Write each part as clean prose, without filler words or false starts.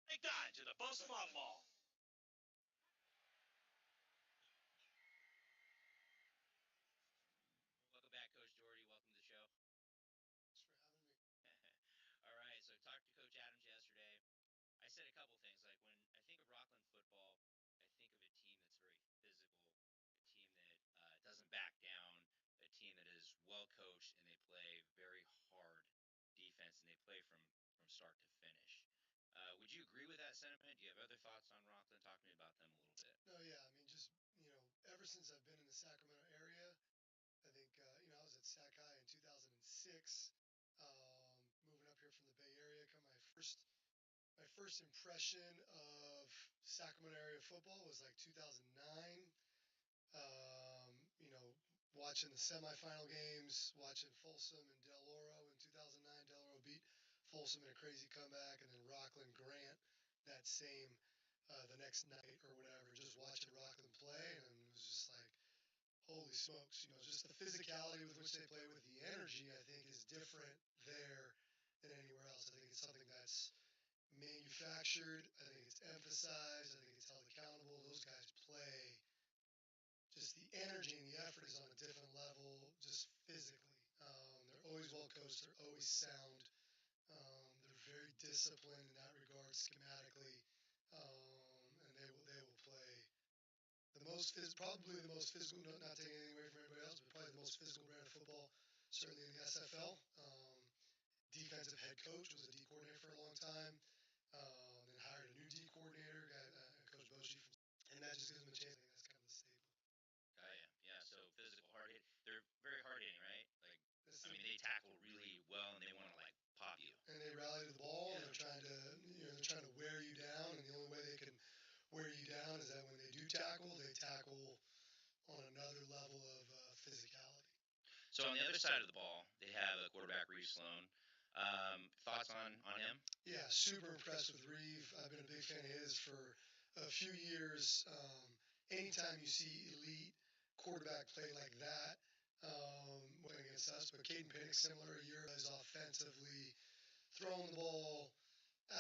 Thank God to the Folsom Mall. Welcome back, Coach Doherty. Welcome to the show. Thanks for having me. All right, so I talked to Coach Adams yesterday. I said a couple things. Like when I think of Rocklin football, I think of a team that's very physical, a team that doesn't back down, a team that is well coached, and they play very hard defense, and they play from start to finish. Would you agree with that sentiment? Do you have other thoughts on Rocklin? Talk to me about them a little bit. No, yeah, I mean, just, ever since I've been in the Sacramento area, I think, I was at Sac High in 2006, moving up here from the Bay Area. My first impression of Sacramento area football was like 2009. Watching the semifinal games, watching Folsom and Del Oro in 2009. Del Oro beat Folsom in a crazy comeback, and then Rocklin Grant that same the next night or whatever. Just watching Rocklin play, and it was just like, holy smokes! Just the physicality with which they play, with the energy, I think is different there than anywhere else. I think it's something that's manufactured. I think it's emphasized. I think it's held accountable. Those guys play, just the energy and the effort is on a different level, just physically. They're always well coached. They're always sound. They're very disciplined in that regard, schematically, and they will play probably the most physical. Not taking anything away from anybody else, but probably the most physical brand of football, certainly in the SFL. Defensive head coach was a D coordinator for a long time. Then hired a new D coordinator, Coach Boshi, and that just gives them a chance. I think that's kind of the staple. Oh yeah. So physical, hard hit. They're very hard hitting, right? Like, That's I the, mean, they tackle really well, and they want to like pop you. and they rally to the ball, and Yeah. they're trying to wear you down, and the only way they can wear you down is that when they do tackle, they tackle on another level of physicality. So on the other side of the ball, they have a quarterback, Reeve Sloan. Thoughts on him? Yeah, super impressed with Reeve. I've been a big fan of his for a few years. Anytime you see elite quarterback play like that, playing against us, but Caden Pinnock, similar a year, is offensively throwing the ball,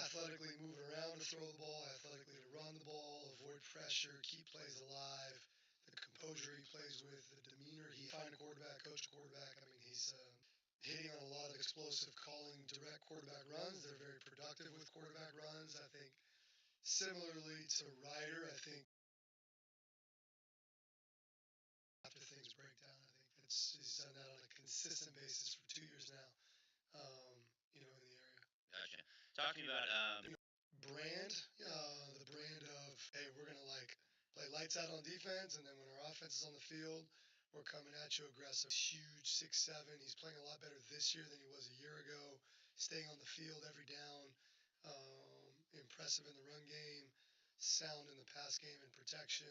athletically moving around to throw the ball, athletically to run the ball, avoid pressure, keep plays alive. The composure he plays with, the demeanor he find a quarterback, coach a quarterback. I mean, he's hitting on a lot of explosive, calling direct quarterback runs. They're very productive with quarterback runs. I think similarly to Ryder, I think after things break down, I think he's done that on a consistent basis for 2 years now. In the area. Gotcha. Talk to me about The brand of, hey, we're gonna like play lights out on defense, and then when our offense is on the field, we're coming at you aggressive. Huge 6'7". He's playing a lot better this year than he was a year ago. Staying on the field every down. Impressive in the run game. Sound in the pass game and protection.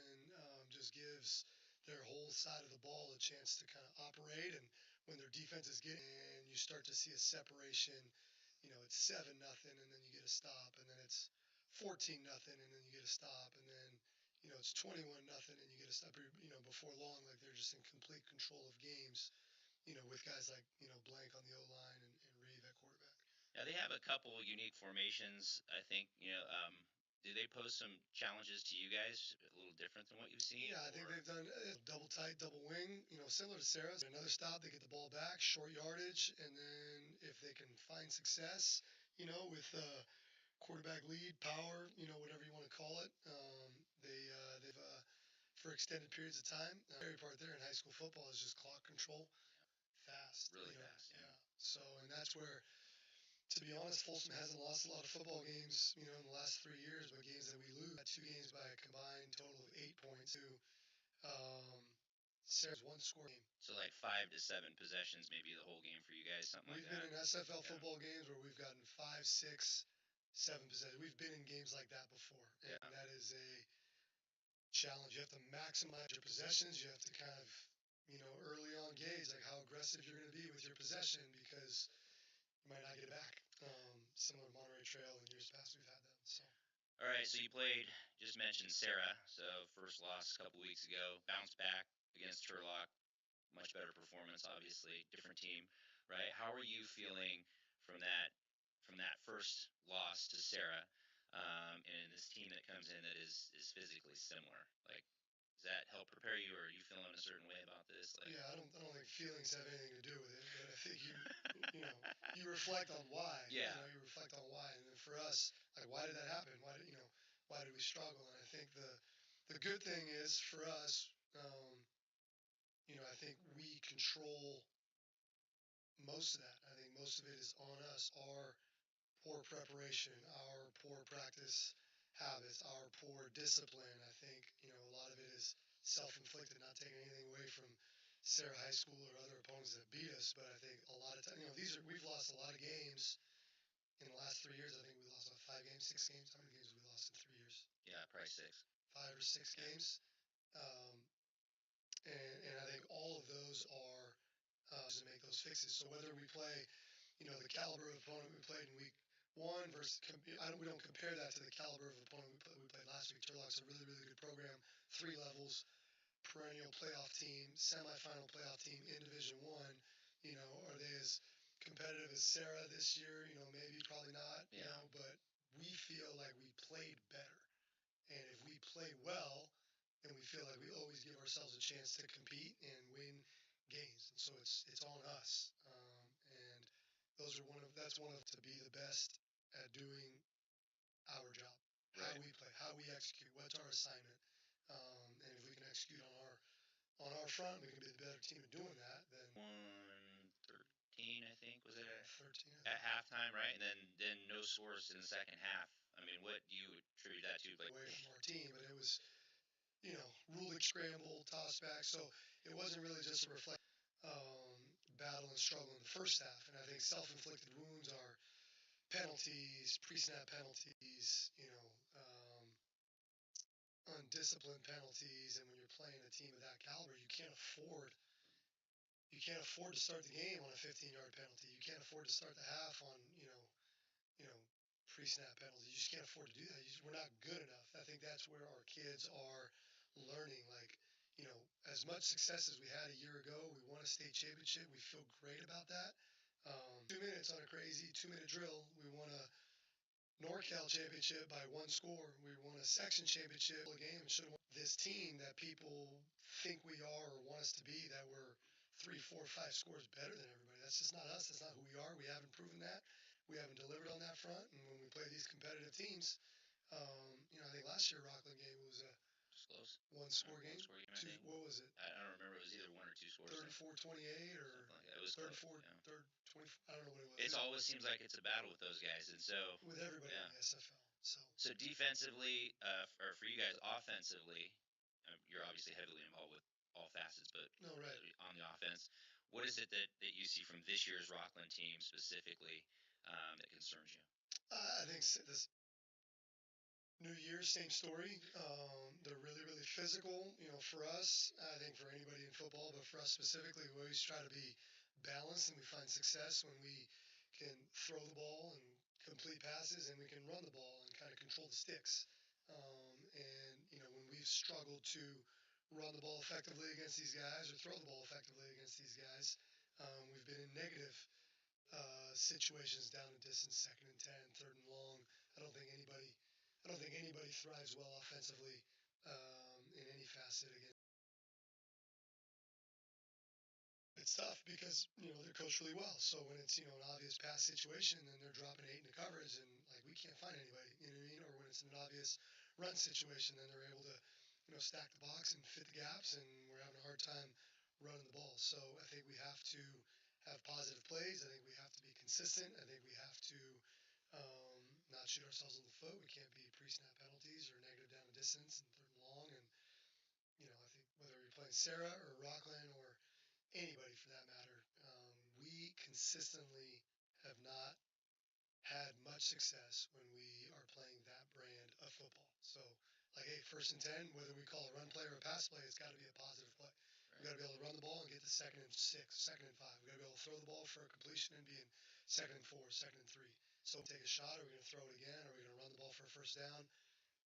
Just gives their whole side of the ball a chance to kind of operate. And when their defense is getting, and you start to see a separation, it's 7-0, and then you get a stop, and then it's 14-0, and then you get a stop, and then it's 21-0, and you get a stop. Before long, like they're just in complete control of games. With guys like Blank on the O line and Reeve at quarterback. Yeah, they have a couple unique formations. I think do they pose some challenges to you guys a little different than what you've seen? Yeah, I think they've done double tight, double wing. Similar to Sarah's. Another stop, they get the ball back, short yardage, and then if they can find success, with quarterback lead, power, whatever you want to call it, they've for extended periods of time. The scary part there in high school football is just clock control, fast, really fast. Yeah. So, and that's where, to be honest, Folsom hasn't lost a lot of football games, in the last 3 years, but games that we lose, 2 games by a combined total of 8 points. Sarah's one score game. So like 5 to 7 possessions, maybe the whole game for you guys, something like that. We've been in SFL football games where we've gotten 5, 6, 7 possessions. We've been in games like that before, and that is a challenge. You have to maximize your possessions. You have to kind of, early on gauge like how aggressive you're going to be with your possession, because you might not get it back. Similar to Monterey Trail in years past, we've had that. So. All right, so you played, just mentioned Sarah. So first loss a couple weeks ago, bounced back against Turlock. Much better performance, obviously, different team, right? How are you feeling from that first loss to Sarah? and this team that comes in that is physically similar? Like, does that help prepare you, or are you feeling a certain way about this? Like, Yeah, I don't think feelings have anything to do with it, but I think you reflect on why. Yeah. You reflect on why, and then for us, like, why did that happen? Why did we struggle? And I think the good thing is for us, I think we control most of that. I think most of it is on us. Our poor preparation, our poor practice habits, our poor discipline. I think, a lot of it is self-inflicted, not taking anything away from Sarah High School or other opponents that beat us. But I think a lot of time, we've lost a lot of games in the last 3 years. I think we lost 5 games, 6 games. How many games have we lost in 3 years? Yeah, probably 6. 5 or 6 games. And I think all of those are to make those fixes. So whether we play, the caliber of opponent we played in week one versus, we don't compare that to the caliber of opponent we played last week. Turlock's a really, really good program, 3 levels, perennial playoff team, semifinal playoff team in Division One. Are they as competitive as Sarah this year? Maybe, probably not. Yeah. But we feel like we played better, and if we play well, then we feel like we always give ourselves a chance to compete and win games. And so it's on us. And that's one of to be the best at doing our job. How Right. we play, how we execute, what's our assignment. And if we can execute on our front, we can be the better team at doing that. Then 113, I think, was it 13 at halftime, right? And then no scores in the second half. I mean, what do you attribute that to? Like, away from our team, but it was ruling scramble, toss back. So it wasn't really just a reflection battle and struggle in the first half. And I think self-inflicted wounds are penalties, pre-snap penalties, undisciplined penalties. And when you're playing a team of that caliber, you can't afford to start the game on a 15-yard penalty. You can't afford to start the half on pre-snap penalties. You just can't afford to do that. We're not good enough. I think that's where our kids are learning. Like, as much success as we had a year ago, we won a state championship. We feel great about that. 2 minutes on a crazy 2-minute drill. We won a NorCal championship by 1 score. We won a section championship game and should have won. This team that people think we are or want us to be, that we're 3, 4, 5 scores better than everybody. That's just not us. That's not who we are. We haven't proven that. We haven't delivered on that front. And when we play these competitive teams, I think last year Rocklin game was a close. 1-score game. I think. What was it? I don't remember. It was either 1 or 2 scores. 34-28 or like that. It was 34, close, yeah. 20. I don't know what it was. It always seems like it's a battle with those guys, and so with everybody in the SFL. So defensively, or for you guys offensively, you're obviously heavily involved with all facets, but on the offense, what is it that you see from this year's Rocklin team specifically that concerns you? I think this New Year, same story. They're really, really physical. For us, I think for anybody in football, but for us specifically, we always try to be balanced, and we find success when we can throw the ball and complete passes, and we can run the ball and kind of control the sticks. And when we've struggled to run the ball effectively against these guys or throw the ball effectively against these guys, we've been in negative situations down the distance, 2nd and 10, 3rd and long. I don't think anybody thrives well offensively in any facet again. It's tough because they're coached really well. So when it's an obvious pass situation, then they're dropping 8 into coverage, and like we can't find anybody. You know what I mean? Or when it's an obvious run situation, then they're able to stack the box and fit the gaps, and we're having a hard time running the ball. So I think we have to have positive plays. I think we have to be consistent. I think we have to not shoot ourselves in the foot. We can't be pre-snap penalties or negative down the distance and 3rd and long. And I think whether you're playing Sarah or Rocklin or anybody for that matter, we consistently have not had much success when we are playing that brand of football. So, like, hey, 1st and 10, whether we call a run play or a pass play, it's got to be a positive play. Right. We got to be able to run the ball and get to 2nd and 6, 2nd and 5. We got to be able to throw the ball for a completion and be in 2nd and 4, 2nd and 3. So we take a shot, are we going to throw it again? Are we going to run the ball for a 1st down?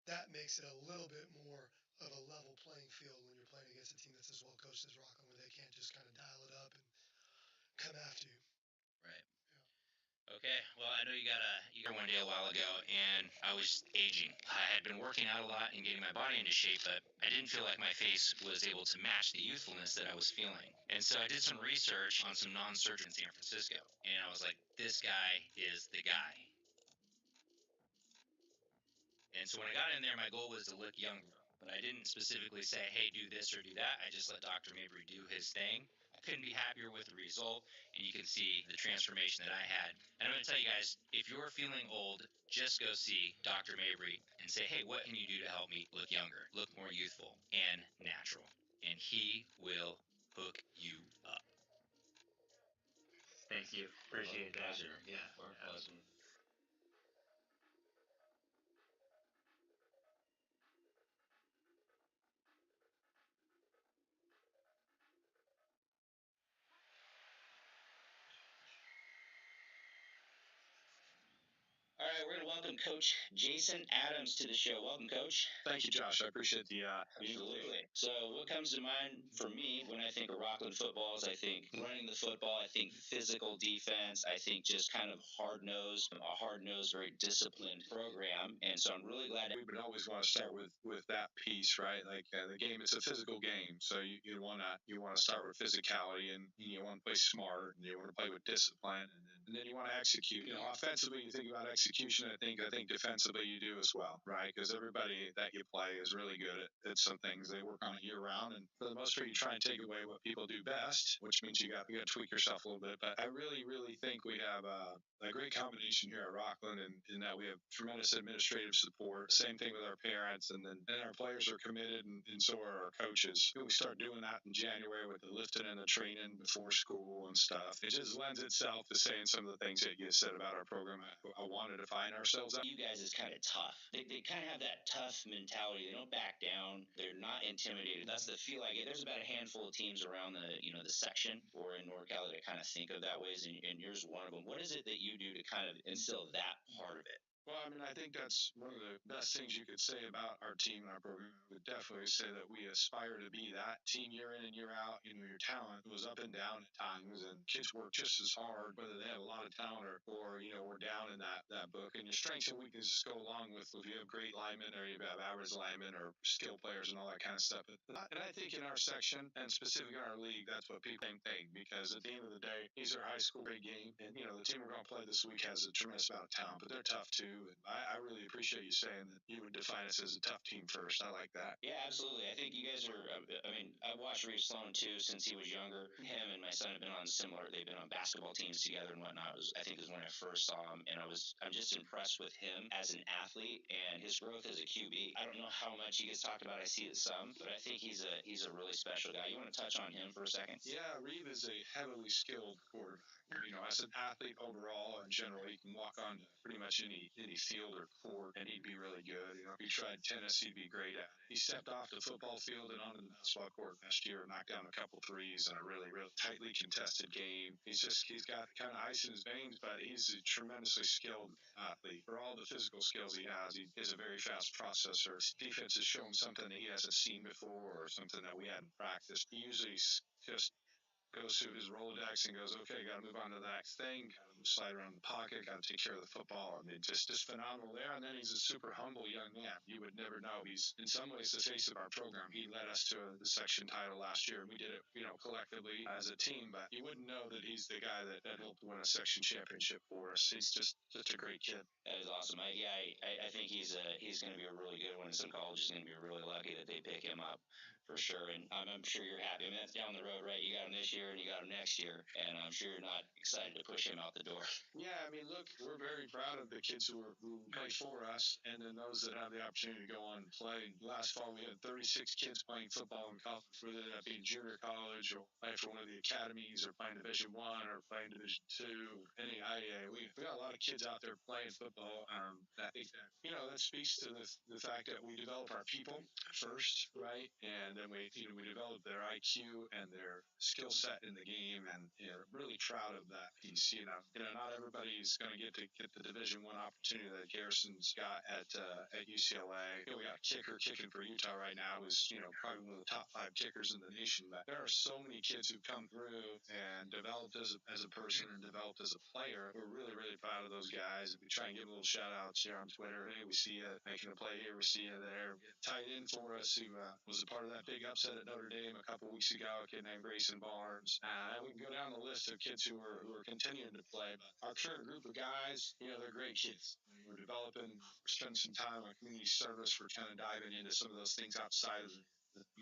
That makes it a little bit more of a level playing field when you're playing against a team that's as well coached as Rocklin, where they can't just kind of dial it up and come after you. Right. Yeah. Okay, well, I know you got one day a while ago, and I was aging. I had been working out a lot and getting my body into shape, but I didn't feel like my face was able to match the youthfulness that I was feeling. And so I did some research on some non-surgeons in San Francisco, and I was like, this guy is the guy. And so when I got in there, my goal was to look younger, but I didn't specifically say, hey, do this or do that. I just let Dr. Mabry do his thing. I couldn't be happier with the result, and you can see the transformation that I had. And I'm going to tell you guys, if you're feeling old, just go see Dr. Mabry and say, hey, what can you do to help me look younger, look more youthful and natural? And he will hook you up. Thank you. Appreciate that. Pleasure. Yeah, our pleasure. All right, we're going to welcome Coach Jason Adams to the show. Welcome, Coach. Thank you, Josh. I appreciate the Absolutely. So, what comes to mind for me when I think of Rocklin football is I think running the football, I think physical defense, I think just kind of a hard nosed, very disciplined program. And so, I'm really glad we would always want to start with that piece, right? Like the game, it's a physical game, so you want to start with physicality, and you want to play smart, and you want to play with discipline, and then you want to execute. You know, offensively, you think about execution. I think defensively you do as well, right? Because everybody that you play is really good at some things. They work on it year round, and for the most part, you try and take away what people do best, which means you got to tweak yourself a little bit. But I really think we have a great combination here at Rocklin, in that we have tremendous administrative support. Same thing with our parents, and our players are committed, and so are our coaches. We start doing that in January with the lifting and the training before school and stuff. It just lends itself to saying some of the things that you said about our program. I wanted to find ourselves out. you guys is kind of tough. They kind of have that tough mentality. They don't back down. They're not intimidated. That's the feel I get. There's about a handful of teams around the section or in NorCal that kind of think of that ways, and yours one of them. What is it that you do to kind of instill that part of it? Well, I mean, I think that's one of the best things you could say about our team and our program. I would definitely say that we aspire to be that team year in and year out. You know, your talent goes up and down at times, and kids work just as hard, whether they have a lot of talent or we're down in that book. And your strengths and weaknesses go along with if you have great linemen or you have average linemen or skill players and all that kind of stuff. And I think in our section and specifically in our league, that's what people think, because at the end of the day, these are high school grade game, and the team we're going to play this week has a tremendous amount of talent, but they're tough too. And I really appreciate you saying that you would define us as a tough team first. I like that. Yeah, absolutely. I think you guys are. I mean, I've watched Reese Sloan too since he was younger. Him and my son have been on similar. They've been on basketball teams together and whatnot. I think it was when I first saw him, and I'm just impressed with him as an athlete and his growth as a QB. I don't know how much you guys talked about. I see it some, but I think he's a really special guy. You want to touch on him for a second? Yeah, Reeve is a heavily skilled quarterback. As an athlete overall and generally, he can walk on pretty much any field or court, and he'd be really good. If he tried tennis, he'd be great at it. He stepped off the football field and onto the basketball court last year, knocked down a couple threes in a really tightly contested game. He's got kind of ice in his veins, but he's a tremendously skilled athlete. For all the physical skills he has a very fast processor. His defense has shown something that he hasn't seen before or something that we hadn't practiced. He usually just goes through his Rolodex and goes, okay, got to move on to the next thing, got to slide around the pocket, got to take care of the football. I mean, just phenomenal there. And then he's a super humble young man. You would never know. He's, in some ways, the face of our program. He led us to the section title last year, and we did it, collectively as a team, but you wouldn't know that he's the guy that helped win a section championship for us. He's just such a great kid. That is awesome. I think he's going to be a really good one. Some colleges are going to be really lucky that they pick him up. For sure, and I'm sure you're happy. I mean, that's down the road, right? You got him this year, and you got him next year, and I'm sure you're not excited to push him out the door. Yeah, I mean, look, we're very proud of the kids who play for us, and then those that have the opportunity to go on and play. Last fall, we had 36 kids playing football in college, whether that be junior college or playing for one of the academies, or playing Division I, or playing Division II, any IA. We got a lot of lot of kids out there playing football. I think that, that speaks to the fact that we develop our people first, right? And then we develop their IQ and their skill set in the game, and really proud of that piece. Not everybody's going to get the Division I opportunity that Garrison's got at UCLA. We got a kicker kicking for Utah right now, who's probably one of the top 5 kickers in the nation. But there are so many kids who've come through and developed as a person and developed as a player. We're really, really proud of those guys. We try and give a little shout outs here on Twitter. Hey, we see you making a play here. We see you there. Tight end for us who was a part of that big upset at Notre Dame a couple weeks ago, a kid named Grayson Barnes. And we can go down the list of kids who are continuing to play. But our current group of guys, they're great kids. We're developing, we're spending some time on community service. We're kind of diving into some of those things outside of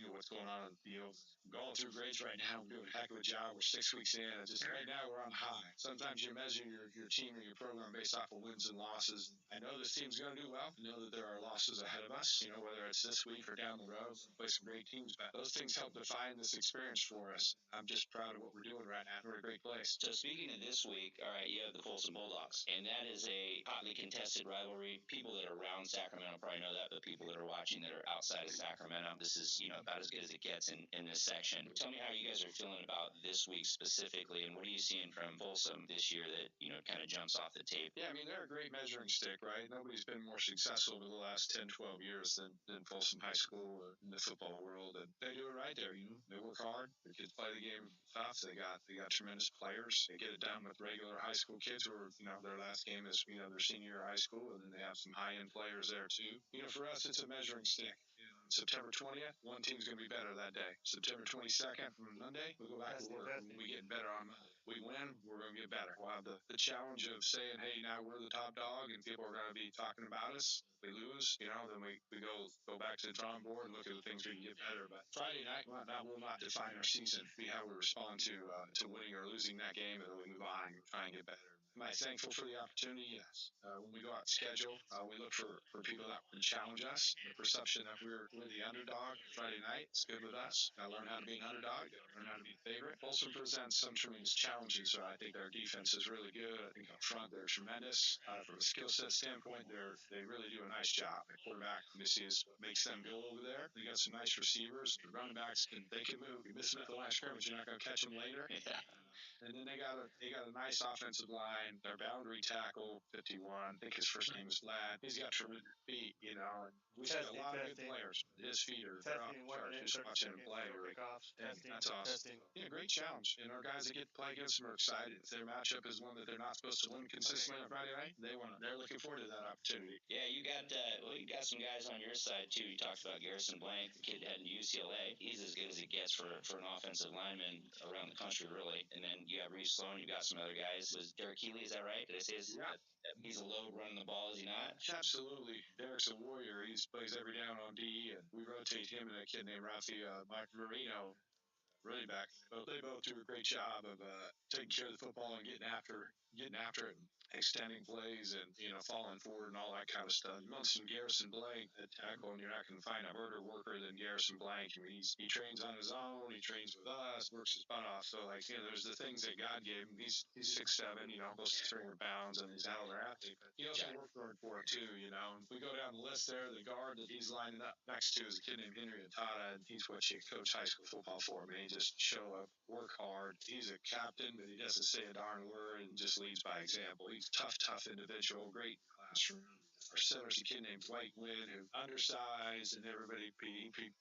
what's going on in the field. We're going through grades right now. We're doing a heck of a job. We're 6 weeks in. It's just right now we're on high. Sometimes you measure your team or your program based off of wins and losses. I know this team's going to do well. I know that there are losses ahead of us, whether it's this week or down the road. We play some great teams, but those things help define this experience for us. I'm just proud of what we're doing right now. We're in a great place. So speaking of this week, all right, you have the Folsom Bulldogs, and that is a hotly contested rivalry. People that are around Sacramento probably know that, but people that are watching that are outside of Sacramento, this is, about as good as it gets in this section. Tell me how you guys are feeling about this week specifically, and what are you seeing from Folsom this year that, kind of jumps off the tape? Yeah, I mean, they're a great measuring stick, right? Nobody's been more successful over the last 10, 12 years than Folsom High School in the football world. And they do it right there, They work hard. The kids play the game tough. They got tremendous players. They get it done with regular high school kids who are, their last game is, their senior year of high school. And then they have some high-end players there, too. For us, it's a measuring stick. September 20th, one team's going to be better that day. September 22nd, Monday, we go back to work. We get better on Monday. We win, we're going to get better. We'll have the challenge of saying, hey, now we're the top dog, and people are going to be talking about us. If we lose, then we go back to the drawing board and look at the things we can get better. But Friday night, that will not define our season. Be how we respond to winning or losing that game, and then we move on and try and get better. Am I thankful for the opportunity? Yes. When we go out and schedule, we look for people that can challenge us. The perception that we're the underdog Friday night is good with us. Got to learn how to be an underdog. Got to learn how to be a favorite. Folsom presents some tremendous challenges. So I think our defense is really good. I think up front they're tremendous. From a skill set standpoint, they really do a nice job. The quarterback, let me see, is what makes them go over there. They got some nice receivers. The running backs can move. You miss them at the line of scrimmage, you're not going to catch them later. Yeah. And then they got a nice offensive line. Their boundary tackle, 51. I think his first name is Ladd. He's got tremendous feet, And we got a lot of good players. His feet are off the charts. Just watching him play. That's awesome. Yeah, great challenge. And our guys that get to play against them are excited. If their matchup is one that they're not supposed to win consistently on Friday night, they're looking forward to that opportunity. Yeah, you got some guys on your side too. You talked about Garrison Blank, the kid heading to UCLA. He's as good as it gets for an offensive lineman around the country, really. And then you have Reese Sloan. You got some other guys. Was Derek Healy? Is that right? Did I say his? Yeah. He's a load running the ball, is he not? Absolutely. Derek's a warrior. He plays every down on D, and we rotate him and a kid named Rafi Mike Marino, running back. But they both do a great job of taking care of the football and getting after it, and extending plays, and falling forward and all that kind of stuff. You mentioned Garrison Blank at tackle, and you're not going to find a harder worker than Garrison Blank. I mean, he trains on his own. He trains with us. Works his butt off. So there's the things that God gave him. He's 6'7", close to 300 pounds, and he's a hell of an athlete. But he also worked hard for it too. And we go down the list there. The guard that he's lining up next to is a kid named Henry Atada, and he's what you coach high school football for. I mean, he just show up, work hard. He's a captain, but he doesn't say a darn word and just leads by example. He's tough individual, great classroom. Our center's a kid named Dwight Wynn, who undersized, and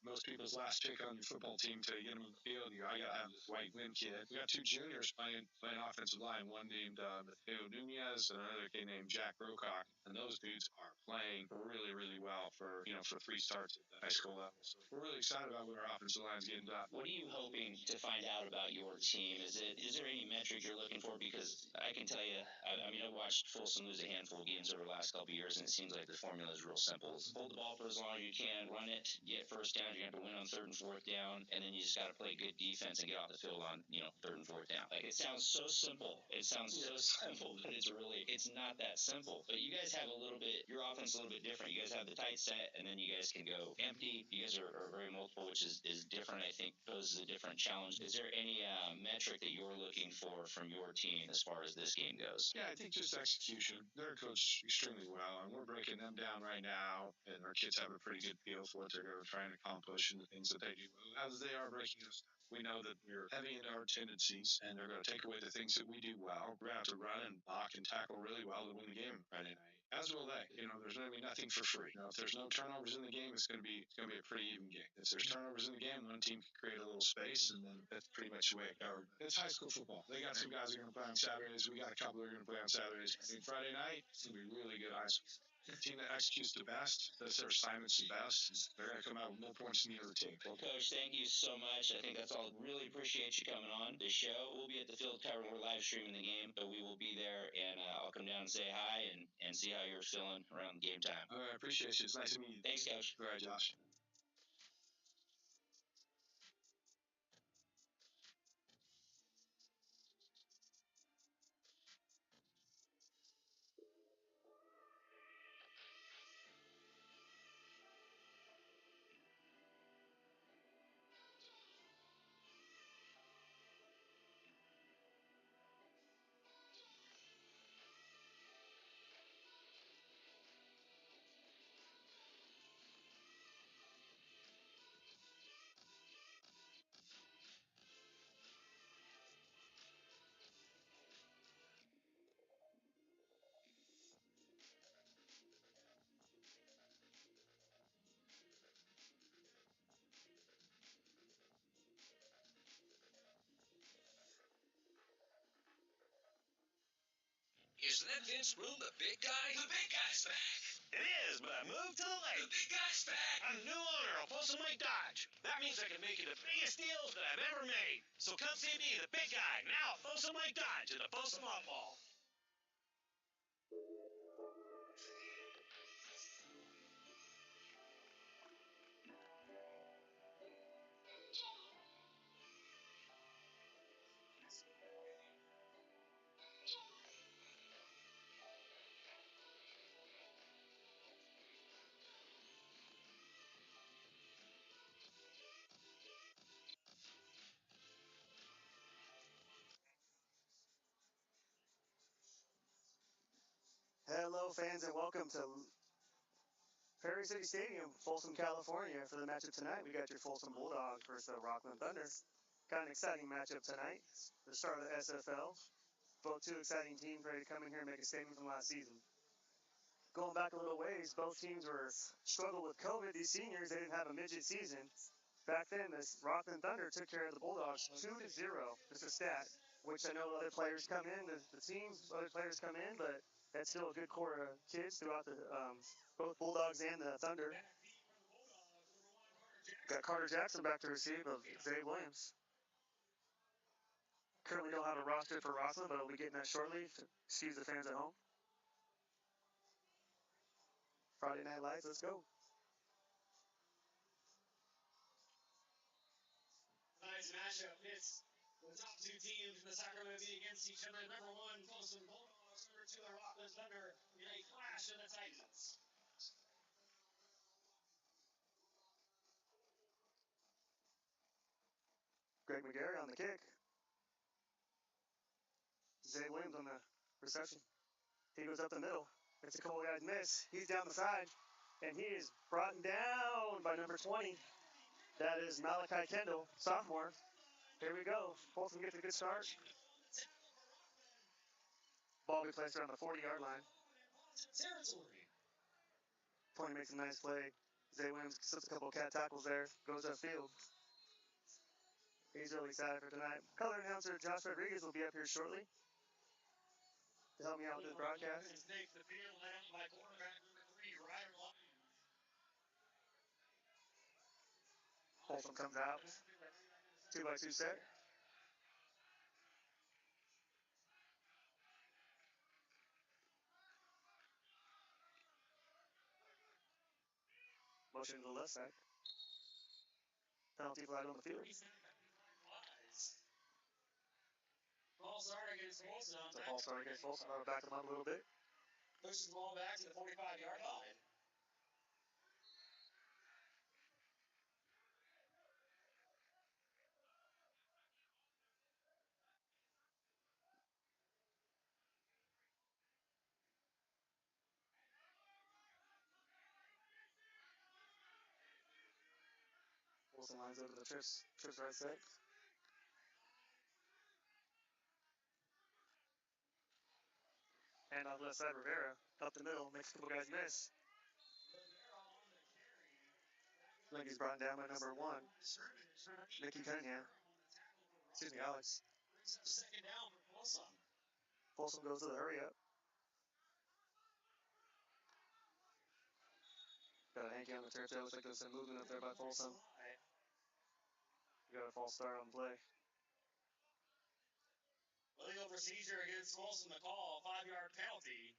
most people's last pick on your football team to get him on the field. I got to have this Dwight Wynn kid. We got 2 juniors playing offensive line, one named Mateo Nunez and another kid named Jack Brocock, and those dudes are playing really, really well for 3 starts at the high school level. So we're really excited about what our offensive line's getting done. What are you hoping to find out about your team? Is there any metric you're looking for? Because I can tell you, I've watched Folsom lose a handful of games over the last couple of years, and it seems like the formula is real simple. It's hold the ball for as long as you can, run it, get first down. You're going to have to win on 3rd and 4th down, and then you just got to play good defense and get off the field on 3rd and 4th down. Like, it sounds so simple. It sounds so simple, but it's not that simple. But you guys have your offense a little bit different. You guys have the tight set, and then you guys can go empty. You guys are very multiple, which is different. I think poses a different challenge. Is there any metric that you're looking for from your team as far as this game goes? Yeah, I think just execution. They're coached extremely well, and we're breaking them down right now. And our kids have a pretty good feel for what they're going to try and accomplish and the things that they do. As they are breaking us down, we know that we're heavy into our tendencies, and they're going to take away the things that we do well. We're going to have to run and block and tackle really well to win the game Friday night. As will they. There's going to be nothing for free. If there's no turnovers in the game, it's going to be a pretty even game. If there's turnovers in the game, one team can create a little space, and then that's pretty much the way it goes. It's high school football. They got some guys who are going to play on Saturdays. We got a couple that are going to play on Saturdays. I think Friday night it's going to be really good high school. The team that executes the best, does their assignments the best, they're going to come out with more points than the other team. Well, Coach, thank you so much. I think that's all. Really appreciate you coming on the show. We'll be at the field cover. We're live streaming the game, but we will be there, and I'll come down and say hi and see how you're feeling around game time. All right, I appreciate you. It's nice to meet you. Thanks, Coach. All right, Josh. Isn't that Vince Bloom, the big guy? The big guy's back. It is, but I moved to the lake. The big guy's back. I'm the new owner of Folsom Lake Dodge. That means I can make you the biggest deals that I've ever made. So come see me, the big guy, now at Folsom Lake Dodge at the Folsom Hot Mall. Hello, fans, and welcome to Perry City Stadium, Folsom, California. For the matchup tonight, we got your Folsom Bulldogs versus the Rocklin Thunder. Kind of an exciting matchup tonight. The start of the SFL. Both two exciting teams ready to come in here and make a statement from last season. Going back a little ways, both teams were struggled with COVID. These seniors, they didn't have a midget season. Back then, the Rocklin Thunder took care of the Bulldogs 2-0. Just a stat, which I know other players come in, the teams, other players come in, but that's still a good core of kids throughout the both Bulldogs and the Thunder. Got Carter Jackson back to receive of Zay Williams. Currently don't have a roster for Rocklin, but we'll be getting that shortly. Excuse the fans at home. Friday Night Lights, let's go. Tonight's matchup hits the top two teams in the Sacramento Bee against each other. Number one, Folsom Bulldogs. Number two, the Rocklin Thunder in a clash of the Titans. Greg McGarry on the kick. Zay Williams on the reception. He goes up the middle. It's a couple guys miss. He's down the side, and he is brought down by number 20. That is Malachi Kendall, sophomore. Here we go. Folsom gets a good start. Ball be placed around the 40-yard line. Territory. 20 makes a nice play. Zay Williams slips a couple cat tackles there. Goes upfield. He's really excited for tonight. Color announcer Josh Rodriguez will be up here shortly to help me out with this broadcast. Takes the field led out by quarterback number 3, Ryder Lyon. Folsom comes out. 2x2 set. Motion to the left side. Penalty flag on the field. Ball start against Folsom. It's a false start against Folsom. I'll back them up a little bit. Pushes the ball back to the 45-yard line. Folsom lines over the trips right set. And off left side, Rivera up the middle, makes a couple guys miss. I think he's brought down by number 1, Mickey Cunningham. Excuse me, Alex. Second down for Folsom. Folsom goes to the hurry up. Got a hanky on the turf there. Looks like there's some movement up there by Folsom. Got a false start on the play. Illegal procedure against Folsom to call, 5-yard penalty.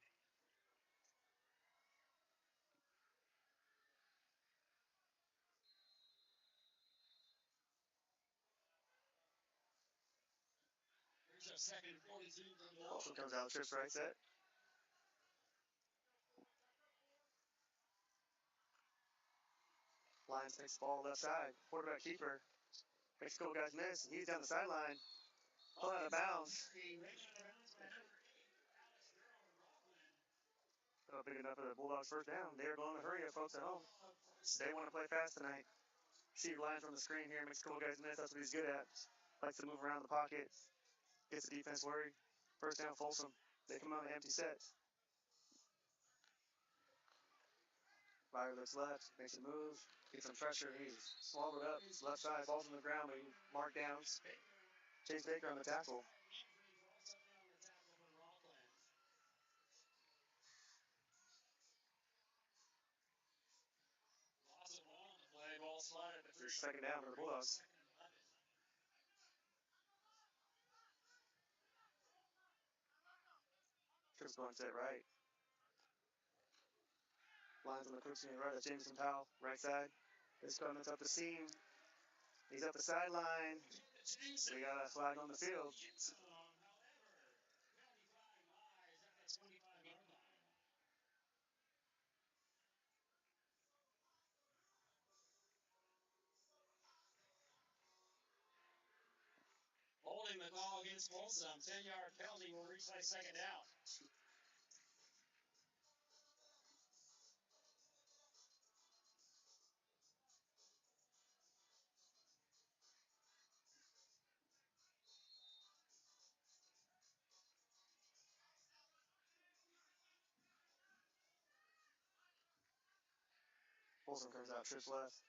Here's a second 42 for the ball. Folsom comes out, trips right set. Lions takes the ball left side. Quarterback keeper. Makes a couple guys miss. He's down the sideline. Pulled out of bounds. Oh, big enough for the Bulldogs first down. They're going to hurry up, folks at home. They want to play fast tonight. See Lions on the screen here. Makes a couple guys miss. That's what he's good at. Likes to move around the pocket. Gets the defense worried. First down, Folsom. They come out with empty sets. Fire looks left, makes a move, gets some pressure. He's swallowed up. Left side, falls on the ground, but he marked down. Chase Baker on the tackle. There's second down for the Bulldogs. Trips going set right. Lines on the crooks to the right. That's Jameson Powell, right side. This coming up the seam. He's up the sideline. We got a flag on the field. Holding the call against Folsom. 10-yard penalty will reach by second down. Folsom comes out, trips left.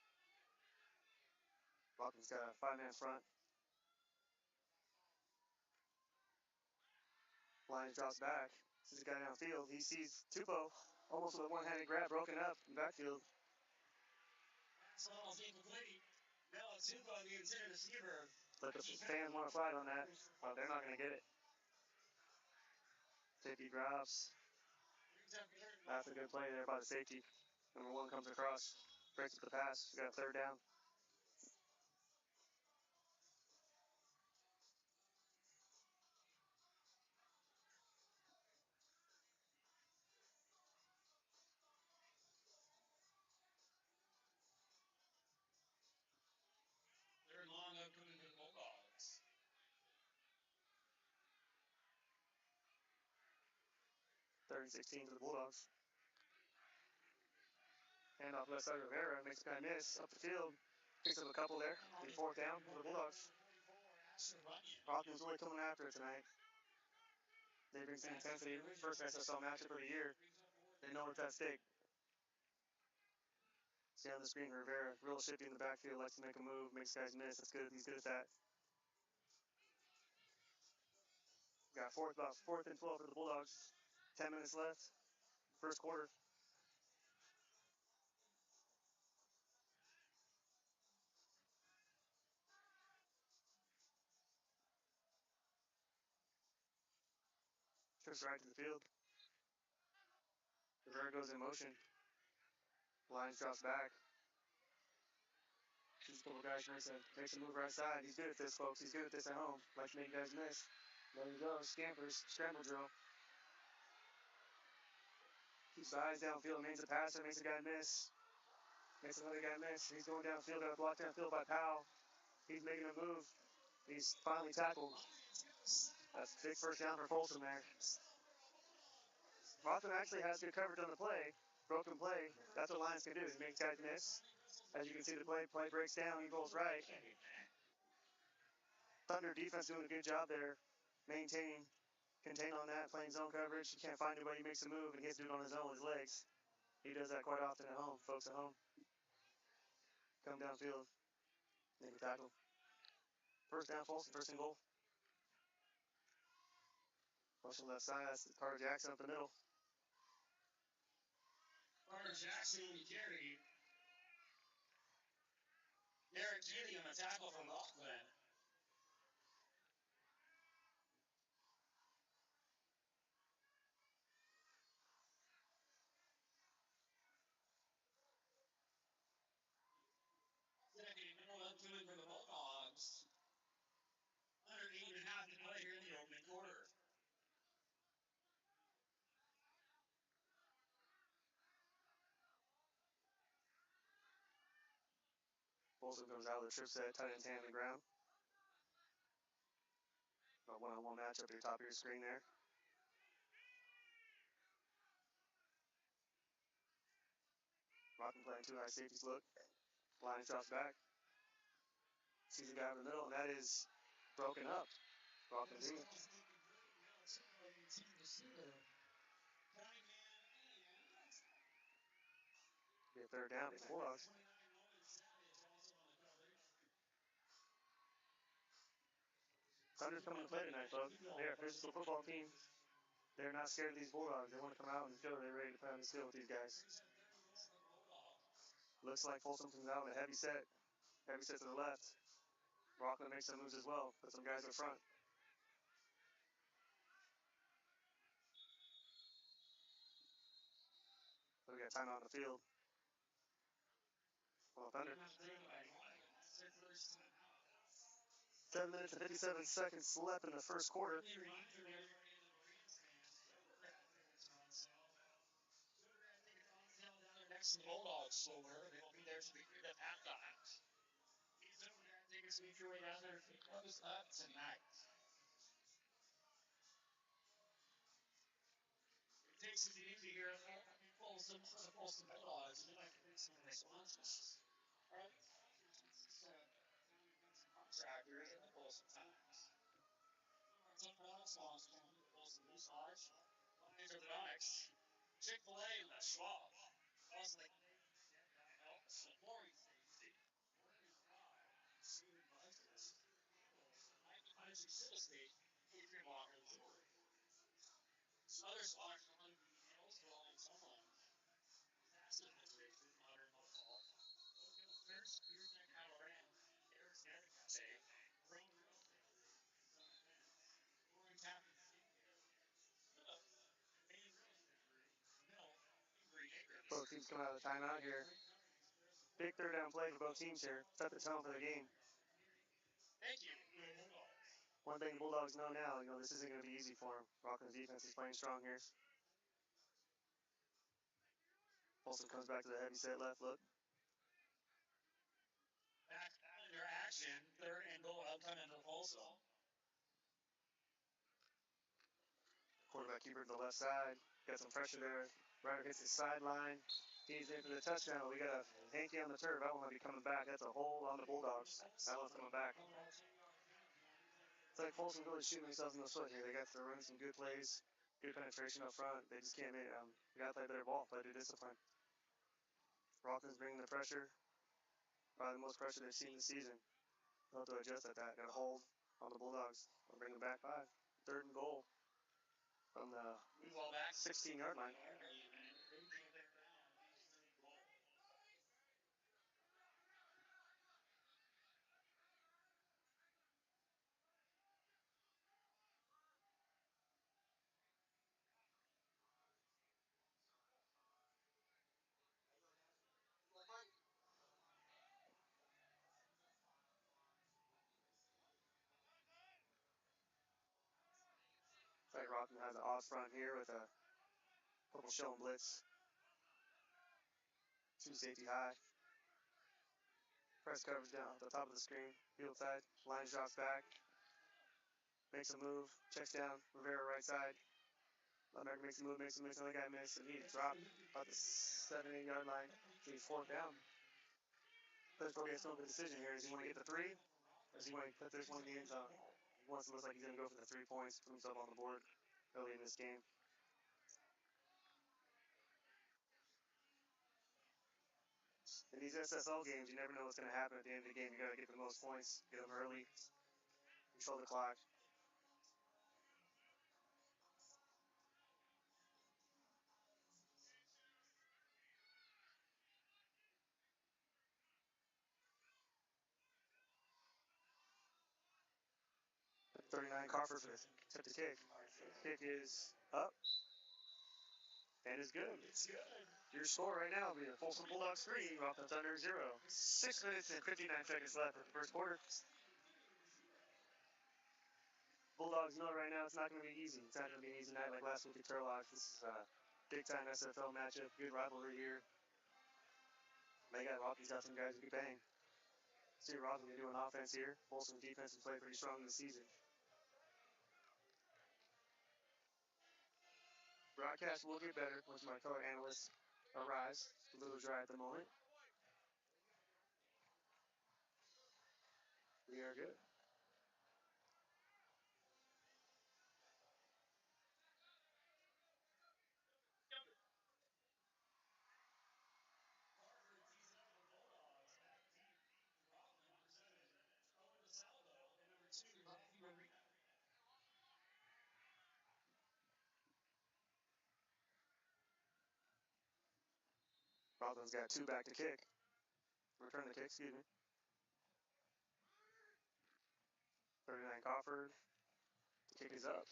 Rocklin's got a 5-man front. Lions drops back. Sees a guy downfield. He sees Tupou almost with a one-handed grab, broken up in the backfield. Ball's incomplete. Noah Tupou, the intended receiver. But the fans want to fight on that. Well, they're not going to get it. Safety drops. That's a good play there by the safety. Number 1 comes across, breaks up the pass. We got a third down. Third long upcoming for the Bulldogs. Third and 16 to the Bulldogs. Hand off left side of Rivera, makes a guy miss up the field. Picks up a couple there. And fourth down for the Bulldogs. Rocklin's really coming after it tonight. They bring some intensity. First SSL matchup of the year. They know what's at stake. See on the screen, Rivera, real shifty in the backfield, likes to make a move, makes guys miss. That's good. He's good at that. Got about fourth and 12 for the Bulldogs. 10 minutes left. First quarter. Trips right to the field. Rivera goes in motion. Lions drops back. Sees a couple guys, makes a move right side. He's good at this, folks. He's good at this at home. Likes to make guys miss. There you go. Scampers. Scramble drill. Keeps the eyes downfield. Remains a passer. Makes a guy miss. Makes another guy miss. He's going downfield. Got blocked downfield by Powell. He's making a move. He's finally tackled. That's a big first down for Folsom there. Rocklin actually has good coverage on the play. Broken play. That's what Lions can do. He makes guys miss. As you can see, the play breaks down. He rolls right. Thunder defense doing a good job there, contain on that, playing zone coverage. He can't find anybody. He makes a move, and he has to do it on his own with his legs. He does that quite often at home. Folks at home come downfield, make a tackle. First down, Folsom, first and goal. Motion left side, that's Carter Jackson up the middle. Carter Jackson will be carried. Derek Kennedy on a tackle from Rocklin. Second middle upfield for the Bulldogs. Under 8.5 to play here in the opening quarter. Folsom comes out of the trip set, tight end's hand on the ground. A one-on-one matchup at your top of your screen there. Rocklin playing two high safeties look. Line drops back. Sees the guy over the middle, and that is broken up. Rocklin D. Get third down for the Bulldogs. Thunder's coming to play tonight, folks. They're a physical football team. They're not scared of these Bulldogs. They want to come out and show they're ready to play on the field with these guys. Looks like Folsom comes out with a heavy set to the left. Rocklin makes some moves as well. Put some guys up front. So we got timeout on the field. Well, Thunder. 7 minutes and 57 seconds left in the first quarter. Next to the Bulldogs slower. They will be there to the at halftime. Tickets make your way down there if you close up tonight. It takes it easy here at Folsom for the Folsom Bulldogs. We'd like to make some responses. All right. Contractor in the Folsom Times. Some products launched on the Folsom News Lodge. Lines are the Onyx. Chick-fil-A, Les Schwab. Also, they help support safety. Seated buses. Country City, Adrian Walker, Jewelry. Other spots on the Hillsville and Summerlin. Massive integration, modern football. First, here's Nick Halloran. Eric's Net Cafe. Ring Real Estate. Roaring Tap and Skincare. Main Real Estate Group. Mill. Green Acres. Both teams come out of the timeout here. Big third down play for both teams here. Set the tone for the game. Thank you. One thing the Bulldogs know now, this isn't going to be easy for them. Rocklin's defense is playing strong here. Folsom comes back to the heavy set left look. Back under action. Third and goal upcoming for Folsom. Quarterback keeper to the left side. Got some pressure there. Ryder hits his sideline. He's in for the touchdown. We got a hanky on the turf. That one might be coming back. That's a hole on the Bulldogs. That one's coming back. It's like Folsom really shooting themselves in the foot here. They got to run some good plays, good penetration up front. They just can't make it. They got to play better ball, play their discipline. Rocklin's bringing the pressure. Probably the most pressure they've seen this season. They'll have to adjust at that. Got a hold on the Bulldogs. They'll bring them back 5. Third and goal from the 16-yard line. Like Rocklin has an off front here with a purple shell and blitz. 2 safety high. Press coverage down at the top of the screen. Field side. Line drops back. Makes a move. Checks down. Rivera right side. American makes a move. Another guy missed. And he dropped about the 7-8 yard line. He's 4th down. There's probably still the decision here. Does he want to get the 3? Or does he want to put this one in the end zone? He wants to look like he's going to go for the 3 points, put himself on the board early in this game. In these SSL games, you never know what's going to happen at the end of the game. You got to get the most points, get them early, control the clock. .39 Carford took the kick. Kick is up and is good. It's good. Your score right now will be the Folsom Bulldogs 3, Rockland Thunder 0. 6 minutes and 59 seconds left in the first quarter. Bulldogs know right now it's not going to be easy. It's not going to be an easy night like last week at Turlock. This is a big-time SFL matchup, good rivalry here. Rocky's got some guys who can bang. See what Rocky can do on offense here. Folsom defense has played pretty strong this season. Broadcast will get better once my color analyst arrives. It's a little dry at the moment. We are good. Harvard tees it up for the Bulldogs. Back deep. Rocklin presented. Owen DeSalvo and number 2, Matthew Marino. Rockland's got 2 back to kick. Return the kick, excuse me. 39 Crawford. The kick is up.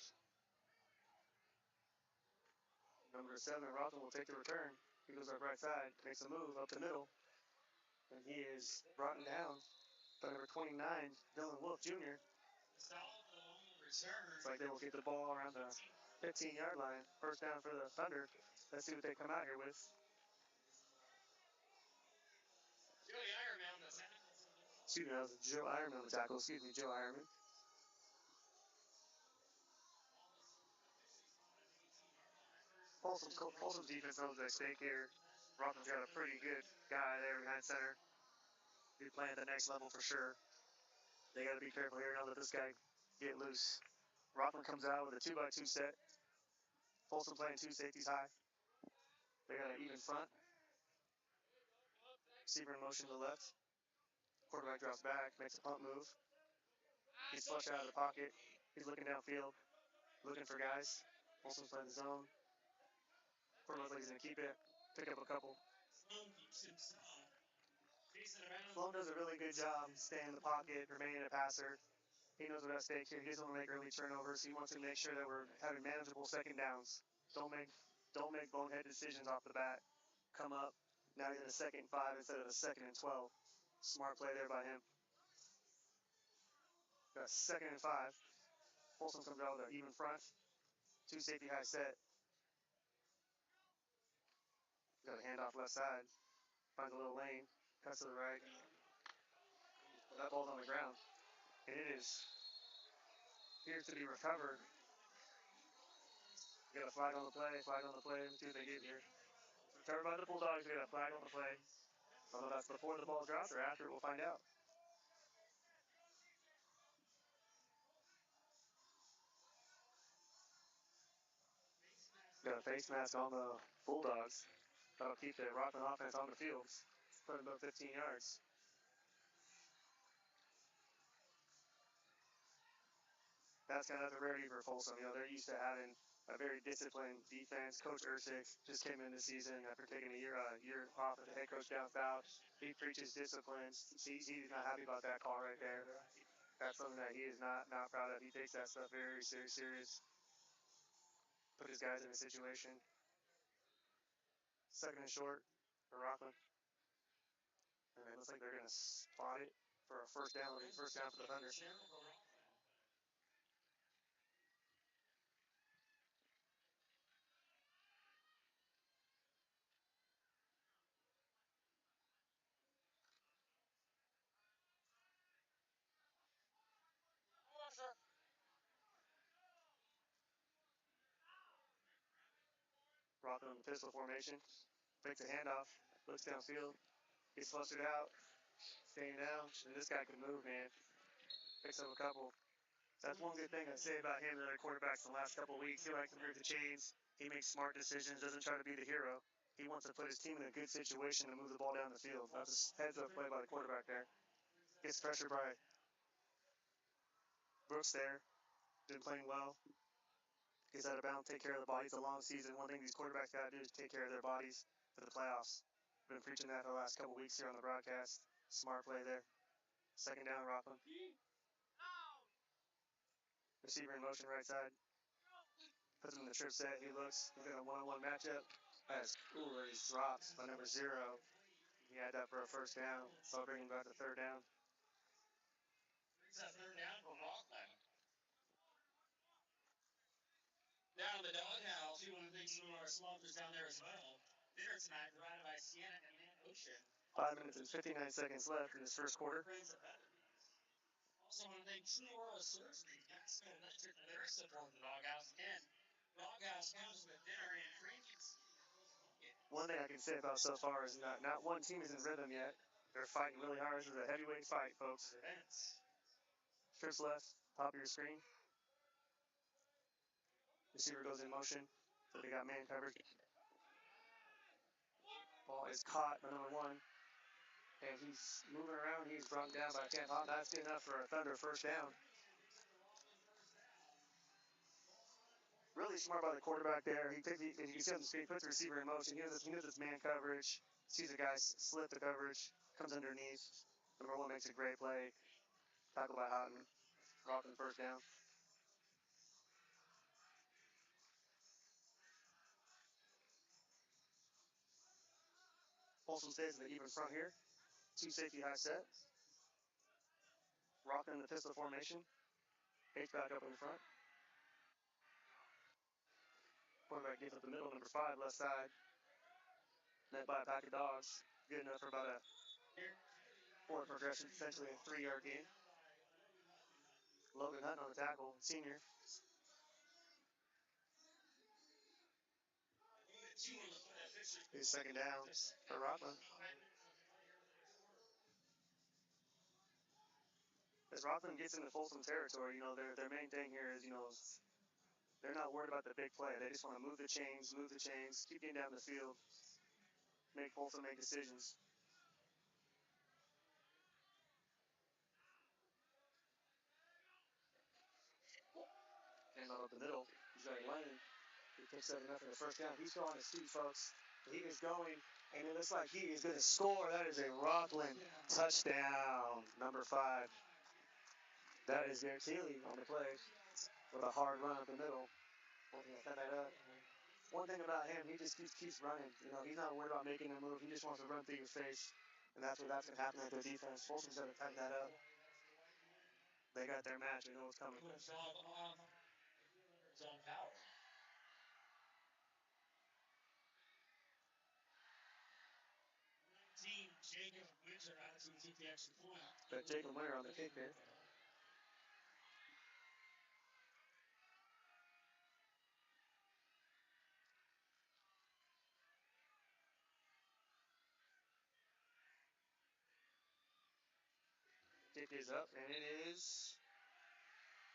Number 7, Rockland will take the return. He goes up right side, makes a move up the middle. And he is brought down by number 29, Dylan Wolf Jr. DeSalvo return. It's like they will get the ball around the 15-yard line. First down for the Thunder. Let's see what they come out here with. Joey Ironman on the tackle for the Bulldogs. Excuse me, that was Joe Ironman on the tackle. Excuse me, Joe Ironman. Folsom's defense knows their stake here. Rockland's got a pretty good guy there behind center. Be playing at the next level for sure. They got to be careful here. Don't let this guy get loose. Rockland comes out with a 2x2 set. Folsom playing 2 safeties high. They got an even front. Receiver in motion to the left. Quarterback drops back, makes a punt move. He's flushed out of the pocket. He's looking downfield, looking for guys. Folsom's playing the zone. Quarterback looks like he's going to keep it. Pick up a couple. Sloan keeps him strong. Chasing around. Sloan does a really good job staying in the pocket, remaining a passer. He knows what's at stake here. He doesn't want to make early turnovers. He wants to make sure that we're having manageable second downs. Don't make bonehead decisions off the bat. Come up. Now he's in a 2nd and 5 instead of a 2nd and 12. Smart play there by him. Got a 2nd and 5. Folsom comes out with an even front. 2 safety high set. Got a handoff left side. Finds a little lane. Cuts to the right. That ball's on the ground. And it appears to be recovered. We got a flag on the play. Let's see what they get here. Recovered by the Bulldogs. We got a flag on the play. I don't know if that's before the ball drops or after. We'll find out. Got a face mask on the Bulldogs. That'll keep the Rockland offense on the field. Put about 15 yards. That's kind of a rarity for Folsom. They're used to having a very disciplined defense. Coach Ersick just came in this season after taking a year off as the head coach down south. He preaches discipline. He's not happy about that call right there. That's something that he is not proud of. He takes that stuff very serious. Put his guys in a situation. 2nd and short for Rocklin. And it looks like they're going to spot it for a first down. First down for the Thunder. Rocklin pistol formation. Takes a handoff. Looks downfield. Gets flustered out. staying down, and this guy can move, man. Picks up a couple. That's one good thing I say about him and other quarterbacks in the last couple of weeks. He likes to move the chains. He makes smart decisions, doesn't try to be the hero. He wants to put his team in a good situation to move the ball down the field. That's a heads-up play by the quarterback there. Gets pressure by Brooks there. Been playing well. Gets out of bounds, take care of the body. It's a long season. One thing these quarterbacks got to do is take care of their bodies for the playoffs. Been preaching that for the last couple of weeks here on the broadcast. Smart play there. Second down, Rocklin. Receiver in motion right side. Puts him in the trip set. He looks. He's got a one-on-one matchup. He's dropped by number 0. He had that for a first down. So I'll bring him back to third down. It's that third down for Rocklin. Down in the doghouse, you want to think some of our slumpers down there as well. Dinner tonight provided by Sienna and Man Ocean. 5 minutes and 59 seconds left in this first quarter. Also want to thank True Oral Surgery, Mexico Electric, and their support of the doghouse. Again, doghouse comes with dinner and drinks. One thing I can say about so far is not one team is in rhythm yet. They're fighting really hard. This is a heavyweight fight, folks. Trips left, top of your screen. Receiver goes in motion. So they got man coverage. Ball is caught by number 1. And he's moving around. He's brought down by Kent Hop. That's good enough for a Thunder first down. Really smart by the quarterback there. As you can see on the screen, puts the receiver in motion. He knows it's man coverage. Sees the guy slip the coverage. Comes underneath. Number 1 makes a great play. Tackled by Houghton. Rocklin first down. Folsom stays in the even front here. 2 safety high set. Rocklin in the pistol formation. H back up in the front. Quarterback gives up the middle, number 5, left side. Met by a pack of dogs. Good enough for about a forward progression, essentially a 3-yard gain. Logan Hunt on the tackle, senior. His second down for Rocklin. As Rocklin gets into Folsom territory, their main thing here is, they're not worried about the big play. They just want to move the chains, keep getting down the field, make Folsom make decisions. And up the middle, he's got Lennon. He picks up enough for the first down. He's going to speed, folks. He is going, and it looks like he is going to score. That is a Rocklin touchdown, number 5. That is Derek Seeley on the play with a hard run up the middle. Set that up. One thing about him, he just keeps running. He's not worried about making a move. He just wants to run through your face, and that's going to happen at the defense. Folsom's going to tighten that up. They got their match. They know what's coming. Zone power. Jacob Winter out to take the extra point. But Jacob Winter on the kick there. Kick is up, and it is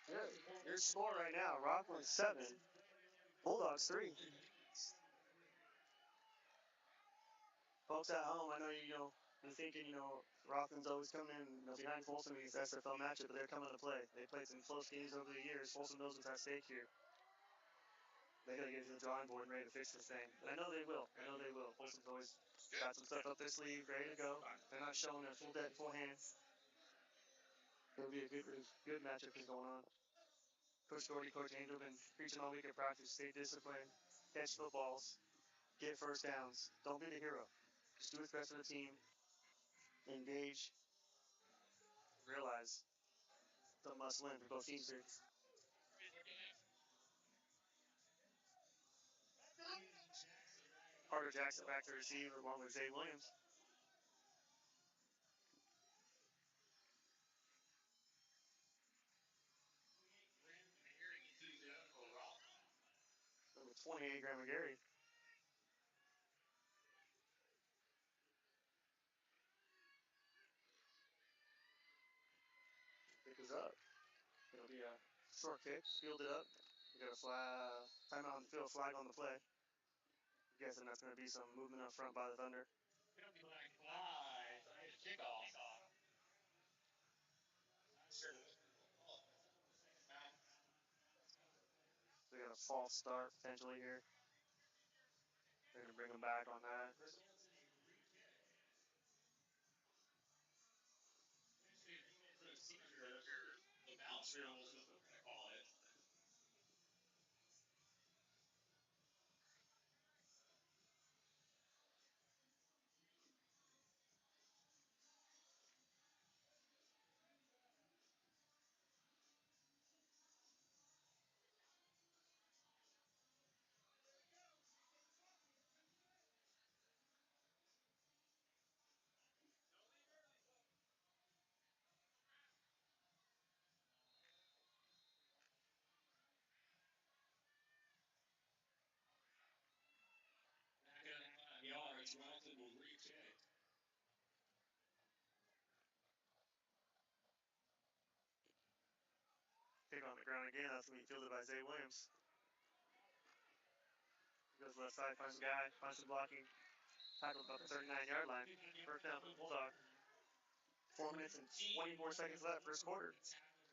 good. Your score right now, Rocklin 7, Bulldogs 3. Folks at home, I know you're thinking, Rocklin's always coming in behind Folsom in these SFL matchup, but they're coming to play. They played some close games over the years. Folsom knows what's at stake here. They got to get to the drawing board and ready to fix this thing. And I know they will. Folsom's always got some stuff up their sleeve, ready to go. They're not showing their full hands. It'll be a good matchup going on. Coach Gordy, Coach Angel been preaching all week at practice. Stay disciplined, catch footballs, get first downs. Don't be the hero. Just do what's best for the team. Engage. Realize it's a must win for both teams here. Carter Jackson back to receive along with Zay Williams. Number 28, Graham McGarry. is up. It'll be a short kick, fielded up. We got a flag, timeout on the field, flag on the play. I'm guessing that's going to be some movement up front by the Thunder. Penalty flag kickoff. We got a false start potentially here. They're going to bring them back on that. The bounce rule is what we're going to call it. Back at 5 yards, Rocklin will re-kick. Kick on the ground again. That's going to be fielded by Zay Williams. Goes left side, finds a guy, finds some blocking. Tackled about the 39-yard line. First down for the Bulldog. 4 minutes and 24 seconds left, first quarter.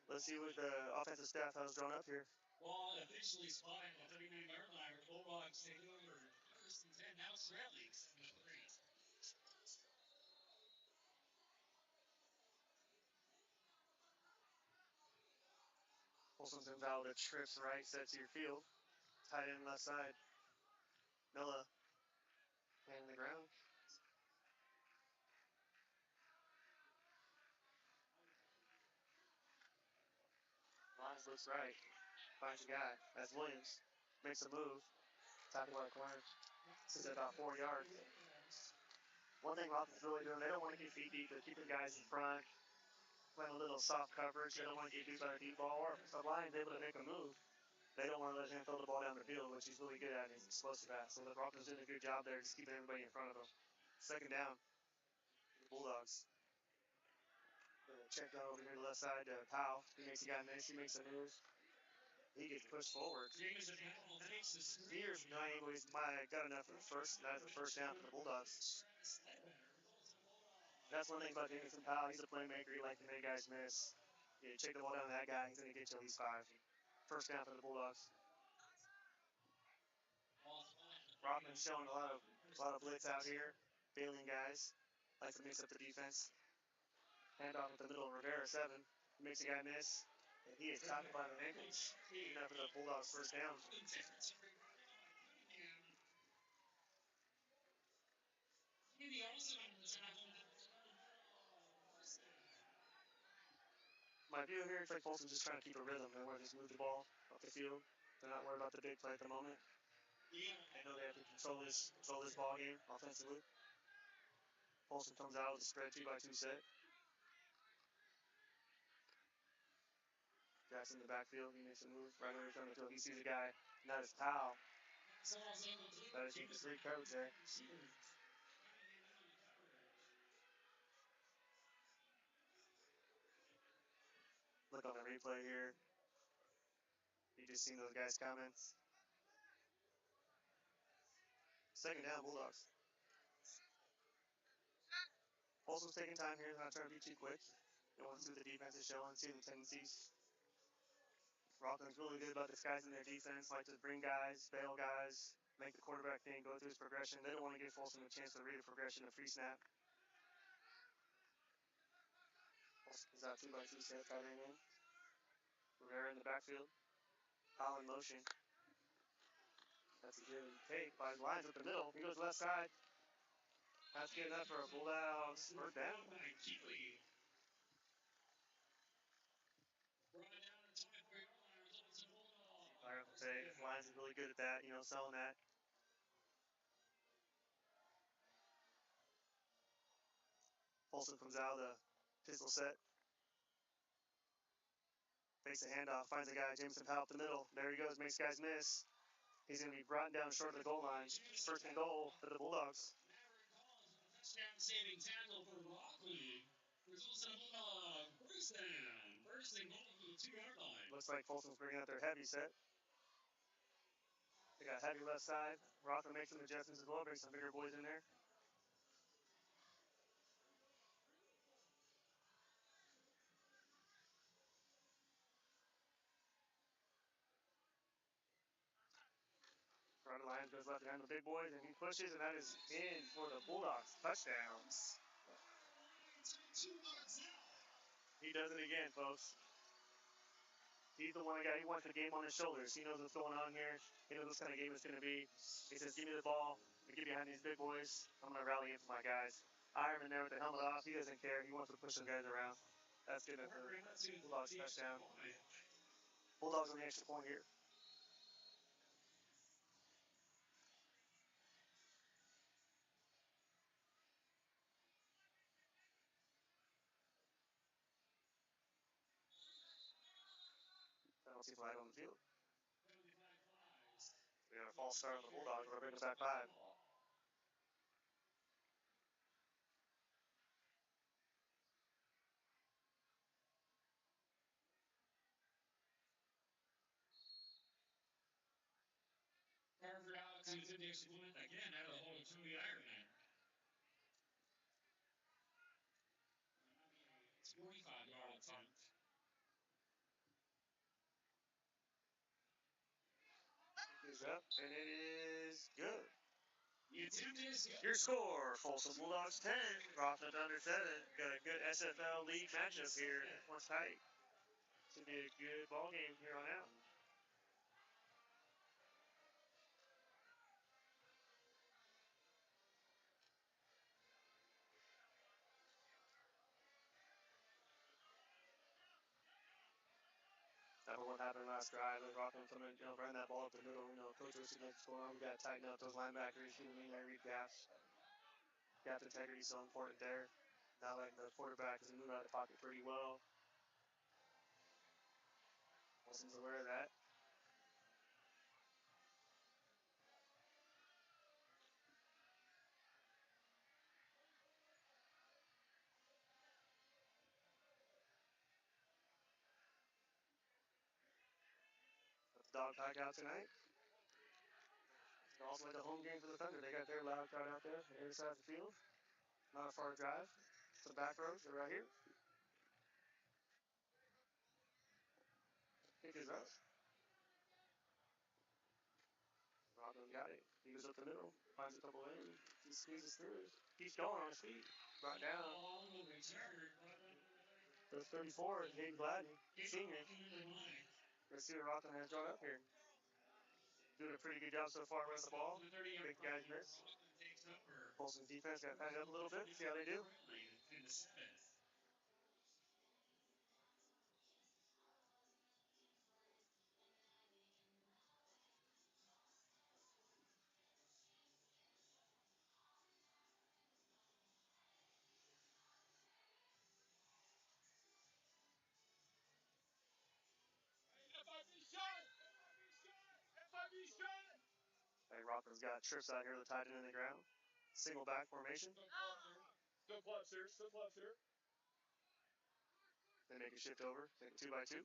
Let's see what the offensive staff has drawn up here. Ball officially spotted at the 39-yard line. The Bulldogs take over. First and 10, now trailing 7-3. Folsom comes out with a trips right, sets your field. Tight end left side. Milla laying the ground. Lines looks right. Finds a guy. That's Williams. Makes a move. Tackled by the corner. Sits at about 4 yards. One thing Rocklin's really doing, they don't want to get feet deep. They're keeping guys in front. Playing a little soft coverage. They don't want to get beat by the deep ball. Or if the line's able to make a move, they don't want to let him throw the ball down the field, which he's really good at. He's explosive at. So the Rocklin's doing a good job there, just keeping everybody in front of them. Second down. The Bulldogs. Check down over here to the left side to Powell. He makes a guy miss. He makes a move. He gets pushed forward. Spears behind him, he's got enough for the first. That's the first down for the Bulldogs. That's one thing about Jameson Powell. He's a playmaker. He likes to make guys miss. You check the ball down to that guy, he's going to get you at least 5. First down for the Bulldogs. Rockman's showing a lot of blitz out here. Bailing guys. Likes to mix up the defense. Handoff with the middle of Rivera, 7. He makes a guy miss. And he is tackled by the ankles. Enough for the Bulldogs' first down. My view here, it's like Folsom's just trying to keep a rhythm. They want to just move the ball up the field. They're not worried about the big play at the moment. They know they have to control this ball game offensively. Folsom comes out with a spread 2x2 set. Jackson in the backfield. He makes a move right over from the field. He sees a guy. And that is Powell. That is deep street coverage there. Look on the replay here. You just seen those guys' comments. Second down, Bulldogs. Folsom's taking time here. They're not trying to be too quick. They want to see what the defense is showing, see the tendencies. Rocklin's really good about disguising their defense, like to bring guys, bail guys, make the quarterback thing, go through his progression. They don't want to give Folsom a chance to read a progression of free snap. Folsom's out 2x2 set, tight end in. Rivera in the backfield. Powell in motion. That's a good take by his lines up the middle. He goes left side. That's good enough for a Bulldogs first down. I have to say, Lions is really good at that, selling that. Folsom comes out of the pistol set. Fakes a handoff, finds a guy, Jameson Powell up the middle. There he goes, makes guys miss. He's going to be brought down short of the goal line. First and goal for the Bulldogs. Touchdown saving tackle for Rocklin. Results in a Bulldog. First and goal from the 2-yard line. Looks like Folsom's bringing out their heavy set. They got heavy left side. Rocklin makes some adjustments as well, brings some bigger boys in there. Front of the line goes left behind the big boys, and he pushes, and that is in for the Bulldogs. Touchdowns. He does it again, folks. He's the one guy, he wants the game on his shoulders. He knows what's going on here. He knows what kind of game it's going to be. He says, give me the ball. We get behind these big boys. I'm going to rally in for my guys. Ironman there with the helmet off. He doesn't care. He wants to push some guys around. That's good enough for the Bulldogs touchdown. Bulldogs on the extra point here. Penalty flag on the field. We got a false start on the Bulldogs. We're bringing us back 5. Carver Alex is in the extra point again out of the hole of Tony Ironman. It's 45-yard attempt. Is up, and it is good. The attempt is good. Your score, Folsom Bulldogs 10, Rocklin under 7. Got a good SFL league matchup here. One's tight. Should be a good ball game here on out. That's what happened last drive. Rocklin coming, ran that ball up the middle. Coach was sitting next to him. We got to tighten up those linebackers. You know what I mean? They read gaps. Gap integrity is so important there. Not letting the quarterback is moving out of the pocket pretty well. Wilson's aware of that. That's the dog pack out tonight. Also like the home game for the Thunder. They got their loud crowd out there on the other side of the field. Not a far drive. Some back rows. They're right here. Kick is up. Robin got it. He goes up the middle. Finds a couple in. He squeezes through. Keeps going on his feet. Brought down. Goes 34. Hayden Gladney, senior. Let's see what Rocklin has drawn up here. Doing a pretty good job so far running the ball. Big guys miss. Folsom defense got tightened up a little bit. See how they do. Hey, Rockland's got trips out here, the tight end in the ground. Single back formation. Good club, sir. Good club, sir. They make a shift over. Take a 2x2.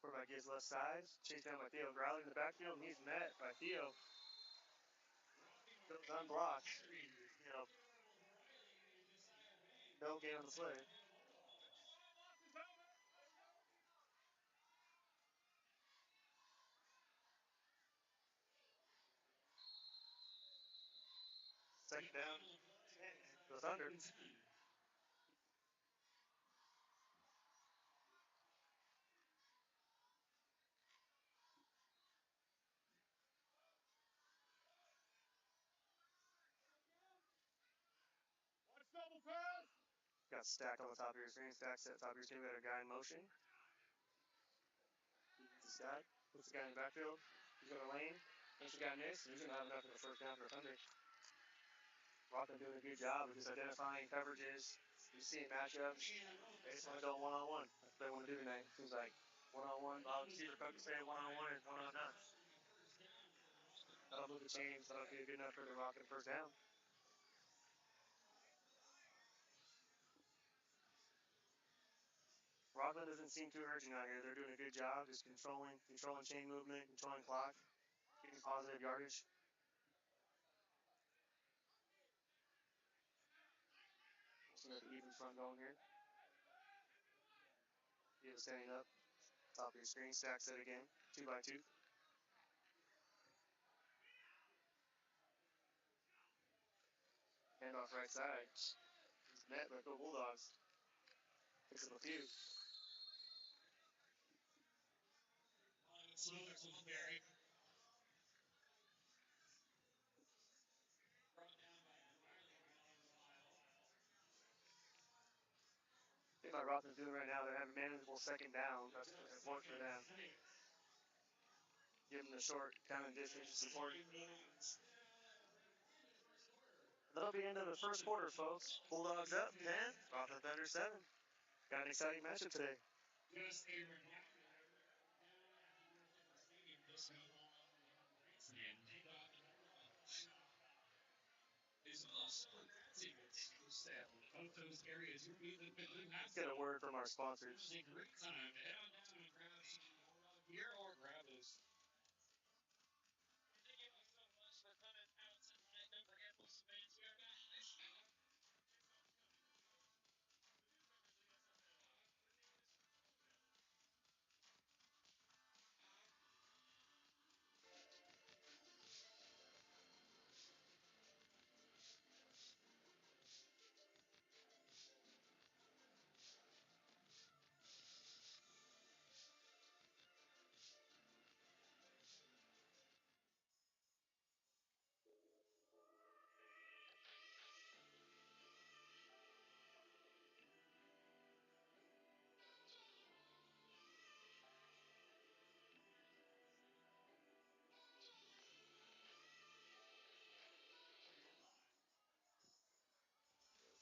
Quarterback gives left side. Chased down by Theo Growley in the backfield, and he's met by Theo. Goes unblocked. No game on the play. Second down. The Thunder. Double pass. Got stacked on the top of your screen. Stacked at the top of your screen. We got a guy in motion. This guy puts the guy in the backfield. He's going to lane. Makes the guy miss. He's going to have enough for the first down for the Thunder. Rocklin doing a good job of just identifying coverages. You see matchups. They just want to go one-on-one. That's what they want to do tonight. Seems like one-on-one. I'll see the coach say one-on-one and one-on-none. That'll move the chains. That'll be good enough for the Rocklin first down. Rocklin doesn't seem too urgent out here. They're doing a good job just controlling chain movement, controlling clock, getting positive yardage. Looking at the even front going here. Field standing up. Top of your screen. Stack set again. 2x2. Handoff right side. He's met by Go Bulldogs. Picks up a few. Blueberry. Brought down by Riley around over the mile. I think what Rocklin's doing right now, they're having manageable second down. That's important for them. Give them the short down and distance is important. That'll be the end of the first quarter, folks. Bulldogs up 10, Rockland Thunder 7. Got an exciting matchup today. Just a reminder that down at the North End Stadium this week on Grandstand, J-Dot and is also announcing a ticket sale of those areas. You'll be the Let's get a word from our sponsors. It's a great time to head on down and grab some Bulldog gear or grab this. Thank you all so much for coming out tonight. Don't forget, Folsom fans, we are back this year.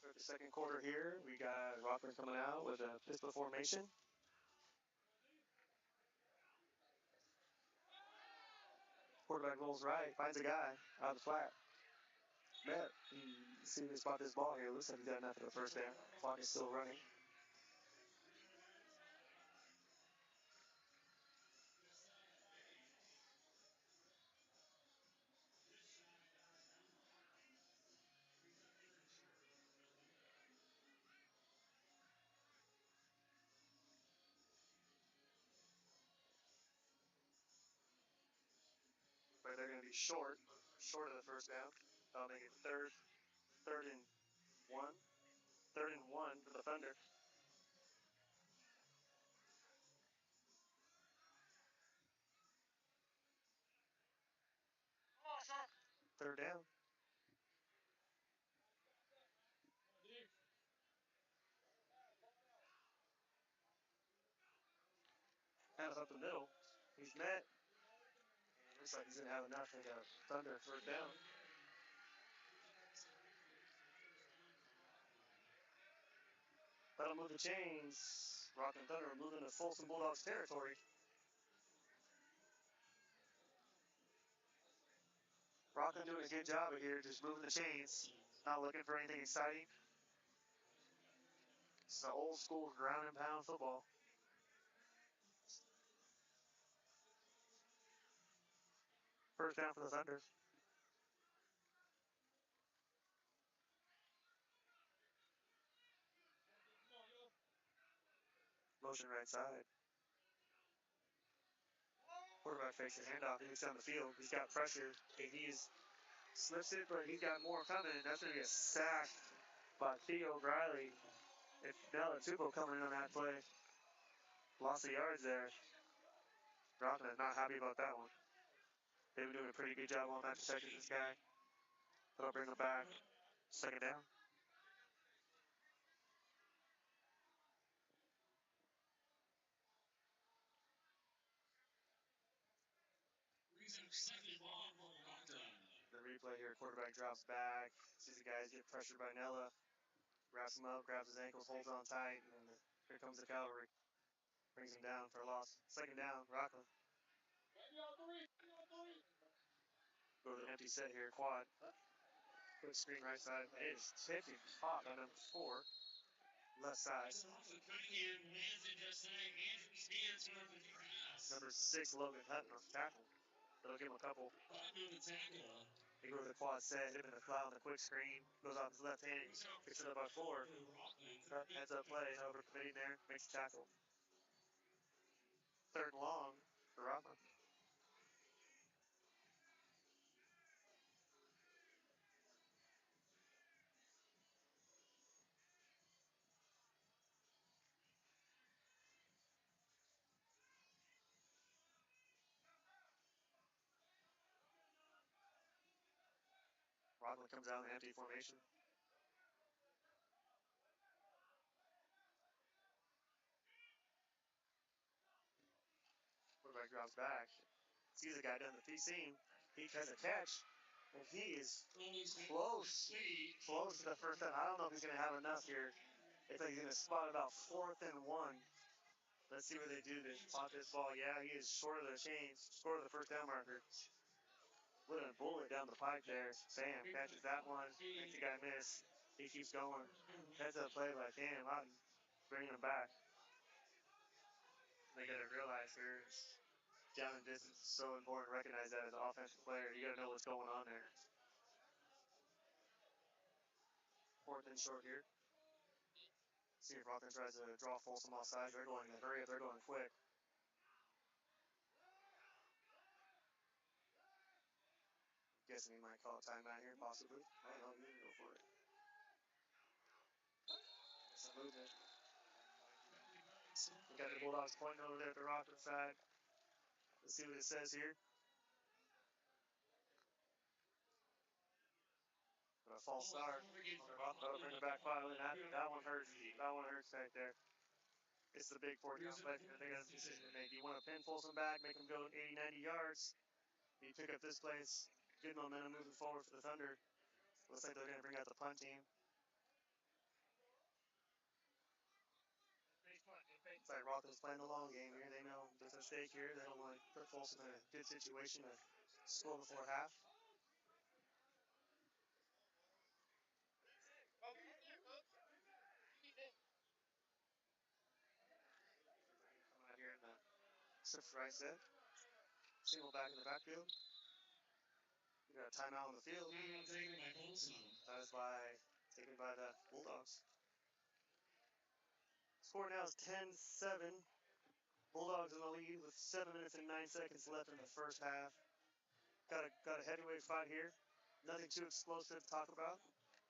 For the second quarter here, we got Rocklin coming out with a pistol formation. Quarterback rolls right, finds a guy out of the flat. Met. See if they spot this ball here. Looks like he's got enough for the first down. Clock is still running. But they're going to be short of the first down. That'll make it third and one. Third and one for the Thunder. Third down. Handoff up the middle. He's met. And looks like he's going to have enough to get a Thunder third down. That'll move the chains. Rocklin Thunder moving to Folsom Bulldogs territory. Rocklin doing a good job of here, just moving the chains. Not looking for anything exciting. It's an old school ground and pound football. First down for the Thunder. Motion right side. Quarterback fakes his handoff. He looks down the field. He's got pressure. He's slips it, but he's got more coming. That's going to get sacked by Theo Riley. If Nella Tupo coming in on that play. Lost of yards there. Rocklin not happy about that one. They've been doing a pretty good job on that protecting this guy. That'll bring him back. Second down. The replay here, quarterback drops back, sees the guys get pressured by Nella, wraps him up, grabs his ankles, holds on tight, and here comes the cavalry. Brings him down for a loss. Second down, Rocklin. Go to the empty set here, quad. Quick screen right side. It is tipped and caught by number 4. left side. Cunningham lands it just tonight. Andrew's hands are up in the grass. Number 6, Logan Hutton on tackle. They'll give him a couple. Bottom of the tackle. They go to the quad set, hit him in the flat on the quick screen. Goes off his left hand, picks it up by 4. Heads up play, over committing there, makes the tackle. 3rd and long for Rocklin. Rocklin comes out in empty formation. Quarterback drops back. Sees the guy down the seam. He has a catch. And he is close to the first down. I don't know if he's going to have enough here. It's like he's going to spot about 4th and 1. Let's see what they do to spot this ball. Yeah, he is short of the chains, short of the first down marker. Put a bullet down the pipe there. Bam, catches that one. Makes the guy miss. He keeps going. Heads up play by Cam Otten, bringing him back. They got to realize here, down and distance is so important to recognize that as an offensive player. You got to know what's going on there. 4th and short here. See if Rocklin tries to draw Folsom off sides. They're going to hurry up. They're going quick. Guessing he might call a timeout here, possibly. I don't know. You can go for it. Some movement. We got the Bulldogs pointing over there at the Rocklin side. Let's see what it says here. A false start. Oh, bring it back finally. That one hurts. That one hurts right there. It's the big 4th down play. They got a decision to make. You want to pin Folsom back, make them go 80, 90 yards. You pick up this place. Good momentum moving forward for the Thunder. Looks like they're going to bring out the punt team. It's like Rocklin's playing the long game here. They know there's a stake here. They don't want to put Folsom in a good situation to score before half. Coming out here in the shift right set. Single back in the backfield. We got a timeout on the field. Taken by Folsom. That is taken by the Bulldogs. Score now is 10-7. Bulldogs in the lead with 7 minutes and 9 seconds left in the first half. Got a heavyweight fight here. Nothing too explosive to talk about.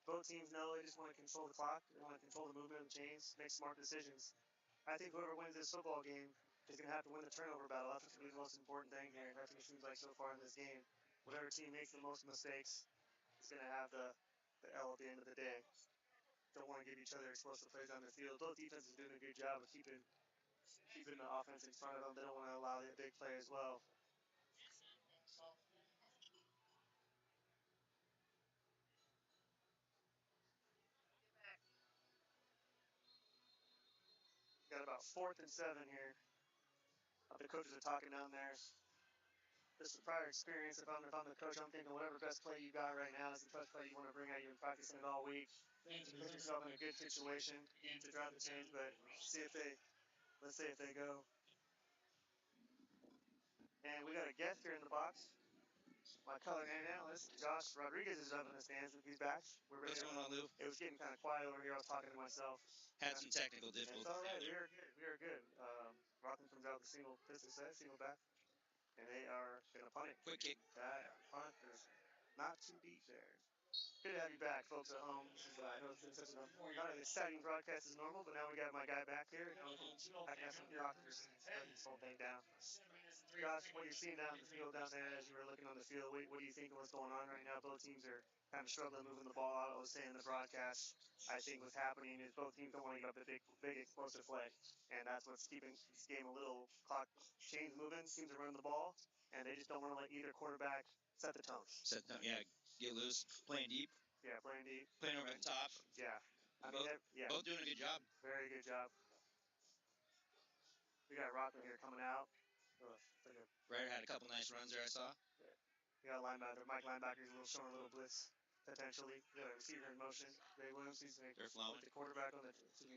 Both teams know they just want to control the clock. They want to control the movement of the chains, make smart decisions. I think whoever wins this football game is going to have to win the turnover battle. That's going to be the most important thing here. That's what it seems like so far in this game. Whatever team makes the most mistakes is going to have the L at the end of the day. Don't want to give each other explosive plays on the field. Both defenses are doing a good job of keeping the offense in front of them. They don't want to allow the big play as well. Got about 4th and 7 here. The coaches are talking down there. This is prior experience. If I'm the coach, I'm thinking whatever best play you got right now is the best play you want to bring out. You've been practicing it all week. Put yourself in a good situation to drive the chains, but let's see if they go. And we got a guest here in the box. My color analyst, Josh Rodriguez, is up in the stands. He's back. What's going on, Lou? It was getting kind of quiet over here. I was talking to myself. Had some technical difficulties. It's all right. We are good. Rockland comes out with a single pistol set, single back, and they are going to punt it. Quick kick. That punt is not too deep there. Good to have you back, folks at home. I know it's been such not an exciting broadcast as normal, but now we got my guy back here. I can have some doctors and this whole thing down. Josh, what you're seeing down the field down there as you were looking on the field, what do you think of what's going on right now? Both teams are kind of struggling moving the ball out. I was saying in the broadcast, I think what's happening is both teams don't want to give up a big explosive play, and that's what's keeping this game a little clock chains moving. Teams are running the ball, and they just don't want to let either quarterback set the tone. Yeah, get loose, playing deep. Yeah, playing deep. Playing over the top. Yeah. I mean, both doing a good job. Very good job. We got Rocklin here coming out. Ryder had a couple nice runs there, I saw. We got linebacker. Mike linebacker's showing a little blitz. potentially. The receiver in motion. Zay Williams, he's They're flowing. the quarterback on the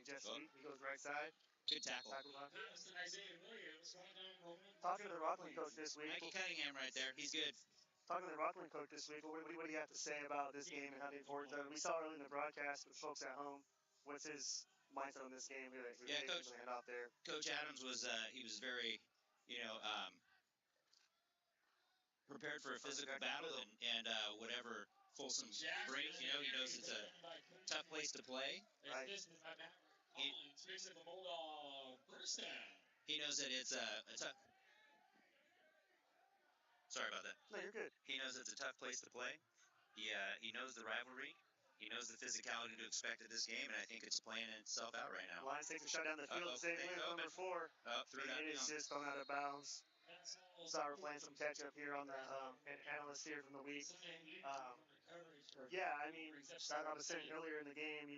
jet sweep. He goes right side. Good tackle. Pass to Isaiah Williams. Right down the middle. Talking to the Rocklin coach this week. Mikey Cunningham right there. He's good. Talking to the Rocklin coach this week, what do you have to say about this game and how the importance of it? We saw early in the broadcast with folks at home. What's his mindset on this game? Yeah, Coach. Head out there. Coach Adams was he was very, prepared for a physical battle and whatever Folsom brings. He knows it's a tough place to play. Right. Picks up a Bulldog first down. He knows that it's a tough. Sorry about that. No, you're good. He knows it's a tough place to play. He knows the rivalry. He knows the physicality to expect at this game, and I think it's playing itself out right now. Lions takes a shot down the field. Zay Williams, number 4. Threw it out. It is just going out of bounds. Sorry, we're playing some catch up here on the analyst here from the week. Yeah, I mean, I was saying earlier in the game,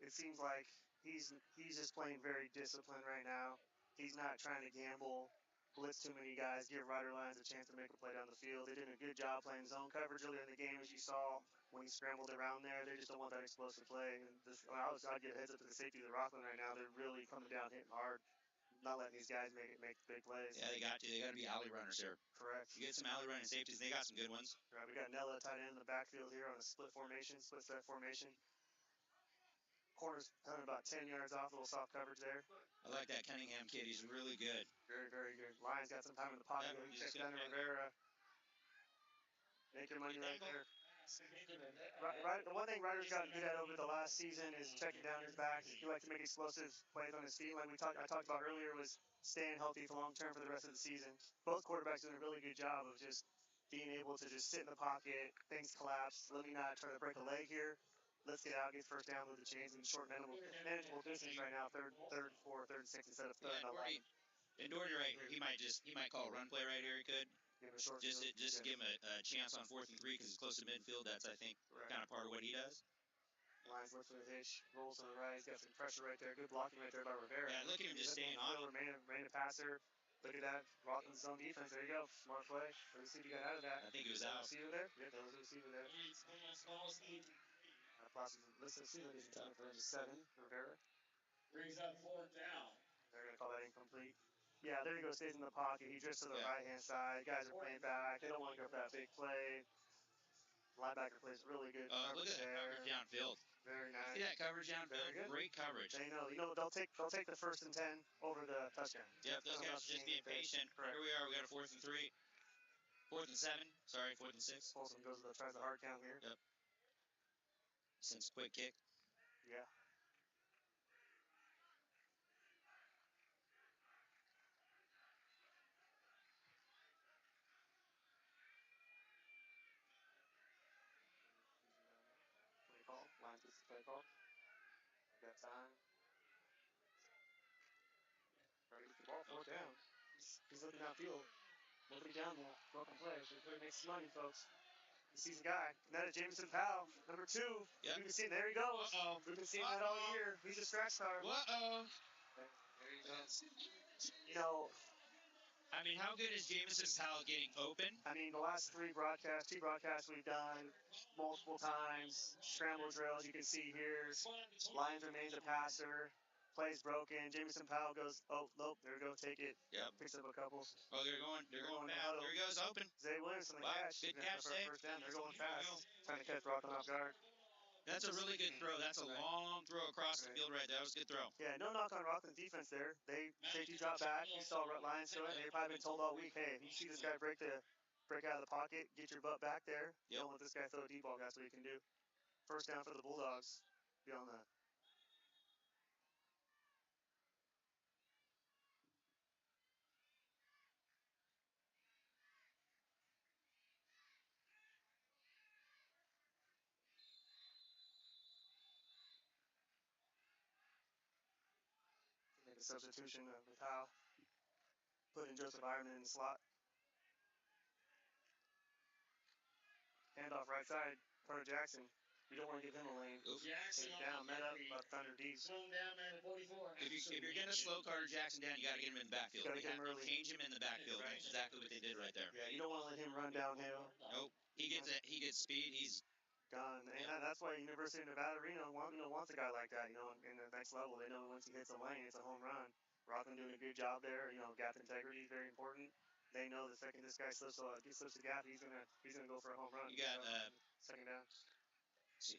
it seems like he's just playing very disciplined right now. He's not trying to gamble, blitz too many guys, give Ryder Lions a chance to make a play down the field. They did a good job playing zone coverage earlier in the game, as you saw when he scrambled around there. They just don't want that explosive play. And I'd get a heads up to the safety of the Rocklin right now. They're really coming down, hitting hard, not letting these guys make big plays. Yeah, they got to. They got to be alley runners here. Correct. You get some alley running safeties. They got some good ones. Right, we got Nella tight end in the backfield here on a split set formation. Corner's coming about 10 yards off, a little soft coverage there. I like that Cunningham kid. He's really good. Very, very good. Lions got some time in the pocket. Yep, He checks down to Rivera. Make your money right there. Right, the one thing Ryder's gotten good at over the last season is checking down his backs. He likes to make explosive plays on his feet. Like I talked about earlier, was staying healthy for long term for the rest of the season. Both quarterbacks doing a really good job of just being able to just sit in the pocket. Things collapse. Let me not try to break a leg here. Let's get out, get first down, move the chains, and short manageable distance right now. Third and 4, third and 6 instead of third and 11. And Doherty right here, he might call a run play right here. He could. Give him a short Just field. to give him a chance on 4th and 3 because he's close to midfield. That's, I think, kind of part of what he does. Lions looks for the hitch, rolls to the right. He's got some pressure right there. Good blocking right there by Rivera. Yeah, look at him just staying on it. Remain a passer. Look at that. Rocklin's zone defense. There you go. Smart play. Let's see if you got out of that. I think he was out. Receiver there? Yeah, there was a receiver there. Let's see what he's done for him. 7. Rivera. Brings up 4th down. They're going to call that incomplete. Yeah, there he goes. Stays in the pocket. He drifts to the right-hand side. Guys are playing back. They don't want to go for that big play. Linebacker plays really good. Look at that coverage downfield. Very nice. See that coverage downfield? Great coverage. They know. They'll take the 1st and 10 over the touchdown. Yep, those guys are just being patient. Correct. Here we are. We got a 4th and 3. 4th and 7. Sorry, 4th and 6. Folsom tries the hard count here. Yep. Since quick kick. Yeah. Play call. Lions gets the play call. We got time. Try to get the ball 4th down. He's looking downfield. Nobody down there. Broken play. We're make some money, folks. The season guy. And that is Jameson Powell, number 2. Yep. We've been seeing, there he goes. Uh-oh. We've been seeing that all year. He's a scratch star. Uh-oh. There he goes. I mean, how good is Jameson Powell getting open? I mean, the last 2 broadcasts we've done multiple times. Scramble drills, you can see here. Lions remains a passer. Plays broken. Jameson Powell goes, oh, nope, there we go, take it. Yep. Picks up a couple. Oh, they're going fast. There he goes, open. Zay Williams on the Wow, catch. good catch, Zay. First down, they're going fast. Trying to catch Rocklin off guard. That's a really good throw. That's a long throw across the field right there. That was a good throw. Yeah, no knock on Rocklin's defense there. Safety dropped back. You saw Lions throw it. They've probably been told all week, hey, if you see this guy break out of the pocket, get your butt back there. Yep. Don't let this guy throw a deep ball. That's what he can do. First down for the Bulldogs. Be on that. Make a substitution with Howe. Put in Joseph Ironman in the slot. Handoff right side. Carter Jackson. You don't want to give him a lane. Jackson Take it down, met up, about Thunder deep. Slow down, man, 44. If you're going to slow Carter Jackson down, you got to get him in the backfield. Gotta You get him have to early. change him in the backfield. That's exactly what they did right there. Yeah, you don't want to let him run downhill. Nope. He gets speed. He's Gone. that's why University of Nevada, Reno wants a guy like that. In the next level, they know once he hits a lane, it's a home run. Rocklin doing a good job there. Gap integrity is very important. They know the second this guy slips the gap, he's gonna go for a home run. You got second down. see,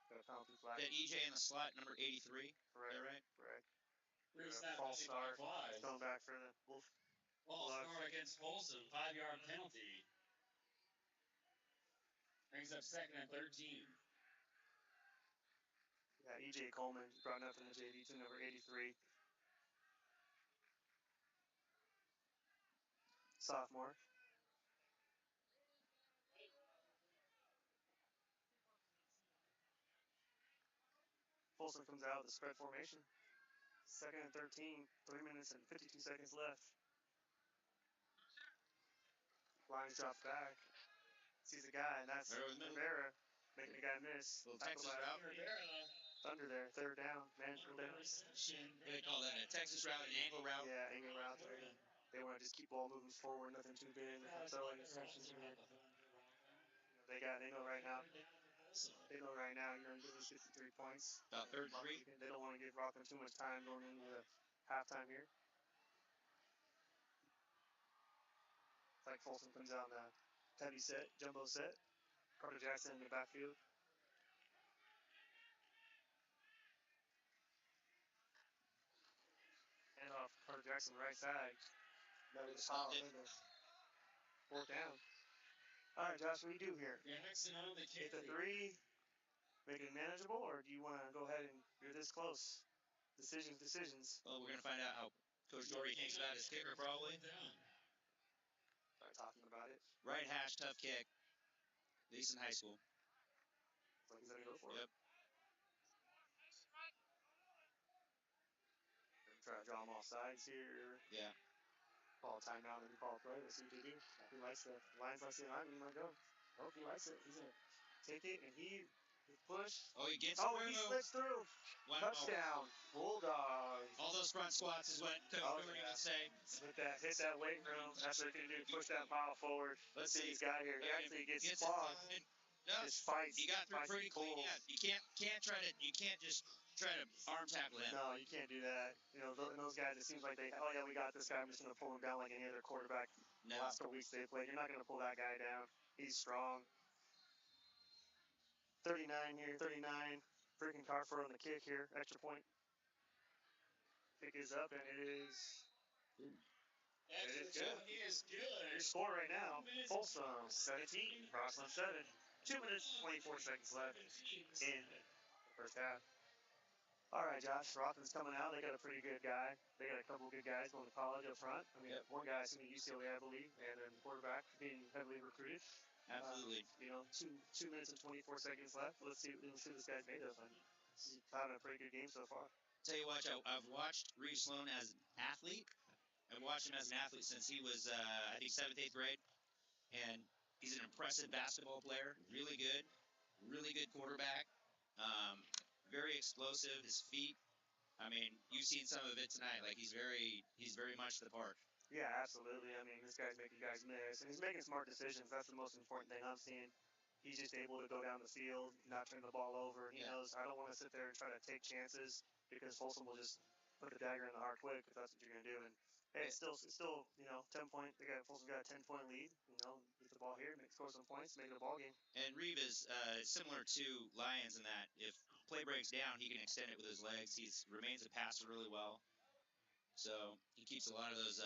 Got a penalty flag. that EJ in the slot, number 83. Correct. Is that right? Correct. Brings Got a that false back start. flag. Going back for the Wolf. False start against Folsom, 5-yard penalty. Brings up second and 13. Yeah, EJ Coleman brought up from the JV to number 83. Sophomore. Folsom comes out with a spread formation. Second and 13, 3 minutes and 52 seconds left. Lions drops back. Sees a guy, and that's Rivera making a guy miss. Little Texas route. Thunder there, third down. Manageable down. They call that a Texas route, an angle route. Yeah, angle route there. They want to just keep ball moving forward, nothing too big. So they know right now. They know right now, you give us 53 points. About third and 3. They don't want to give Rocklin too much time going into the halftime here. It's like Folsom comes out in a heavy set, jumbo set. Carter Jackson in the backfield. Hand off Carter Jackson right side. Fourth down. All right, Josh, what do you do here? Hit the 3, make it manageable, or do you want to go ahead and you're this close? Decisions. Well, we're going to find out how Coach Dory thinks about his kicker, probably. Start talking about it. Right hash, tough kick. At least in high school. So he's going to go for it. Yep. Try to draw him off sides here. Yeah. Call a timeout and call a play. Let's see what they do. He likes the Lions like the line. He might go. Oh, he likes it. He's going to take it, and he push. Oh, he gets he slips through. Touchdown. Bulldogs. All those front squats is what Coach Dory would say. Hit that weight room. That's what he can do. Push that pile forward. Let's see. He's got here. He actually gets clogged. Just fights. He got through pretty clean. Cool. Yeah. You can't just try to arm tackle him. No, you can't do that. Those guys, it seems like we got this guy. I'm just going to pull him down like any other quarterback. No. The last couple weeks they played. You're not going to pull that guy down. He's strong. 39 here, 39. Freaking Carfer on the kick here. Extra point. Kick is up, and it is. It is good. Your score right now: Folsom 17, Rocklin 7. 2 minutes 24 seconds left in the first half. All right, Josh. Rocklin's coming out. They got a pretty good guy. They got a couple of good guys going to college up front. I mean, one guy's going to UCLA, I believe, and then the quarterback being heavily recruited. Absolutely. 2 minutes and 24 seconds left. Let's see what this guy's made of. He's having a pretty good game so far. Tell you what, I've watched Reeve Sloan as an athlete. I've watched him as an athlete since he was, I think, 7th, 8th grade. And he's an impressive basketball player. Really good quarterback. Very explosive. His feet. I mean, you've seen some of it tonight. Like he's very much the part. Yeah, absolutely. I mean, this guy's making guys miss, and he's making smart decisions. That's the most important thing I'm seeing. He's just able to go down the field, not turn the ball over. He knows I don't want to sit there and try to take chances because Folsom will just put the dagger in the heart quick if that's what you're going to do. And hey, it's still 10 point. Folsom got a 10-point lead. Get the ball here, score some points, make it a ball game. And Reeve is similar to Lyons in that if play breaks down, he can extend it with his legs. He remains a passer really well. So he keeps a lot of those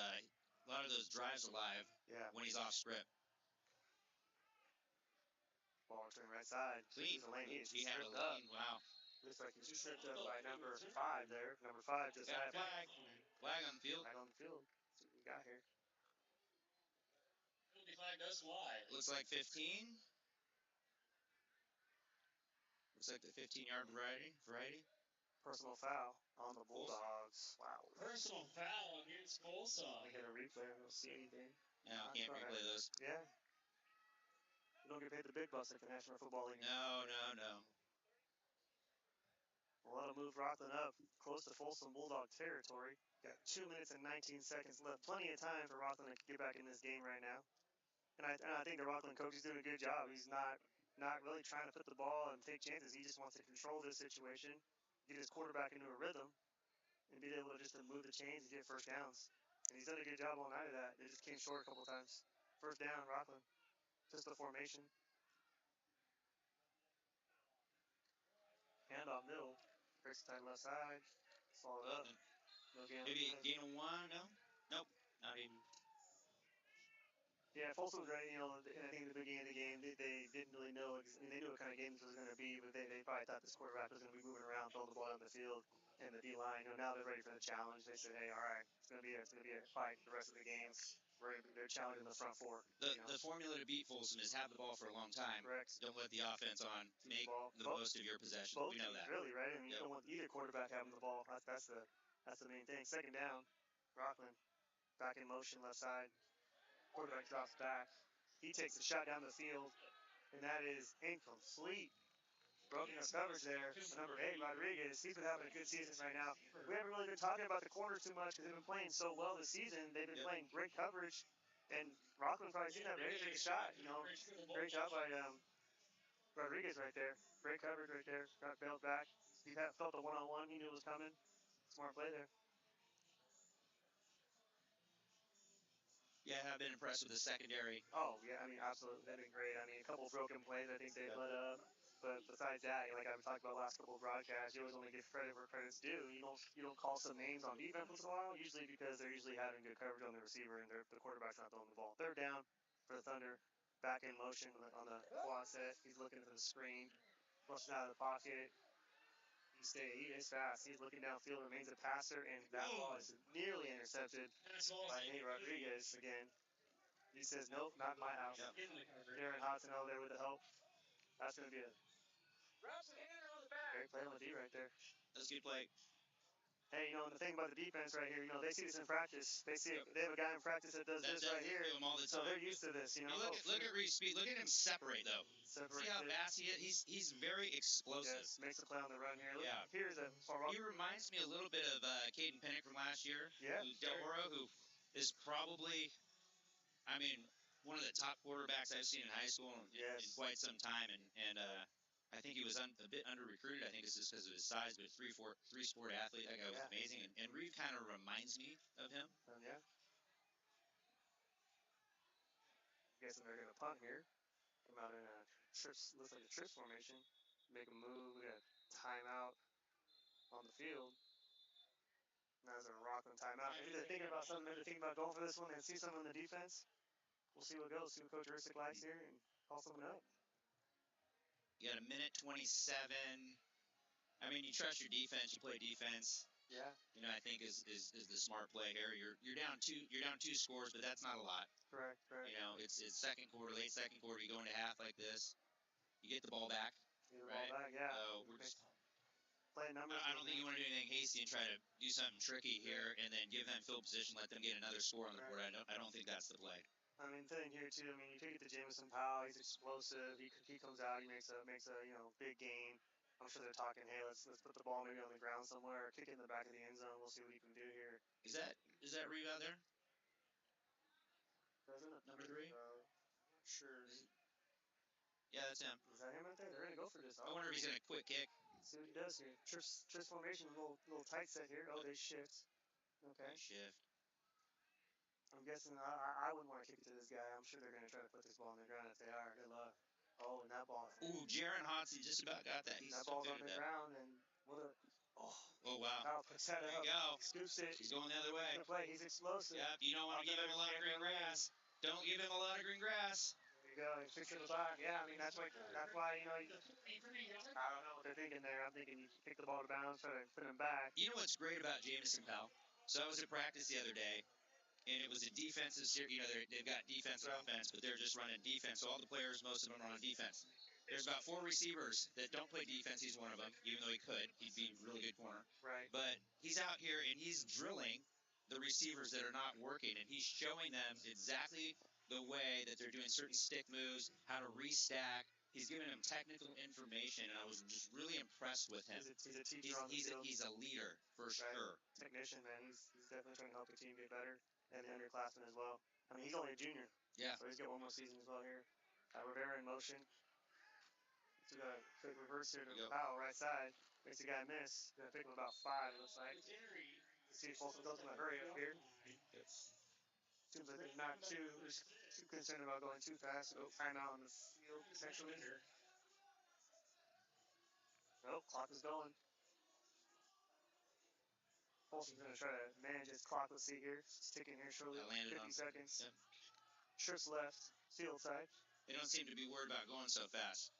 drives alive when he's off script. Ball return right side. Clean. He had a lane. Wow. Looks like he's tripped up by number 5 there. Number 5 just had a flag. Flag on the field. Flag on the field. That's what we got here. Penalty flag does fly. Looks like 15. Looks like the 15-yard variety. Personal foul on the Bulldogs. Wow. Personal foul against Folsom. I get a replay. I don't see anything. No, can't replay those. Yeah. You don't get paid the big bucks like the National Football League. No. Well, that'll move Rocklin up close to Folsom Bulldog territory. Got 2 minutes and 19 seconds left. Plenty of time for Rocklin to get back in this game right now. And I think the Rocklin coach is doing a good job. He's not not really trying to put the ball and take chances. He just wants to control this situation, get his quarterback into a rhythm, and be able to just to move the chains and get first downs. And he's done a good job all night of that. They just came short a couple times. First down, Rocklin. Just the formation. Handoff middle. Breaks the time left side. Followed up. No gain. Maybe gain of 1, no? Nope. Not even. Yeah, Folsom was right. I think at the beginning of the game, they didn't really know. They knew what kind of game this was going to be, but they probably thought this quarterback was going to be moving around, throwing the ball down the field, and the D line. Now they're ready for the challenge. They said, "Hey, all right, it's going to be a fight the rest of the game. They're challenging the front four." The formula to beat Folsom is have the ball for a long time. Correct. Don't let the offense on. Make the most of your possessions. Both We know teams, that. really, right? I mean, you don't want either quarterback having the ball. That's the main thing. Second down, Rocklin back in motion, left side. Quarterback drops back. He takes a shot down the field, and that is incomplete. Broken his coverage there. Number 8, Rodriguez. He's been having a good season right now. We haven't really been talking about the corners too much because they've been playing so well this season. They've been playing great coverage, and Rocklin probably seen that ready to take a shot. Great job by Rodriguez right there. Great coverage right there. Got bailed back. He felt the one-on-one. He knew it was coming. Smart play there. Yeah, I've been impressed with the secondary. Oh, yeah, I mean, absolutely. They've been great. I mean, a couple of broken plays I think they've let up. But besides that, like I've talked about last couple of broadcasts, you always only give credit where credit's due. You don't call some names on defense once in a while, usually because they're usually having good coverage on the receiver and the quarterback's not throwing the ball. Third down for the Thunder. Back in motion on the quad set. He's looking for the screen. Flushes out of the pocket. He is fast. He's looking downfield, remains a passer, and that ball is nearly intercepted by Nate Rodriguez again. He says, nope, not in my house. Yep. Darren Hodson over there with the help. That's going to be a great play on the D right there. That's a good play. Hey, the thing about the defense right here, they see this in practice. They have a guy in practice that does this right here. All the time. So they're used to this, Look at Reeves' speed. Look at him separate, though. See how fast he is? He's very explosive. Yes, makes a play on the run here. Look, Yeah. Here's a He reminds me a little bit of Caden Pennick from last year. Yeah. Del Oro, who is probably, one of the top quarterbacks I've seen in high school in quite some time. And I think he was a bit under-recruited. I think it's just because of his size, but three-sport athlete. That guy was amazing. And Reeve kind of reminds me of him. Yeah. I'm guessing they're going to punt here. Come out in a trips, looks like a trips formation. Make a move. We got a timeout on the field. Now there's a Rocklin timeout. Maybe they're thinking about something. Maybe they're thinking about going for this one and see something in the defense. We'll see what goes. See what Coach Ursic likes here and call something up. You got a minute 27. You trust your defense. You play defense. Yeah. I think is the smart play here. You're down two scores, but that's not a lot. Correct. It's second quarter, late second quarter. You go into half like this. You get the ball back. Yeah. So we're just playing numbers. I don't think you want to do anything hasty and try to do something tricky here and then give them field position, let them get another score on the board. I don't think that's the play. The thing here too. You take it to Jamison Powell. He's explosive. He comes out. He makes a big gain. I'm sure they're talking. Hey, let's put the ball maybe on the ground somewhere, or kick it in the back of the end zone. We'll see what he can do here. Is that Reeve out there? Number 3? I'm not sure. Yeah, that's him. Is that him right there? They're gonna go for this. I wonder if he's gonna quick kick. See what he does here. Trips formation, little tight set here. Oh, they shift. Okay. Shift. I'm guessing I wouldn't want to kick it to this guy. I'm sure they're going to try to put this ball on the ground if they are. Good luck. Oh, and that ball. Ooh, Jaron Hodson just about got that. That ball's on the ground, and what a... Oh, wow. Kyle puts that there up. you go. Scoops it. He's going the other way. Play. He's explosive. Yep, you don't want to give him a lot of green grass. Don't give him a lot of green grass. There you go. He fixed it back. Yeah, that's why, I don't know what they're thinking there. I'm thinking you kick the ball to bounds, try to put him back. You know what's great about Jamison Powell? So I was at practice the other day, and it was a defensive series. They've got defense and offense, but they're just running defense. So all the players, most of them are on defense. There's about 4 receivers that don't play defense. He's one of them, even though he could. He'd be a really good corner. Right. But he's out here, and he's drilling the receivers that are not working, and he's showing them exactly the way that they're doing certain stick moves, how to restack. He's giving them technical information, and I was just really impressed with him. He's a teacher on the field. He's a leader, for sure. Technician, man. He's definitely trying to help the team get better, and the underclassmen as well. He's only a junior. Yeah. So he's got one more season as well here. Rivera in motion. Took a quick reverse here to There you go. Powell, right side. Makes the guy miss. Gonna pick him about 5, it looks like. Let's see if Folsom goes in a hurry up here. Seems like they're not too concerned about going too fast. So timeout on the field, potentially. Nope, clock is going. Folsom's going to try to manage his clock. Let's see here. It's ticking here shortly. 50 seconds. Yep. Trips left, field side. They don't seem to be worried about going so fast.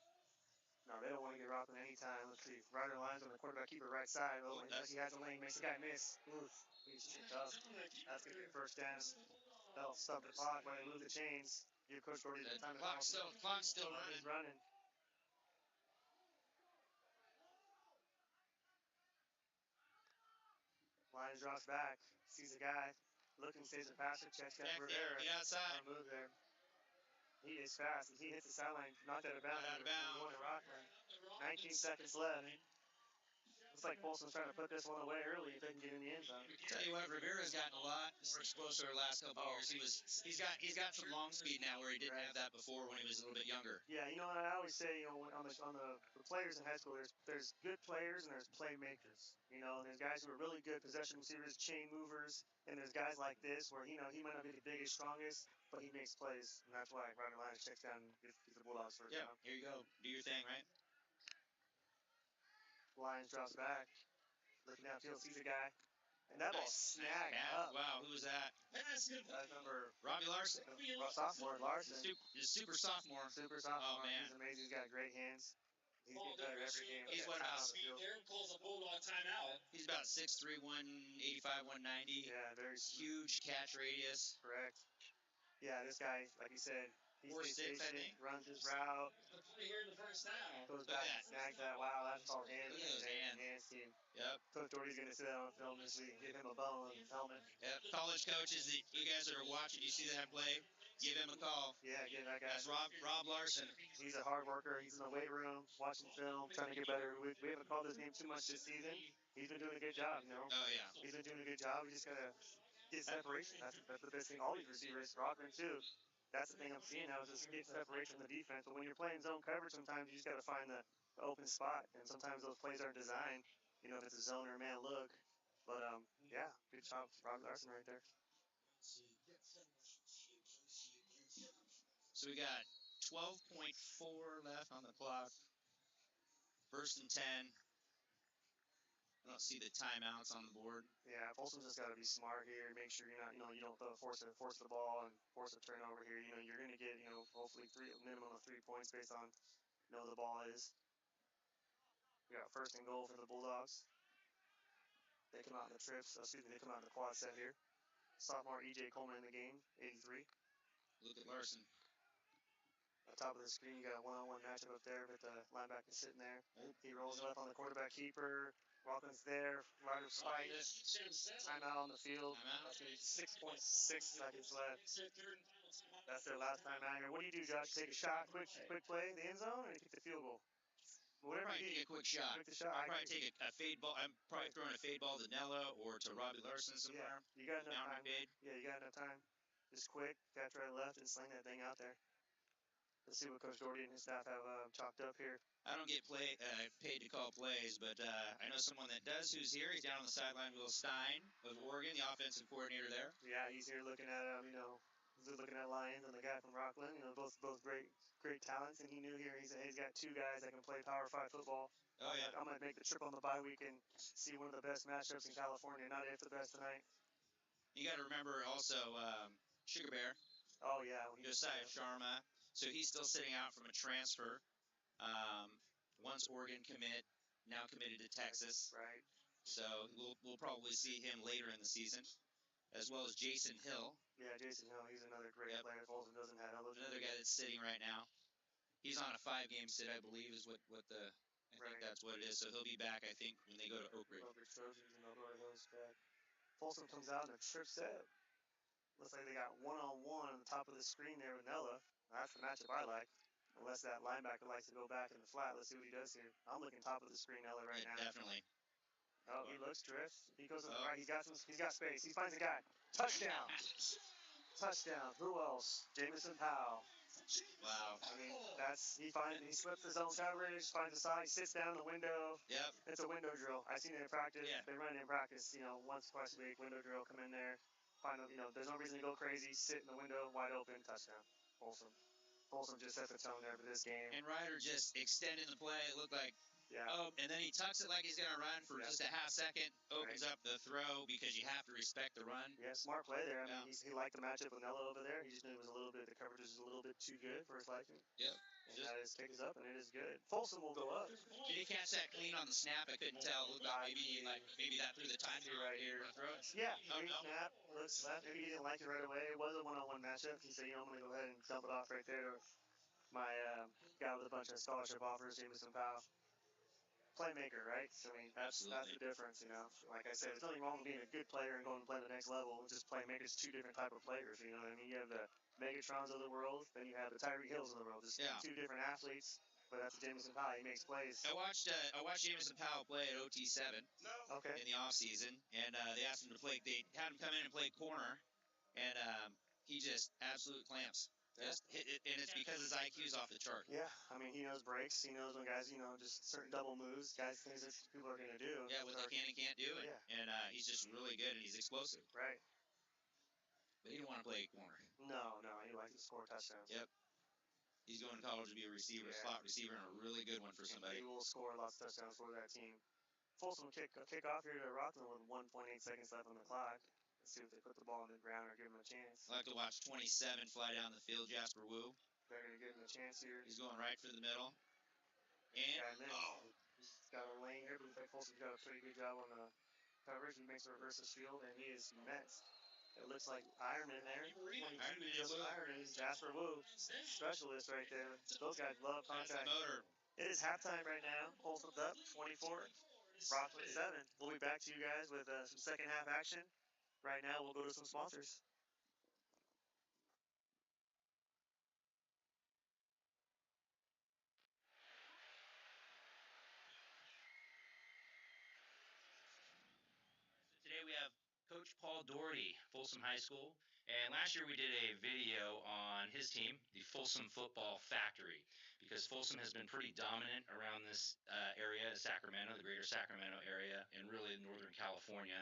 No, they don't want to get Rocklin anytime. Let's see. Rider lines on the quarterback keeper right side. Oh, he has a lane. Makes the guy miss. Oof. He's tripped up. That's going to be a first down. That'll stop the clock when they move the chains. Give Coach Gordy the time to Clock's still running. He's running. Lions drops back. Sees the guy. Looking, stays the passer. Checks down Rivera. Get outside. Move there. He is fast. He hits the sideline. Knocked out of bounds. Going to Rocklin. 19 seconds left. Looks like Folsom's trying to put this one away early if they can get in the end zone. Tell you what, Rivera's gotten a lot more explosive the last couple of years. He's got some long speed now where he didn't have that before when he was a little bit younger. Yeah, I always say, on the players in high school, there's good players and there's playmakers. And there's guys who are really good possession receivers, chain movers, and there's guys like this where he might not be the biggest, strongest, but he makes plays, and that's why Ryder Lyons checks down and gets the Bulldogs first down. Here you go. Do your thing, right? Lions drops back. Looking downfield, sees a guy. And that ball snagged up. Wow, who was that? That's number Robbie Larson. Sophomore Larson. Super sophomore. Super sophomore. Oh, man. He's amazing. He's got great hands. He's getting better every game. He's what about There calls a Bulldog timeout. He's about 6'3", 185, 190. Yeah, very huge catch radius. Correct. Yeah, this guy, like you said, he stays patient, runs his route. The play here in the first down. Goes back and snags that. Wow, that's called hands. Look at those hands. Hands team. Yep. Coach Doherty's going to sit down on film this week and give him a bone on his helmet. Yep. College coaches, you guys that are watching, you see that play, give him a call. Yeah, give that guy. That's Rob Larson. He's a hard worker. He's in the weight room, watching film, trying to get better. We haven't called his name too much this season. He's been doing a good job, Oh, yeah. He's been doing a good job. We just got to get separation. That's the best thing. All these receivers, Rocklin too. That's the thing I'm seeing now is just get separation in the defense. But when you're playing zone coverage, sometimes you just got to find the open spot. And sometimes those plays aren't designed, if it's a zone or a man look. But, yeah, good job, Rob Larson right there. So we got 12.4 left on the clock. First and 10. I don't see the timeouts on the board. Yeah, Folsom's just got to be smart here. Make sure you're not, you don't force the ball and force a turnover here. You're going to get, hopefully minimum of 3 points based on, the ball is. We got first and goal for the Bulldogs. They come out in the they come out in the quad set here. Sophomore E.J. Coleman in the game, 83. Look at Larson. On top of the screen, you got a one-on-one matchup up there with the linebacker sitting there. He rolls left on the quarterback keeper. Rocklins there, rider spike. Timeout on the field. 6.6 seconds left. That's their last time out here. What do you do, Josh? Take a shot, quick play in the end zone, or you kick the field goal? Whatever you take a quick shot. I'd probably take a fade ball. I'm probably throwing a fade ball to Nella or to Robbie Larson somewhere. Yeah, you got enough time. Fade. Yeah, you got enough time. Just quick, catch right left, and sling that thing out there. Let's see what Coach Doherty and his staff have chalked up here. I don't get paid to call plays, but I know someone that does who's here. He's down on the sideline, Will Stein of Oregon, the offensive coordinator there. Yeah, he's here looking at he's looking at Lions and the guy from Rocklin. Both great talents, and he knew here he's got two guys that can play Power 5 football. Oh yeah. I'm gonna make the trip on the bye week and see one of the best matchups in California. Not if the best tonight. You got to remember also Sugar Bear. Oh yeah. Josiah Sharma. So he's still sitting out from a transfer. Once Oregon commit, now committed to Texas. Right. So we'll probably see him later in the season, as well as Jason Hill. Yeah, Jason Hill. He's another great player. Folsom doesn't have another guy that's sitting right now. He's on a 5-game sit, I believe, is what the. I think that's what it is. So he'll be back, I think, when they go to Oak Ridge. Trojans and Eldora Hills back. Folsom comes out in a trip set. Looks like they got one-on-one on the top of the screen there with Nella. That's the matchup I like. Unless that linebacker likes to go back in the flat. Let's see what he does here. I'm looking top of the screen Nella right now. Definitely. Oh, he looks drift. He goes on the right. He's got space. He finds a guy. Touchdown. Touchdown. Who else? Jamison Powell. Wow. I mean, he slips his own coverage, finds a side, sits down in the window. Yep. It's a window drill. I've seen it in practice. Yeah. They run it in practice, once, twice a week. Window drill, come in there, find a, there's no reason to go crazy. Sit in the window, wide open, touchdown. Folsom just set the tone there for this game. And Ryder just extending the play. It looked like, Yeah. and then he tucks it like he's going to run for just a half second, opens Right. up the throw because you have to respect the run. Yeah, smart play there. I Yeah. mean, he liked the matchup with Nello over there. He just knew it was the coverage was a little bit too good for his liking. Yep. And that is picks up, and it is good. Folsom will go up. Did he catch that clean on the snap? I couldn't tell. It looked like maybe that threw the time to right here and throw it. Yeah, Oh, he no. snap, looks left. Maybe he didn't like it right away. It was a one-on-one matchup. He said, I'm going to go ahead and dump it off right there to my guy with a bunch of scholarship offers, Jameson Powell. Playmaker, right? So, I mean, that's the difference, Like I said, there's nothing wrong with being a good player and going to play the next level. It's just playmakers, two different type of players, you know what I mean? You have the Megatrons of the world, then you have the Tyreek Hills of the world. Just two different athletes, but that's Jameson Powell. He makes plays. I watched Jameson Powell play at OT7 Okay. in the offseason, and they asked him to play. They had him come in and play corner, and he just absolute clamps. Just hit it, and it's because his IQ is off the chart. Yeah, I mean, he knows breaks. He knows when guys, just certain double moves, things that people are going to do. Yeah, what they can and can't do, Yeah. and he's just really good, and he's explosive. Right. But he didn't want to play corner. No, he likes to score touchdowns. Yep. He's going to college to be a receiver, a slot receiver, and a really good one for somebody. He will score lots of touchdowns for that team. Folsom kick off here to Rocklin with 1.8 seconds left on the clock. Let's see if they put the ball on the ground or give him a chance. I like to watch 27 fly down the field, Jasper Wu. They're going to give him a chance here. He's going right for the middle. And, he's got a lane here, but looks like Folsom's got a pretty good job on the coverage. He makes a reverse of field, and he is met. It looks like Ironman there. Ironman is Jasper Wu, specialist right there. Those guys love contact. It is halftime right now. Folsom's up 24. Rocklin 7. We'll be back to you guys with some second half action. Right now, we'll go to some sponsors. Today we have Coach Paul Doherty, Folsom High School. And last year we did a video on his team, the Folsom Football Factory, because Folsom has been pretty dominant around this area, Sacramento, the greater Sacramento area, and really Northern California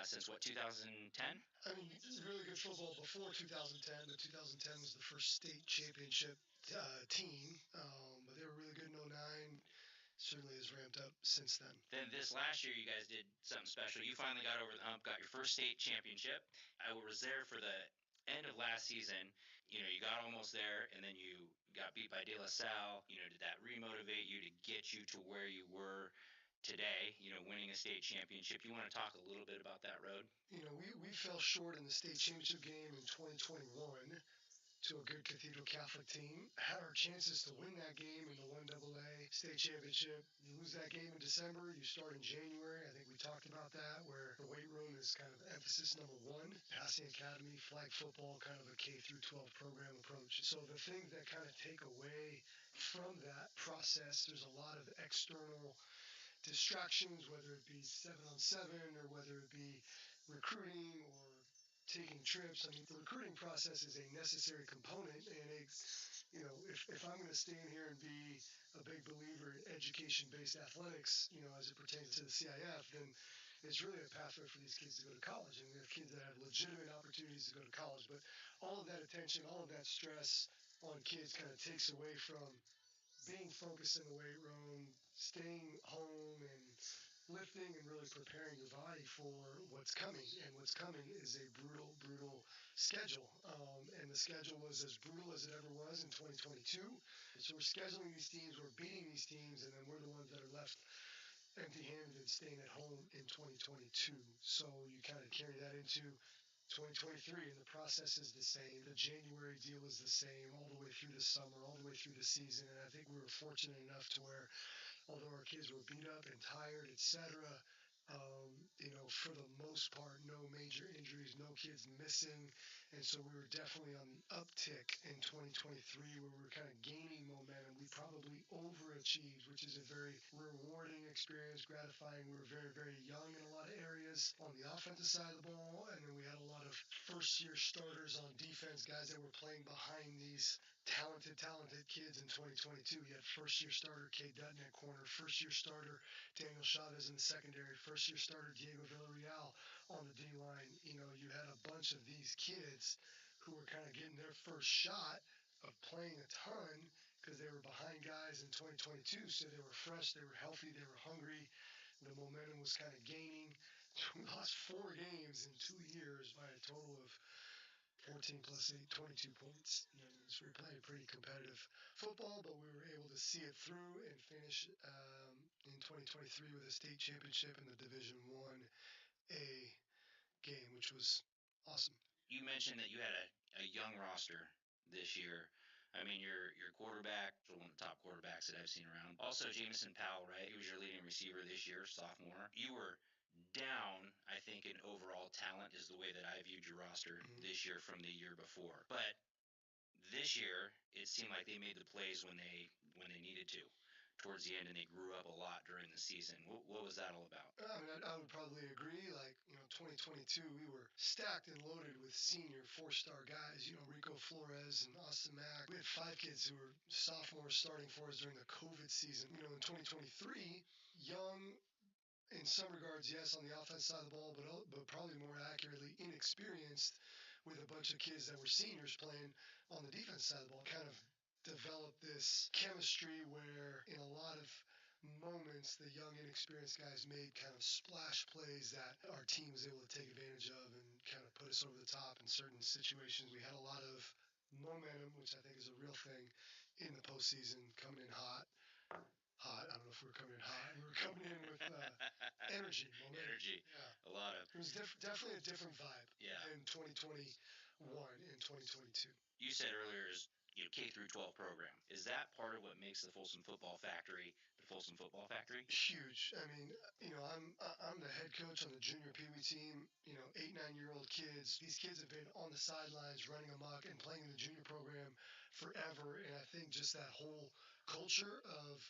since, 2010? I mean, really good football before 2010. The 2010 was the first state championship team, but they were really good in 09. Certainly has ramped up since then. Then this last year, you guys did something special. You finally got over the hump, got your first state championship. I was there for the end of last season. You got almost there, and then you got beat by De La Salle. Did that remotivate you to get you to where you were today, winning a state championship? You want to talk a little bit about that road? We fell short in the state championship game in 2021 to a good Cathedral Catholic team. Had our chances to win that game in the 1AA state championship. You lose that game in December, you start in January. I think we talked about that, where the weight room is kind of emphasis number one. Passing academy, flag football, kind of a K through 12 program approach. So the things that kind of take away from that process, there's a lot of external distractions, whether it be 7-on-7 or whether it be recruiting or taking trips. I mean, the recruiting process is a necessary component, and if I'm going to stand here and be a big believer in education-based athletics, as it pertains to the CIF, then it's really a pathway for these kids to go to college, and we have kids that have legitimate opportunities to go to college. But all of that attention, all of that stress on kids kind of takes away from being focused in the weight room, staying home and lifting and really preparing your body for what's coming. And what's coming is a brutal, brutal schedule. And the schedule was as brutal as it ever was in 2022. So we're scheduling these teams, we're beating these teams, and then we're the ones that are left empty-handed and staying at home in 2022. So you kind of carry that into 2023, and the process is the same. The January deal is the same all the way through the summer, all the way through the season. And I think we were fortunate enough to where, although our kids were beat up and tired, etc., for the most part, no major injuries, no kids missing. And so we were definitely on the uptick in 2023, where we were kind of gaining momentum. We probably overachieved, which is a very rewarding experience, gratifying. We were very, very young in a lot of areas on the offensive side of the ball, and then we had a lot of first-year starters on defense, guys that were playing behind these talented kids in 2022. You had first-year starter Cade Dutton at corner, first-year starter Daniel Chavez in the secondary, first-year starter Diego Villarreal on the D-line. You had a bunch of these kids who were kind of getting their first shot of playing a ton because they were behind guys in 2022, so they were fresh, they were healthy, they were hungry. The momentum was kind of gaining. We lost 4 games in 2 years by a total of 14 plus 8, 22 points. So we were playing pretty competitive football, but we were able to see it through and finish in 2023 with a state championship in the Division 1A game, which was awesome. You mentioned that you had a young roster this year. I mean, your quarterback, one of the top quarterbacks that I've seen around. Also, Jamison Powell, right? He was your leading receiver this year, sophomore. You were down, I think, in overall talent is the way that I viewed your roster this year from the year before. But this year, it seemed like they made the plays when they needed to towards the end, and they grew up a lot during the season. What was that all about? I mean, I would probably agree. 2022, we were stacked and loaded with senior 4-star guys. Rico Flores and Austin Mack. We had 5 kids who were sophomores starting for us during the COVID season. In 2023, young, in some regards, yes, on the offense side of the ball, but probably more accurately, inexperienced with a bunch of kids that were seniors playing on the defense side of the ball. Kind of developed this chemistry where in a lot of moments the young, inexperienced guys made kind of splash plays that our team was able to take advantage of and kind of put us over the top in certain situations. We had a lot of momentum, which I think is a real thing in the postseason, coming in hot. I don't know if we were coming in hot. We were coming in with energy, momentum. Energy. Yeah. A lot of. It was definitely a different vibe. Yeah. In 2021 and 2022. You said earlier is K through 12 program. Is that part of what makes the Folsom Football Factory the Folsom Football Factory? Huge. I mean, I'm the head coach on the junior Pee Wee team. 8, 9-year-old kids. These kids have been on the sidelines running amok and playing in the junior program forever. And I think just that whole culture of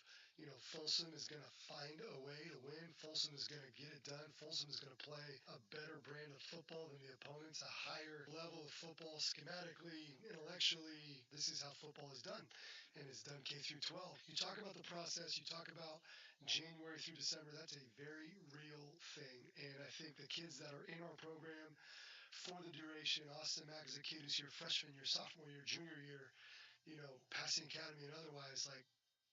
Folsom is going to find a way to win. Folsom is going to get it done. Folsom is going to play a better brand of football than the opponents, a higher level of football schematically, intellectually. This is how football is done, and it's done K through 12. You talk about the process, you talk about January through December, that's a very real thing. And I think the kids that are in our program for the duration, Austin Mack is a kid who's here freshman year, sophomore year, junior year, passing academy and otherwise,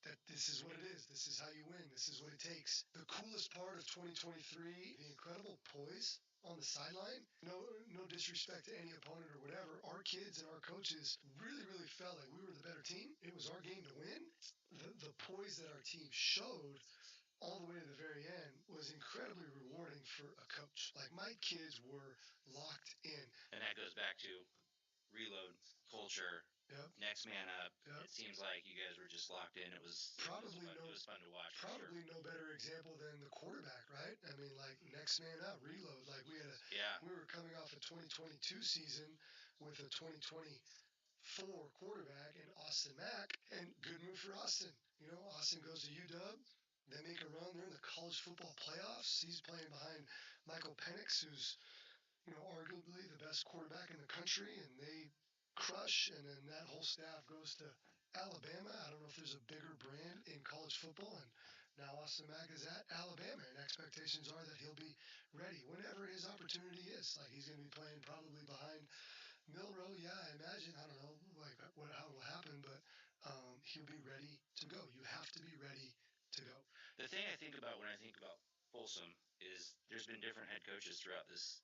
that this is what it is. This is how you win. This is what it takes. The coolest part of 2023, the incredible poise on the sideline. No disrespect to any opponent or whatever. Our kids and our coaches really, really felt like we were the better team. It was our game to win. The poise that our team showed all the way to the very end was incredibly rewarding for a coach. My kids were locked in. And that goes back to reload, culture, Yep. Next man up. Yep. It seems like you guys were just locked in. It was fun to watch. Probably for sure. no better example than the quarterback, right? I mean, next man up, reload. We were coming off a 2022 season with a 2024 quarterback in Austin Mack, and good move for Austin. Austin goes to UW. They make a run. They're in the college football playoffs. He's playing behind Michael Penix, who's arguably the best quarterback in the country, and they crush, and then that whole staff goes to Alabama. I don't know if there's a bigger brand in college football, and now Austin Mack is at Alabama, and expectations are that he'll be ready whenever his opportunity is. He's going to be playing probably behind Milroe. Yeah, I imagine. I don't know how it'll happen, but he'll be ready to go. You have to be ready to go. The thing I think about when I think about Folsom is there's been different head coaches throughout this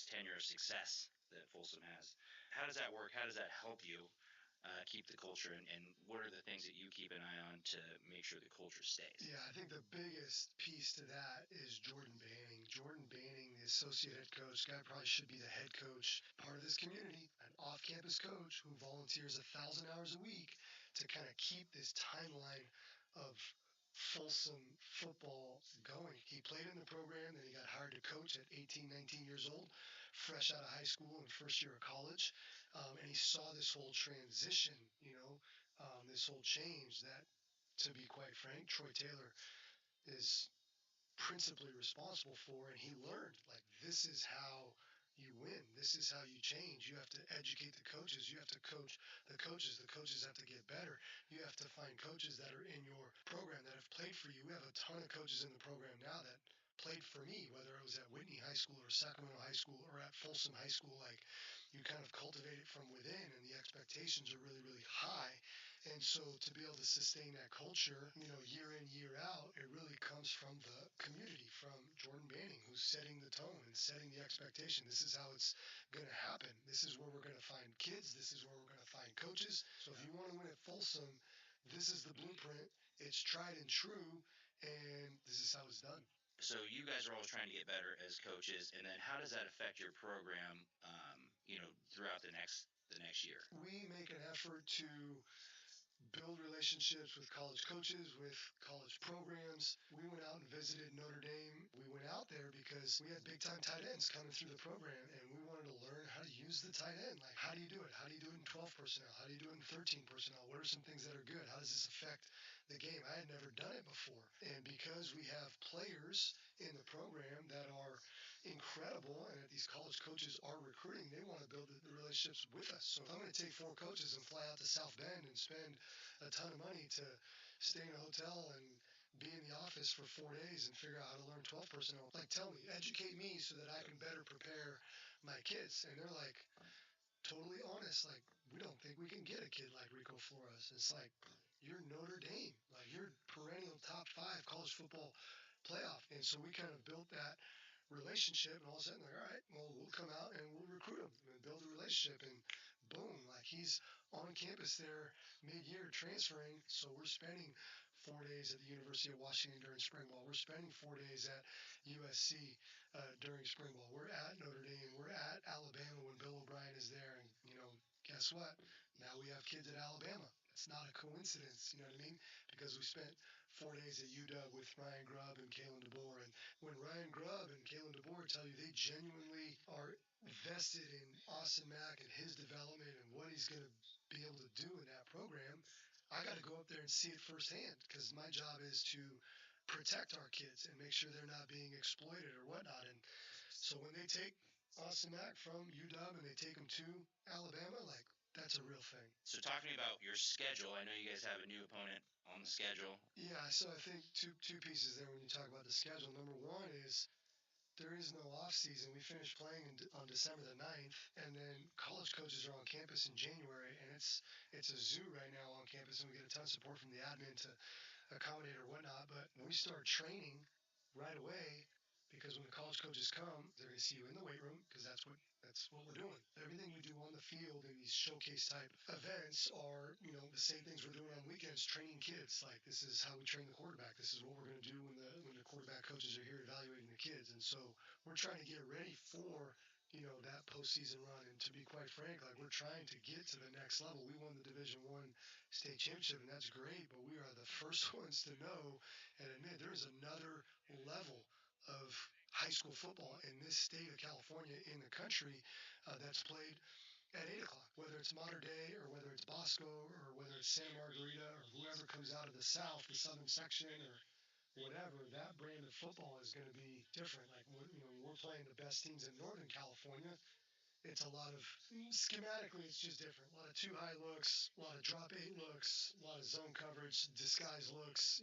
tenure of success that Folsom has. How does that work? How does that help you keep the culture? And what are the things that you keep an eye on to make sure the culture stays? Yeah, I think the biggest piece to that is Jordan Banning. Jordan Banning, the associate head coach, guy probably should be the head coach, part of this community, an off-campus coach who volunteers 1,000 hours a week to kind of keep this timeline of Folsom football going. He played in the program, then he got hired to coach at 18, 19 years old, fresh out of high school and first year of college. And he saw this whole transition, this whole change that, to be quite frank, Troy Taylor is principally responsible for. And he learned, this is how you win. This is how you change. You have to educate the coaches. You have to coach the coaches. The coaches have to get better. You have to find coaches that are in your program that have played for you. We have a ton of coaches in the program now that played for me, whether it was at Whitney High School or Sacramento High School or at Folsom High School. Like, you kind of cultivate it from within, and the expectations are really, really high. And so to be able to sustain that culture, year in, year out, it really comes from the community, from Jordan Banning, who's setting the tone and setting the expectation. This is how it's going to happen. This is where we're going to find kids. This is where we're going to find coaches. So if you want to win at Folsom, this is the blueprint. It's tried and true, and this is how it's done. So you guys are always trying to get better as coaches, and then how does that affect your program, throughout the next year? We make an effort to build relationships with college coaches, with college programs. We went out and visited Notre Dame. We went out there because we had big-time tight ends coming through the program, and we wanted to learn how to use the tight end. Like, how do you do it? How do you do it in 12 personnel? How do you do it in 13 personnel? What are some things that are good? How does this affect the game? I had never done it before. And because we have players in the program that are incredible and that these college coaches are recruiting, they want to build the relationships with us. So if I'm going to take 4 coaches and fly out to South Bend and spend a ton of money to stay in a hotel and be in the office for 4 days and figure out how to learn 12 personnel, like, tell me, educate me so that I can better prepare my kids. And they're like, totally honest, like, we don't think we can get a kid like Rico Flores. It's like, you're Notre Dame, like, you're perennial top 5 college football playoff. And so we kind of built that relationship, and all of a sudden, like, all right, well, we'll come out and we'll recruit him and build a relationship, and boom, like, he's on campus there mid-year transferring. So we're spending 4 days at the University of Washington during spring ball. We're spending 4 days at USC during spring ball. We're at Notre Dame. We're at Alabama when Bill O'Brien is there, and guess what? Now we have kids at Alabama. It's not a coincidence, you know what I mean? Because we spent 4 days at UW with Ryan Grubb and Kalen DeBoer. And when Ryan Grubb and Kalen DeBoer tell you they genuinely are vested in Austin Mack and his development and what he's going to be able to do in that program, I got to go up there and see it firsthand, because my job is to protect our kids and make sure they're not being exploited or whatnot. And so when they take Austin Mack from UW and they take him to Alabama, like, that's a real thing. So talk to me about your schedule. I know you guys have a new opponent on the schedule. Yeah, so I think two pieces there when you talk about the schedule. Number one is there is no off season. We finished playing on December the 9th, and then college coaches are on campus in January, and it's a zoo right now on campus, and we get a ton of support from the admin to accommodate or whatnot. But we start training right away, because when the college coaches come, they're going to see you in the weight room, because that's what we're doing. Everything we do on the field in these showcase type events are, the same things we're doing on weekends, training kids. Like, this is how we train the quarterback. This is what we're going to do when the quarterback coaches are here evaluating the kids. And so we're trying to get ready for that postseason run. And to be quite frank, like, we're trying to get to the next level. We won the Division I state championship, and that's great, but we are the first ones to know and admit there is another level of high school football in this state of California, in the country, that's played at 8 o'clock, whether it's Mater Dei or whether it's Bosco or whether it's Santa Margarita or whoever comes out of the south, the southern section, or whatever. That brand of football is going to be different. Like, we're playing the best teams in Northern California. It's a lot of, schematically, it's just different. A lot of 2 high looks, a lot of drop 8 looks, a lot of zone coverage, disguise looks.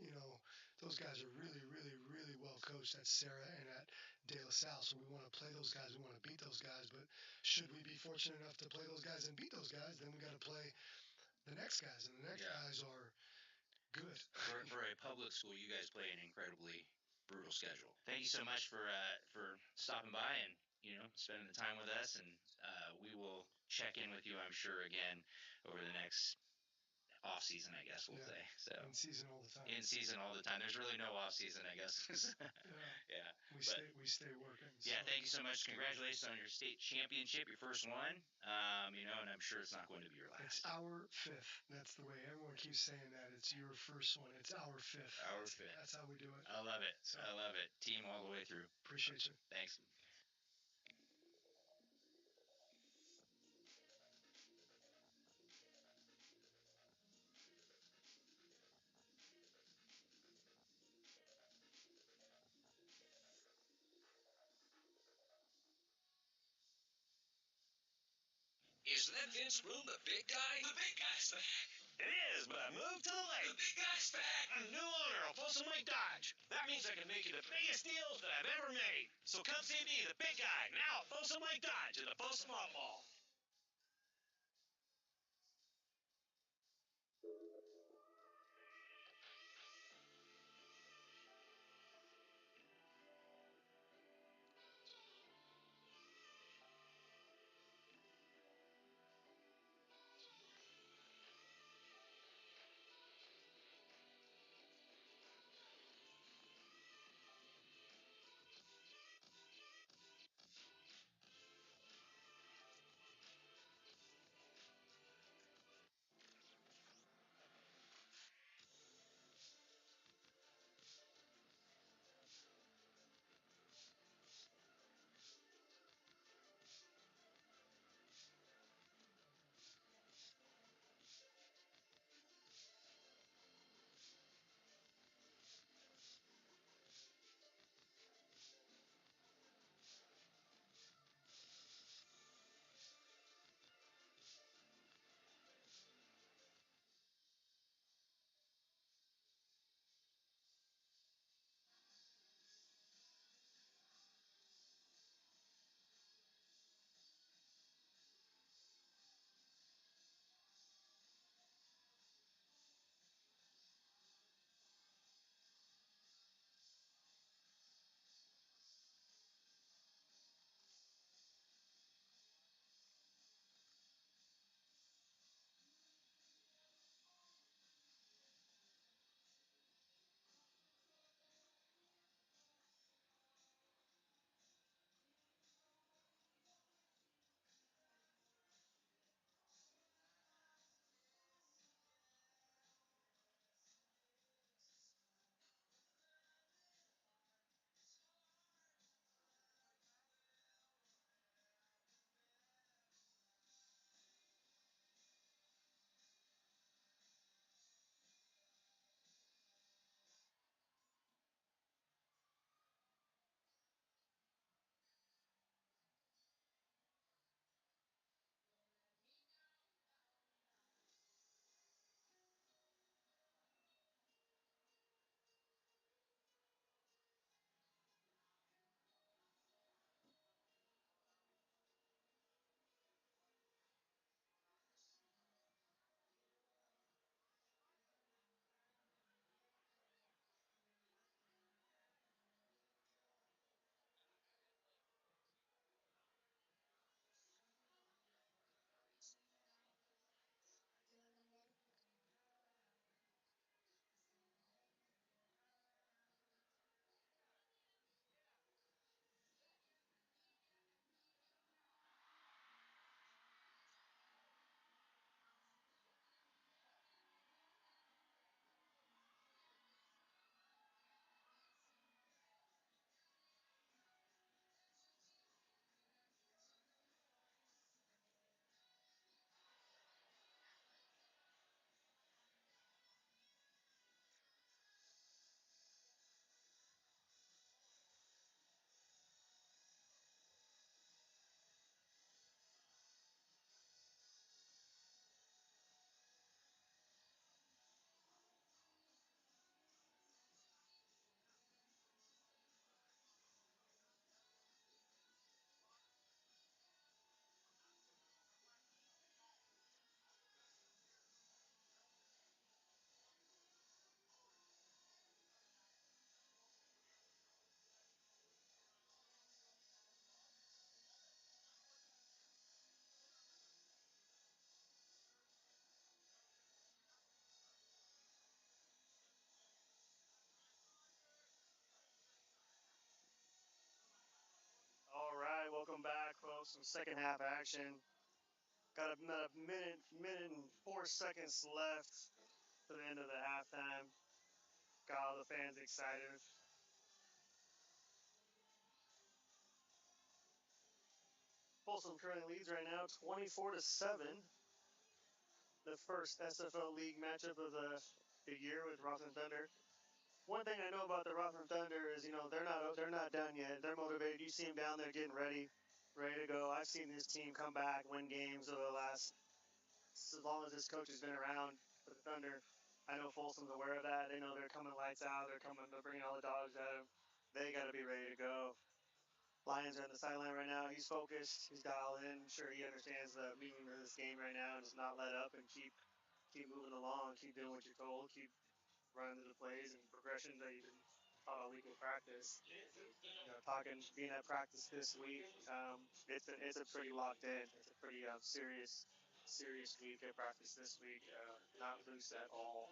Those guys are really, really, really well coached at Sarah and at De La Salle. So we want to play those guys. We want to beat those guys. But should we be fortunate enough to play those guys and beat those guys, then we got to play the next guys. And the next guys are good. For a public school, you guys play an incredibly brutal schedule. Thank you so much for stopping by and spending the time with us, and we will check in with you, I'm sure, again over the next off season, I guess we'll say. So in season all the time. In season all the time. There's really no off season, I guess. Yeah. We stay working. Yeah, thank you so much. Congratulations on your state championship, your first one. And I'm sure it's not going to be your last. It's our 5th. That's the way everyone keeps saying that. It's your first one. It's our 5th. Our 5th. That's how we do it. I love it. So, I love it. Team all the way through. Appreciate you. Thanks. Isn't that Vince Room, the big guy? The big guy's back. It is, but I moved to the lake. The big guy's back. I'm new owner of Folsom Lake Dodge. That means I can make you the biggest deals that I've ever made. So come see me, the big guy, now at Folsom Lake Dodge in the Folsom Hot Mall. All right, welcome back, folks. Some second half action. Got about a minute and 4 seconds left to the end of the halftime. Got all the fans excited. Folsom currently leads right now, 24-7. The first SFL League matchup of the year with Rocklin Thunder. One thing I know about the Rocklin Thunder is, they're not done yet. They're motivated. You see them down there getting ready. ready to go. I've seen this team come back, win games over the last, as long as this coach has been around for the Thunder. I know Folsom's aware of that. They know they're coming lights out. They're bringing all the dogs at them. They got to be ready to go. Lions are on the sideline right now. He's focused. He's dialed in. I'm sure he understands the meaning of this game right now and just not let up and keep moving along, keep doing what you're told, keep running the plays and progressions that you've been taught all week in practice. Being at practice this week, it's a pretty locked in. It's a pretty serious week at practice this week. Not loose at all.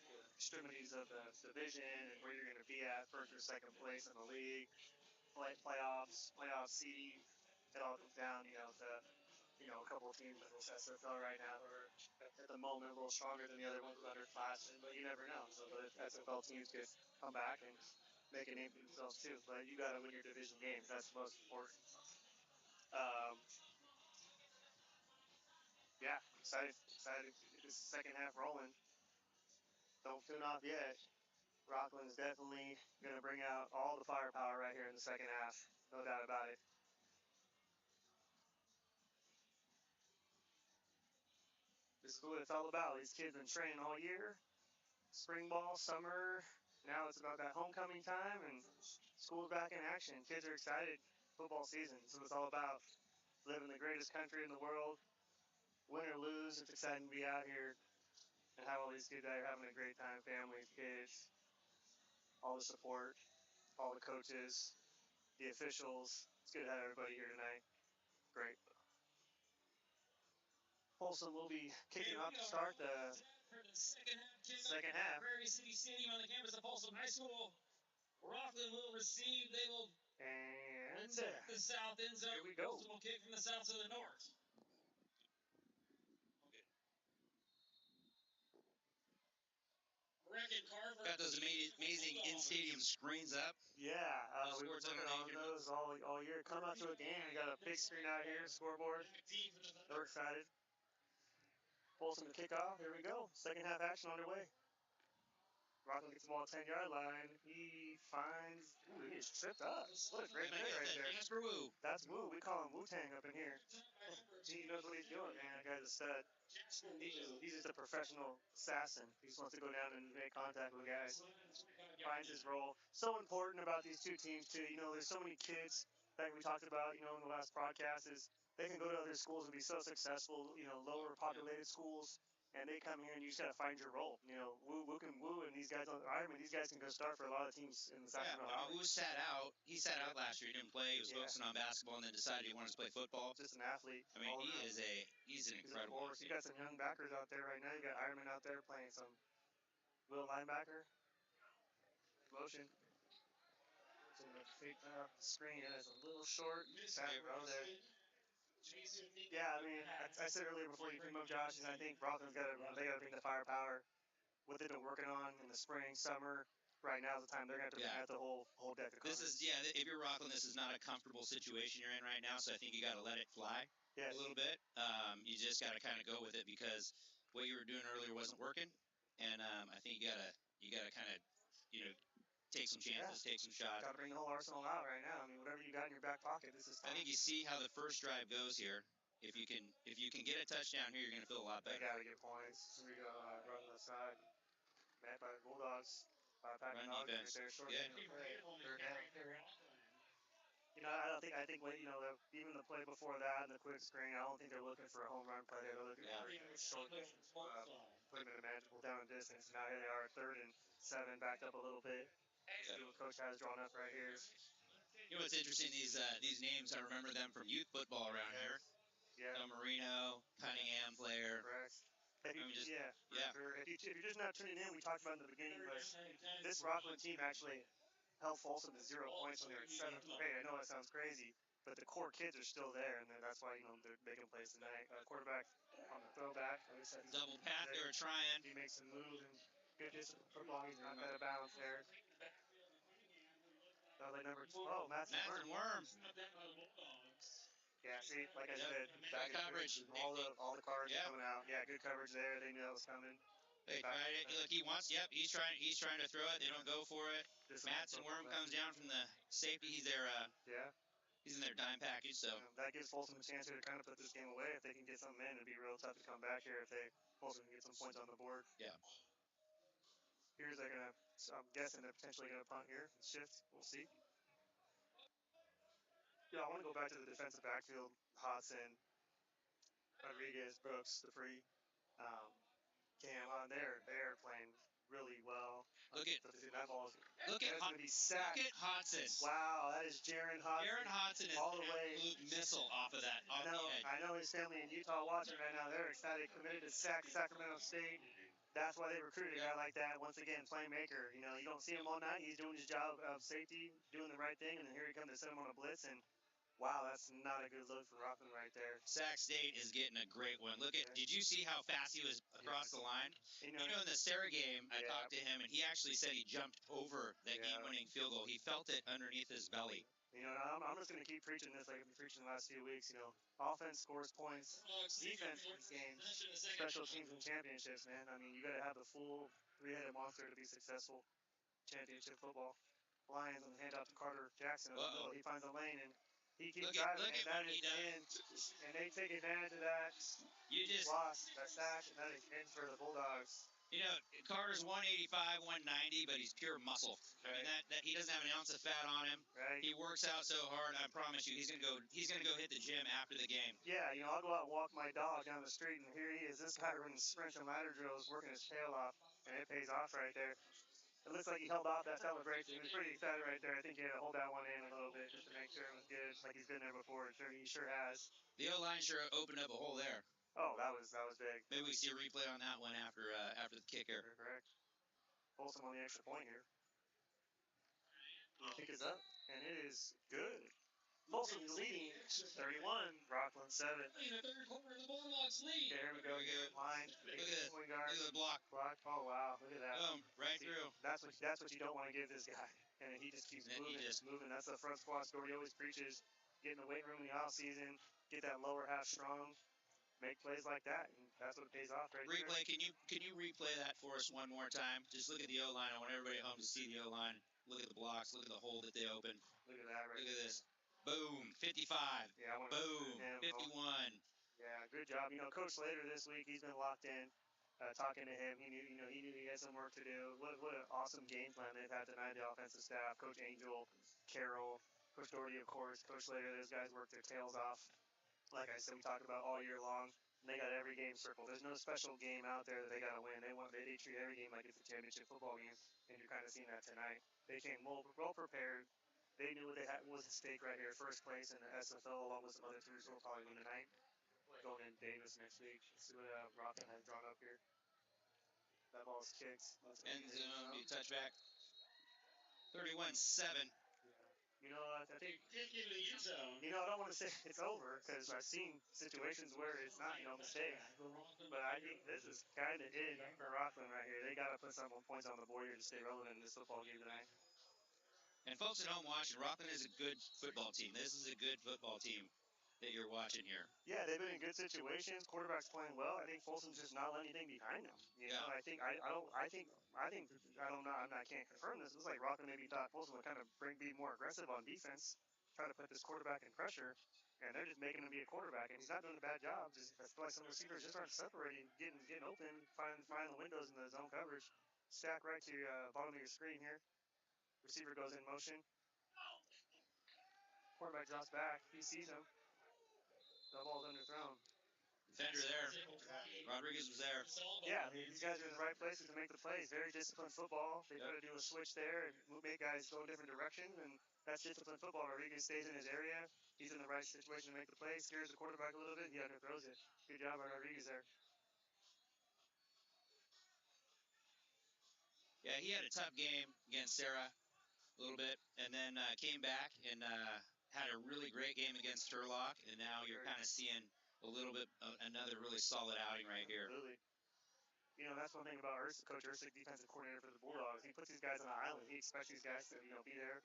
The extremities of the division and where you're going to be at first or second place in the league, playoff seeding, it all comes down, to a couple of teams in this SFL right now who are at the moment a little stronger than the other ones underclassmen, but you never know. So the SFL teams could come back and make a name for themselves too. But you got to win your division games. That's the most important. Yeah, excited to get this second half rolling. Don't tune off yet. Rocklin's definitely going to bring out all the firepower right here in the second half. No doubt about it. This is what it's all about. These kids been training all year. Spring ball, summer. Now it's about that homecoming time and school's back in action. Kids are excited. Football season. So it's all about living in the greatest country in the world. Win or lose, it's exciting to be out here and have all these kids out here having a great time. Families, kids, all the support, all the coaches, the officials. It's good to have everybody here tonight. Great. Folsom will be kicking off to start the second half. Prairie City Stadium on the campus of Folsom High School. Rocklin will receive. They will And the south end zone. Here we go. Folsom will kick from the south to the north. Got those amazing in-stadium screens up. Yeah, we've been working on those all year. Come out to a game. We got a big screen out here, scoreboard. We're excited. Folsom to kick off. Here we go. Second half action underway. Rocklin gets the ball at 10-yard line. He finds. Ooh, he is tripped up. What a great play right there. Jasper Wu. That's Wu. We call him Wu-Tang up in here. He knows what he's doing, man. That guy's a stud. He's just a professional assassin. He just wants to go down and make contact with guys. Finds his role. So important about these two teams, too. There's so many kids that we talked about, in the last podcast, is they can go to other schools and be so successful, lower populated schools. And they come here and you just gotta find your role. Woo and these guys on Ironman, these guys can go start for a lot of teams in the Sacramento. Yeah, Wu sat out. He sat out last year. He didn't play. He was focusing on basketball and then decided he wanted to play football. Just an athlete. I mean, he's an incredible athlete. You got some young backers out there right now. You got Ironman out there playing some Will linebacker. Motion. Fake the screen. It's a little short. Back row there. Yeah, I mean, I said earlier before you came up, Josh, and I think Rocklin's got to bring the firepower. What they've been working on in the spring, summer. Right now is the time they're going to have to bring out the whole deck of cards. If you're Rocklin, this is not a comfortable situation you're in right now, so I think you got to let it fly a little bit. You just got to kind of go with it because what you were doing earlier wasn't working, and I think you got to kind of, take some chances, take some shots. Got to bring the whole arsenal out right now. I mean, whatever you got in your back pocket, this is time. I think you see how the first drive goes here. If you can get a touchdown here, you're going to feel a lot better. They got to get points. Here we go, run the side. Met by the Bulldogs. By Run defense. Good. Third down. I think what even the play before that and the quick screen, I don't think they're looking for a home run play. They're looking for a short distance, put them in a manageable down and distance. Now here they are, 3rd and 7, backed up a little bit. See what Coach has drawn up right here. What's interesting? These names, I remember them from youth football around here. Yeah. Marino, Cunningham player. Correct. If you're just not tuning in, we talked about in the beginning, but this Rocklin team actually held Folsom to 0 points when they were in 7th grade. I know that sounds crazy, but the core kids are still there, and that's why they're making plays tonight. Quarterback on the throwback. Like I said, double pass, they were trying. He makes some moves and good discipline football. He's not out of balance there. Number 12, Matson Worms. Yeah, see, like I said, back coverage. All the cards are coming out. Yeah, good coverage there. They knew that was coming. They tried it. Look, he wants. Yep, he's trying to throw it. They don't go for it. Matson Worm comes down from the safety. He's there. Yeah. He's in their dime package, so that gives Folsom a chance here to kind of put this game away. If they can get something in, it'd be real tough to come back here if Folsom can get some points on the board. Yeah. Here's they're gonna. So I'm guessing they're potentially gonna punt here. Shift. We'll see. Yeah, I want to go back to the defensive backfield. Hodson, Rodriguez, Brooks, the free. Cam on there. They're playing really well. Look at that ball. Look at Gonna be sacked. Look at Hodson. Wow, that is Jaron Hodson. Jaron Hodson is all the an way. absolute missile off of that. Off the edge. I know his family in Utah watching right now. They're excited, committed to Sacramento State. That's why they recruited a guy like that. Once again, playmaker. You know, you don't see him all night. He's doing his job of safety, doing the right thing, and then here he comes to send him on a blitz. And wow, that's not a good look for Rocklin right there. Sac State is getting a great one. Look at, did you see how fast he was across the line? You know, in the Sarah game, I talked to him, and he actually said he jumped over that game-winning field goal. He felt it underneath his belly. You know, I'm just going to keep preaching this like I've been preaching the last few weeks. You know, offense scores points, defense wins games, special teams and championships, man. I mean, you got to have the full three-headed monster to be successful. Championship football. Lions on the handoff to Carter Jackson. He finds a lane and he keeps driving. Look and at that what he is does. and they take advantage of that. You just lost that sack, and that is in for the Bulldogs. You know, Carter's 185, 190, but he's pure muscle. Right. I mean, that he doesn't have an ounce of fat on him. Right. He works out so hard. I promise you, he's gonna go hit the gym after the game. Yeah, you know, I'll go out and walk my dog down the street, and here he is. This guy running sprints and ladder drills, working his tail off, and it pays off right there. It looks like he held off that celebration. He was pretty excited right there. I think he had to hold that one in a little bit just to make sure it was good, like he's been there before. He sure has. The O-line sure opened up a hole there. Oh, that was big. Maybe we see a replay on that one after the kicker. You're correct. Folsom on the extra point here. The kick is up, and it is good. Folsom leading 31, Rocklin 7. In the third quarter, the Bulldogs lead. Okay, here we go. Line. Look at this. Look at the block. Oh, wow. Look at that. Boom. Right through. That's what you don't want to give this guy. And he just keeps moving. That's the front squat story he always preaches. Get in the weight room in the off season. Get that lower half strong. Make plays like that, and that's what it pays off right there. Replay, can you replay that for us one more time? Just look at the O-line. I want everybody at home to see the O-line. Look at the blocks. Look at the hole that they opened. Look at that right Look at this. Boom. 55. Yeah, Boom. 51. Yeah, good job. You know, Coach Slater this week, he's been locked in. Talking to him, he knew he had some work to do. What an awesome game plan they've had tonight, the offensive staff. Coach Angel, Carroll, Coach Doherty, of course, Coach Slater. Those guys worked their tails off. Like I said, we talked about all year long. And they got every game circled. There's no special game out there that they got to win. They treat every game like it's a championship football game, and you're kind of seeing that tonight. They came well prepared. They knew what they had was at stake right here, first place in the SFL, along with some other teams who will probably win tonight. Going in Davis next week. Let's see what Rocklin has drawn up here. That ball's kicked. End zone, be touchback. 31-7. You know, I think, Kick into the end zone. I don't want to say it's over because I've seen situations where it's not, mistake. But I think this is kind of it for Rocklin right here. They got to put some points on the board here to stay relevant in this football game tonight. And folks at home watching, Rocklin is a good football team. This is a good football team that you're watching here. Yeah, they've been in good situations. Quarterback's playing well. I think Folsom's just not letting anything behind them. I can't confirm this. It looks like Rocklin maybe thought Folsom would kind of be more aggressive on defense, try to put this quarterback in pressure, and they're just making him be a quarterback, and he's not doing a bad job. I feel like some receivers just aren't separating, getting open, finding the windows in the zone coverage. Stack right to your bottom of your screen here. Receiver goes in motion. Quarterback drops back. He sees him. The ball's underthrown. Defender there. Rodriguez was there. Yeah, these guys are in the right places to make the plays. Very disciplined football. They try to do a switch there and make guys go a different direction, and that's disciplined football. Rodriguez stays in his area. He's in the right situation to make the play. Scares the quarterback a little bit. He underthrows it. Good job by Rodriguez there. Yeah, he had a tough game against Sarah a little bit, and then came back and had a really great game against Turlock, and now you're kind of seeing a little bit another really solid outing right here. Absolutely. That's one thing about Coach Ersick, defensive coordinator for the Bulldogs. He puts these guys on an island. He expects these guys to, be there.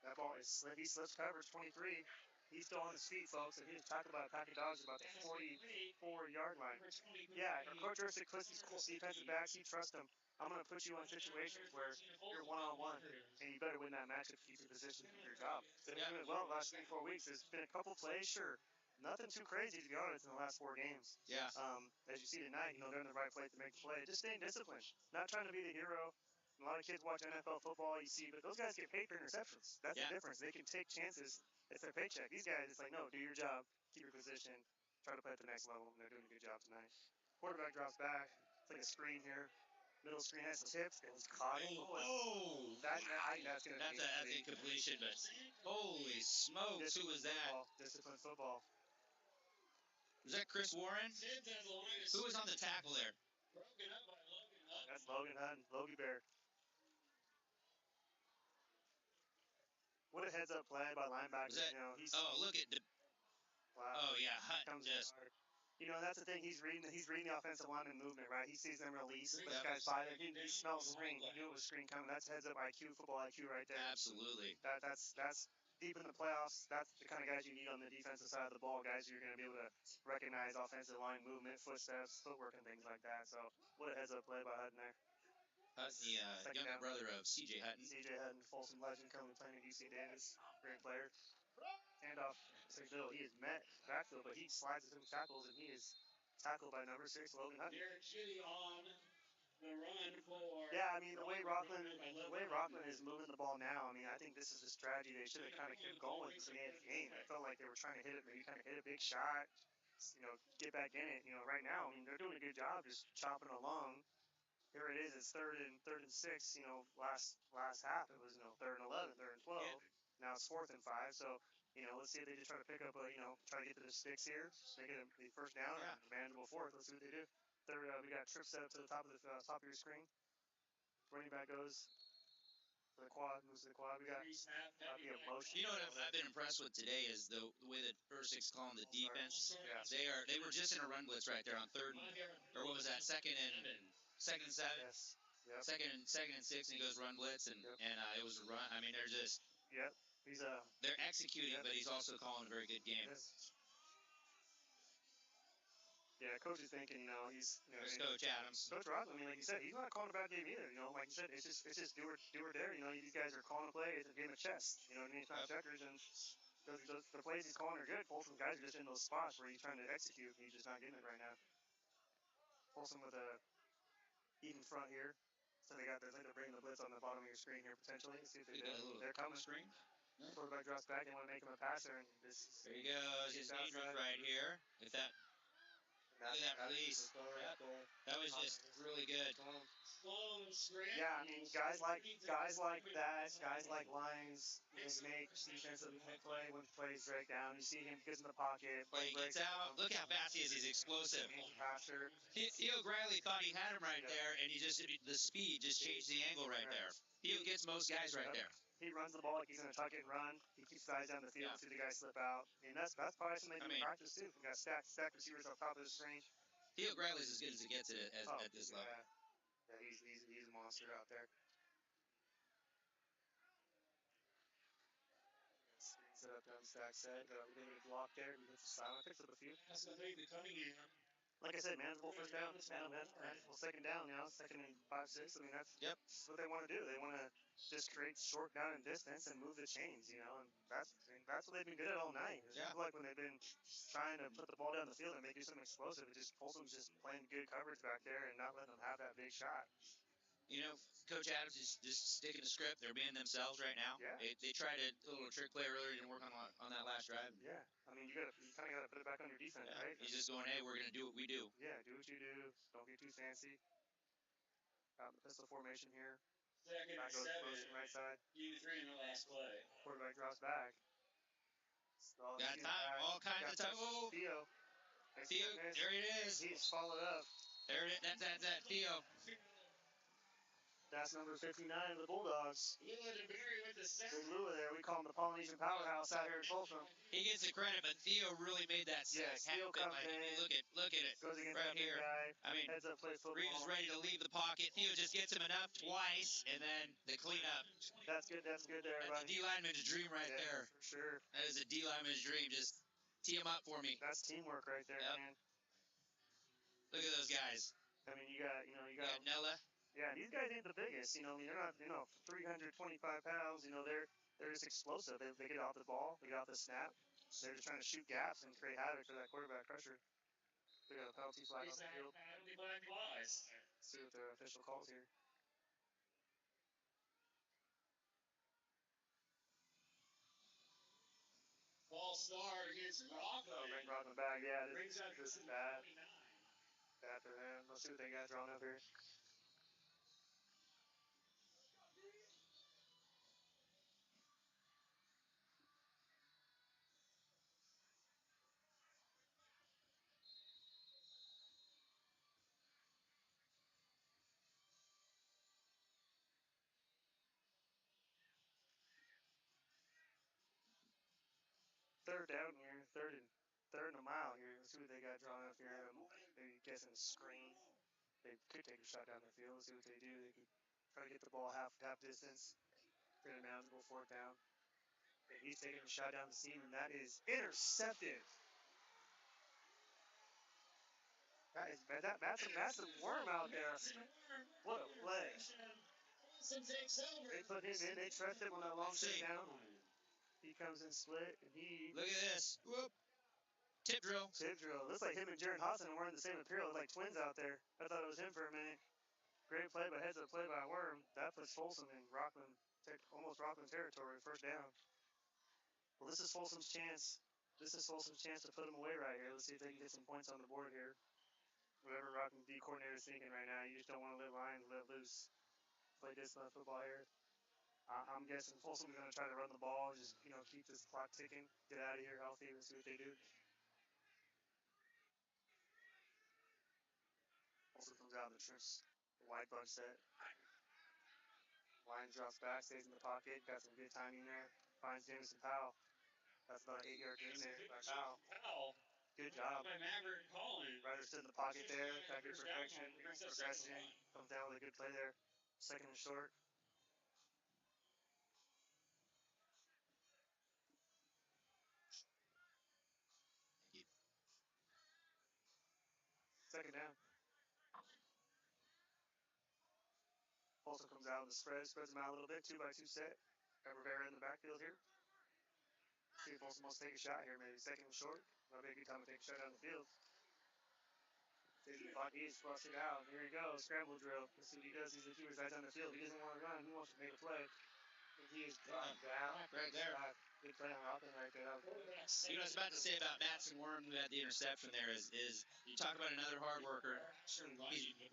That ball is slipped. He slips coverage 23. He's still on his feet, folks, and he was talking about packing dogs about the 44-yard line. Yeah, Coach Ersick puts these cool defensive backs. He trusts them. I'm going to put you in situations where you're one-on-one, and you better win that matchup. matchup, keep your position, keep your job. They've been doing well the last 3-4 weeks. There's been a couple plays, sure. Nothing too crazy, to be honest, in the last 4 games. Yeah. As you see tonight, they're in the right place to make the play. Just staying disciplined. Not trying to be the hero. A lot of kids watch NFL football, you see, but those guys get paid for interceptions. That's the difference. They can take chances. It's their paycheck. These guys, it's like, no, do your job, keep your position, try to play at the next level, and they're doing a good job tonight. Quarterback drops back. It's like a screen here. Middle screen has tips. It was caught. I think that's going to be that's a incompletion, but holy smokes, who was that? Disciplined football. Was that Chris Warren? Who was on the tackle there? Broken up by Logan Hutton. That's Logan Hutton, Logie Bear. What a heads-up play by linebacker. Look at the. Wow. Oh yeah, Hutton just. That's the thing. He's reading the offensive lineman movement, right? He sees them release. This guy's by there. He smells screen. He knew it was screen coming. That's heads-up IQ, football IQ right there. Absolutely. That's deep in the playoffs. That's the kind of guys you need on the defensive side of the ball. Guys you're going to be able to recognize offensive line movement, footsteps, footwork, and things like that. So what a heads-up play by Hutton there. Hutton, the younger brother of C.J. Hutton. C.J. Hutton, Folsom legend, currently playing at UC Davis. Great player. Handoff to Bill. He is met backfield, but he slides into tackles, and he is tackled by number 6, Logan Hutton. Derek Chitty on the run for. Yeah, I mean, the way Rocklin is moving the ball now, I mean, I think this is the strategy they should have kind of kept going with the game. I felt like they were trying to hit it, maybe kind of hit a big shot, get back in it. Right now, I mean, they're doing a good job just chopping along. Here it is. It's third and 6. Last half it was 3rd and 11, 3rd and 12. Yeah. Now it's 4th and 5. So let's see if they just try to pick up try to get to the sticks here, make it a first down, and a manageable 4th. Let's see what they do. Third, we got trip set up to the top of your screen. Running back goes to the quad, moves to the quad. We got the motion. You know what I've been impressed with today is the way that First Six calling the defense. Yeah. They were just in a run blitz right there on 3rd or what was that, second and 7. Yes. Yep. Second and 6, and he goes run blitz, and it was a run. I mean, they're just. Yep. They're executing, but he's also calling a very good game. Yes. Yeah, coach is thinking, he's. There's Coach Adams. Coach Rocklin, I mean, like you said, he's not calling a bad game either. Like you said, it's just do or dare. These guys are calling a play. It's a game of chess. You know what I mean? It's not checkers, and the plays he's calling are good. Folsom guys are just in those spots where he's trying to execute, and he's just not getting it right now. Folsom with a even front here. So they're bringing the blitz on the bottom of your screen here potentially. Let's see if they do. They're coming. Screen. Quarterback drops back. They want to make him a passer, and there he goes. He's dangerous right here. Look at that release. That was just really good. Yeah, I mean, guys like that, guys like Lyons, they make defensive play when plays break down. You see him gets in the pocket. Play gets out. Look how fast he is. He's explosive. Passer. Theo Griley thought he had him right there, and the speed just changed the angle right there. Theo gets most guys right there. He runs the ball like he's going to tuck it and run. He keeps guys down the field, see the guy slip out. And that's probably something they do in practice, too. We got stacked receivers up top of the screen. Theo Griley's as good as it gets at this level. Yeah, he's a monster out there. Set up down the stack set. Got a little bit of block there. He gets the silent. Picks up a few. That's going to be the Cunningham. Like I said, manageable first down. Manageable second down now. 2nd and 5, 6. I mean, that's what they want to do. They want to just create short down and distance and move the chains, and that's what they've been good at all night. It seems like when they've been trying to put the ball down the field and make it something explosive, Folsom's just playing good coverage back there and not letting them have that big shot. Coach Adams is just sticking to script. They're being themselves right now. Yeah. They tried a little trick play earlier. Didn't work on that last drive. Yeah. I mean, you kind of got to put it back on your defense, right? He's just going, hey, we're going to do what we do. Yeah, do what you do. Don't get too fancy. Out the pistol formation here. 2nd and 7. Right side. U3 in the last play. Quarterback drops back. Got time. All kinds of time. Oh. Theo. There it is. He's followed up. There it is. That's Theo. That's number 59 of the Bulldogs. Lula DeBerry with the sack. Big Lula there. We call him the Polynesian powerhouse out here in Folsom. He gets the credit, but Theo really made that sack Theo happen. comes in. Look at it. Goes against right here. Guy. I mean, heads up, plays football. Reeves ready to leave the pocket. Theo just gets him enough twice, and then the cleanup. That's good there, That's a D lineman's dream right there. For sure. That is a D lineman's dream. Just tee him up for me. That's teamwork right there, man. Look at those guys. I mean, you got Nella. Yeah, these guys ain't the biggest. I mean, they're not 325 pounds. They're just explosive. They get off the ball, they get off the snap. They're just trying to shoot gaps and create havoc for that quarterback pressure. They got a penalty flag on the field. Let's see what the official calls here. False start against Rocklin. Bring Rocklin back. Yeah, this is bad. Bad for them. Let's see what they got drawn up here. Third down here, third and a mile here. Let's see what they got drawn up here. Maybe guessing a screen. They could take a shot down the field. Let's see what they do. They could try to get the ball half distance. Get a manageable fourth down. And he's taking a shot down the seam, and that is intercepted. That's a massive worm out there. What a play. They put him in. They trust him on that long sit down. He comes in split, and he... Look at this. Whoop. Tip drill. Tip drill. Looks like him and Jared Hodson are wearing the same apparel. Like twins out there. I thought it was him for a minute. Great play, but heads up play by Worm. That puts Folsom in almost Rocklin territory. First down. Well, this is Folsom's chance. This is Folsom's chance to put them away right here. Let's see if they can get some points on the board here. Whatever Rocklin D coordinator is thinking right now, you just don't want to let lines let loose. Play disciplined football here. I'm guessing Folsom's going to try to run the ball, just keep this clock ticking, get out of here healthy, and see what they do. Folsom comes out of the trench, wide bunch set. Line drops back, stays in the pocket, got some good timing there. Finds Jameson Powell. That's about an 8-yard gain there by Powell. Good job. Ryder stood in the pocket there, got good progression, comes down with a good play there. Second and short. Second down. Folsom comes out with the spreads them out a little bit, 2-by-2 set. Got Rivera in the backfield here. See if Folsom wants to take a shot here, maybe second and short. Might be a good time to take a shot down the field. He's flushed it out. Here he goes, scramble drill. Let's see what he does. He's right down the field. He doesn't want to run. He wants to make a play. And he is down. Right there. Good play on Rocklin right there. You know what I was about to say about Matson Worm, who had the interception there, is you talk about another hard worker.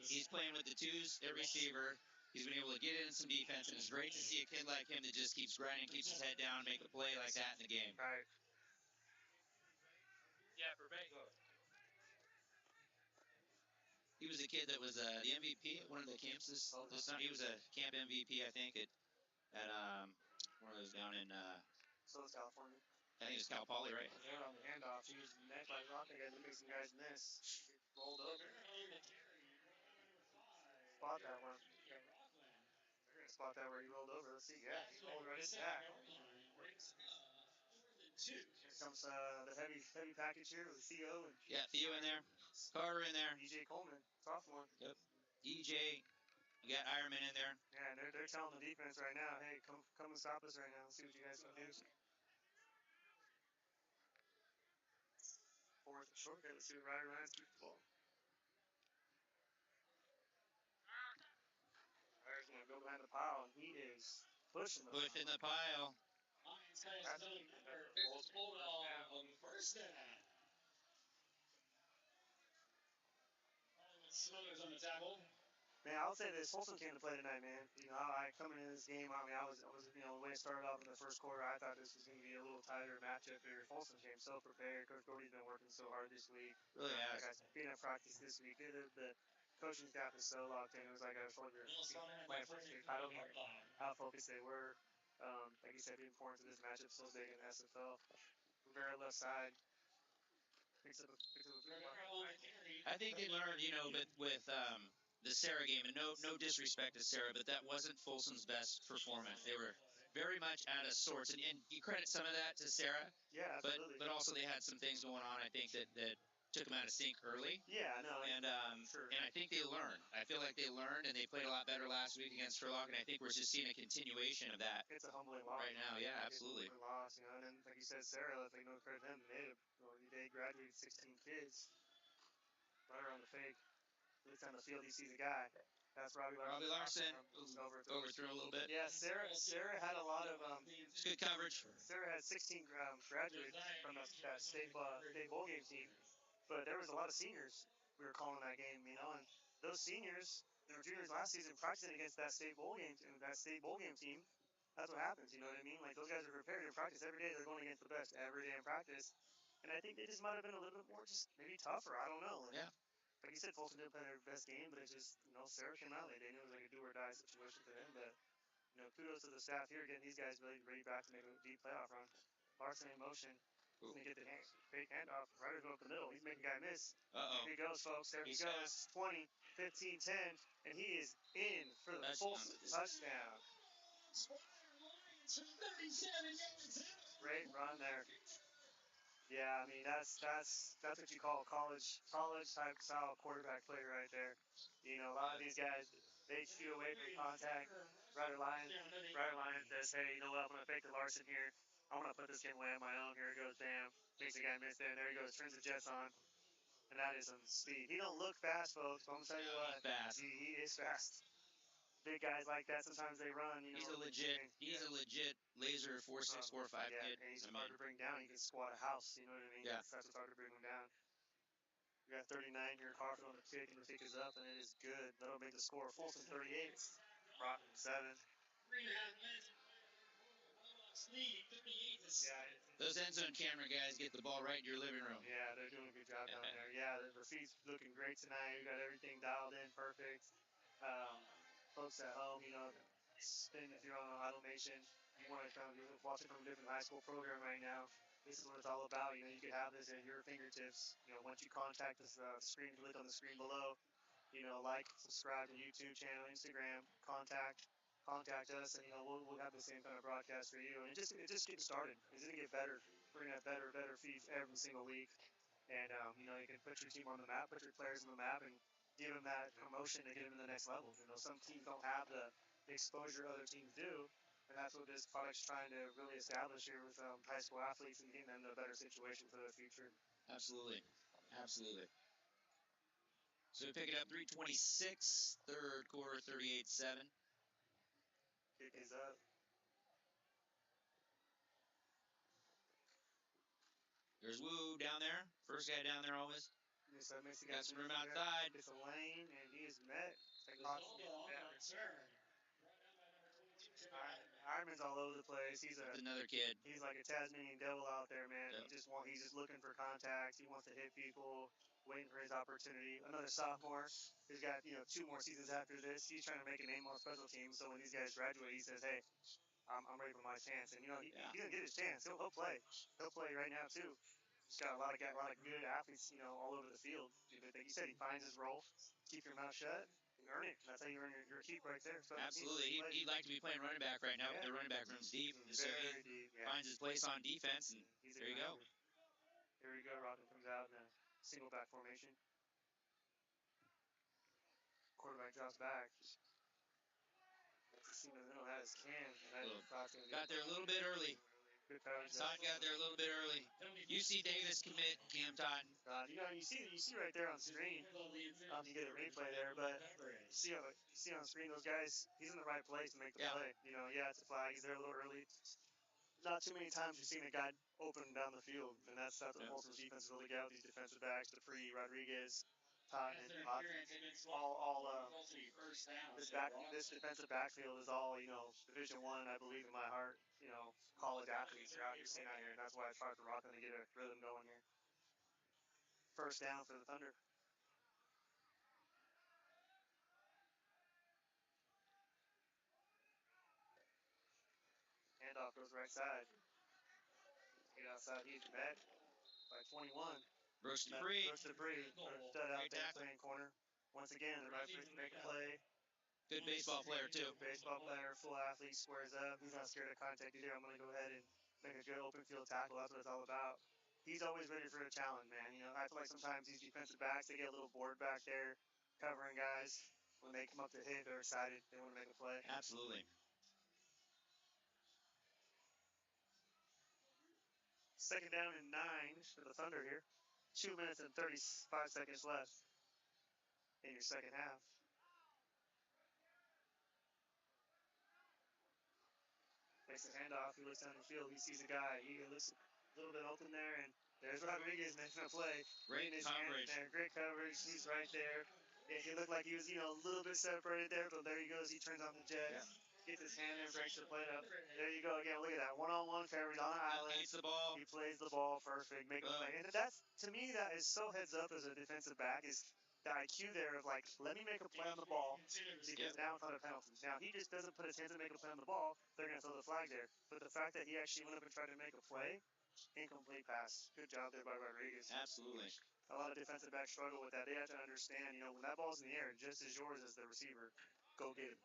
He's playing with the twos at receiver. He's been able to get in some defense, and it's great to see a kid like him that just keeps grinding, keeps his head down, make a play like that in the game. Right. Yeah, for Bengals. He was a kid that was the MVP at one of the camps this time. He was a camp MVP, I think, at one of those down in Southern California. I think it's Cal Poly, right? They're on the handoff. He used the neck like Rocklin guys to make some guys miss. Rolled over. Spot that one. They're going to spot that where he rolled over. Let's see. Yeah, he rolled right into that. Here comes the heavy package here with Theo. Yeah, Theo in there. Carter in there. DJ Coleman, sophomore. Yep. DJ. You got Ironman in there. Yeah, and they're telling the defense right now, hey, come and stop us right now. Let's see what you guys can do. Fourth and short. Let's see what Ryder Ryan's keeps the ball. Ryder's going to go behind the pile, and he is pushing the pile. That's on first down. Smothers on the tackle. Man, I'll say this: Folsom came to play tonight, man. I coming into this game. I mean, I was, the way it started off in the first quarter, I thought this was going to be a little tighter matchup here. Folsom came so prepared. Coach Gordy's been working so hard this week. Really has. Like being at practice this week, the coaching staff is so locked in. It was like I told you, I don't know how focused they were. Like you said, the importance of this matchup so big in the SFL. Rivera left side. I think they learned, with the Sarah game, and no disrespect to Sarah, but that wasn't Folsom's best performance. They were very much out of sorts, and you credit some of that to Sarah. Yeah, absolutely. But also they had some things going on, I think, that took them out of sync early. Yeah, no, And sure. and I think they learned. I feel like they learned, and they played a lot better last week against Sherlock. And I think we're just seeing a continuation of that It's a humbling loss right now. Yeah, absolutely. It's a humbling loss, and then like you said, Sarah, like no credit to them, they graduated 16 kids. Right around the fake. Looks on the field, he sees a guy. That's Robbie Larson. Overthrew a little bit. Yeah, Sarah had a lot of It's good coverage. Sarah had 16 graduates from that state bowl game team, but there was a lot of seniors we were calling that game, and those seniors, they were juniors last season practicing against that state bowl game team. That's what happens, you know what I mean? Like those guys are prepared to practice every day. They're going against the best every day in practice, and I think they just might have been a little bit more, just maybe tougher. I don't know. Yeah. Like you said, Folsom didn't play their best game, but it's just, Sarah came out. They knew it was like a do or die situation for them. But, kudos to the staff here getting these guys really ready back to make a deep playoff run. Larson in motion. He's going to get the fake handoff. Ryder go up the middle. He's making a guy miss. Uh-oh. Here he goes, folks. There he He's goes. fast. 20, 15, 10. And he is in for the Folsom touchdown. Great run there. Yeah, I mean that's what you call college type style quarterback play right there. A lot of these guys, they shoot away from contact. Ryder Lyons says, hey, you know what? I'm gonna fake the Larson here. I want to put this game away on my own. Here it goes, bam. Makes the guy miss there. There he goes. Turns the jets on, and that is some speed. He don't look fast, folks. But I'm gonna tell you what, fast. He is fast. Big guys like that, sometimes they run. He's a legit laser 4.6, 4.5 kid. And he's hard to bring down. He can squat a house. You know what I mean? Yeah. That's what's hard to bring him down. We got 39 here. Carford on the kick, and the kick is up, and it is good. That'll make the score. Folsom 38, Rocklin 7. 3.5 minutes. Lead 38. Those end zone camera guys get the ball right in your living room. Yeah, they're doing a good job down there. Yeah, the feet's looking great tonight. We got everything dialed in perfect. Folks at home, spin if you're on automation. You want to come watch it from a different high school program right now. This is what it's all about. You could have this at your fingertips. Once you contact the screen, click on the screen below. Like, subscribe to YouTube channel, Instagram, contact us, and we'll have the same kind of broadcast for you. And it just gets started. It's gonna get better. We're gonna have better feeds every single week. And you can put your team on the map, put your players on the map, and give them that promotion to get them to the next level. Some teams don't have the exposure other teams do, and that's what this product's trying to really establish here with high school athletes and getting them in a better situation for the future. Absolutely. So we pick it up 3:26, third quarter, 38-7. Kick is up. There's Woo down there. First guy down there always. Got some room outside. It's a lane, and he is met. Ironman's all over the place. He's another kid. He's like a Tasmanian devil out there, man. Yep. He's just looking for contacts. He wants to hit people, waiting for his opportunity. Another sophomore. He's got 2 more seasons after this. He's trying to make a name on special teams. So when these guys graduate, he says, "Hey, I'm ready for my chance." And he's gonna get his chance. He'll play. He'll play right now too. He's got a lot of good athletes, all over the field. Like you said, he finds his role. Keep your mouth shut. Earn it. That's how you earn your keep right there. So absolutely. He'd like to be playing running back right now, but the running back room's deep. So very deep. Yeah. Finds his place on defense, and there you go. Here we go. Rocklin comes out in a single back formation. Quarterback drops back. That is Cam. Got there a little bit early. Good coverage. Todd got there a little bit early. UC Davis commit, Cam Totten. You see right there on screen. You get a replay there, but you see on screen those guys. He's in the right place to make the play. It's a flag. He's there a little early. Not too many times you've seen a guy open down the field, and that's what Folsom's defense really got with these defensive backs. Dupree, Rodriguez, Todd, and all this defensive backfield is all Division I, I believe in my heart. College athletes are out here seeing out here, and that's why it's hard for Rocklin to get a rhythm going here. First down for the Thunder. Handoff goes right side. Get outside, he's met by 21. Brooks Dupree. Stud out there playing corner. Once again, the right place to make a play. Good baseball player, too. Baseball player, full athlete, squares up. He's not scared of contact either. I'm going to go ahead and make a good open field tackle. That's what it's all about. he's always ready for a challenge, man. I feel like sometimes these defensive backs, they get a little bored back there covering guys. When they come up to hit, they're excited. They want to make a play. Absolutely. Second down and 9 for the Thunder here. 2 minutes and 35 seconds left in your second half. Makes the handoff. He looks down the field. He sees a guy. He looks a little bit open there, and there's Rodriguez making a play. Great coverage. Great coverage. He's right there. It looked like he was, a little bit separated there, but there he goes. He turns on the jet. Yeah. Gets his hand there, breaks the play up. There you go again. Look at that one-on-one coverage on an island. Gets the ball. He plays the ball perfect, make a play. And that's, to me, that is so heads up as a defensive back is the IQ there of like, let me make a play on the ball because now it's not a penalty. Now he just doesn't put his hands and make a play on the ball. They're gonna throw the flag there. But the fact that he actually went up and tried to make a play, incomplete pass. Good job there by Rodriguez. Absolutely. A lot of defensive backs struggle with that. They have to understand, when that ball's in the air, just as yours as the receiver, go get it.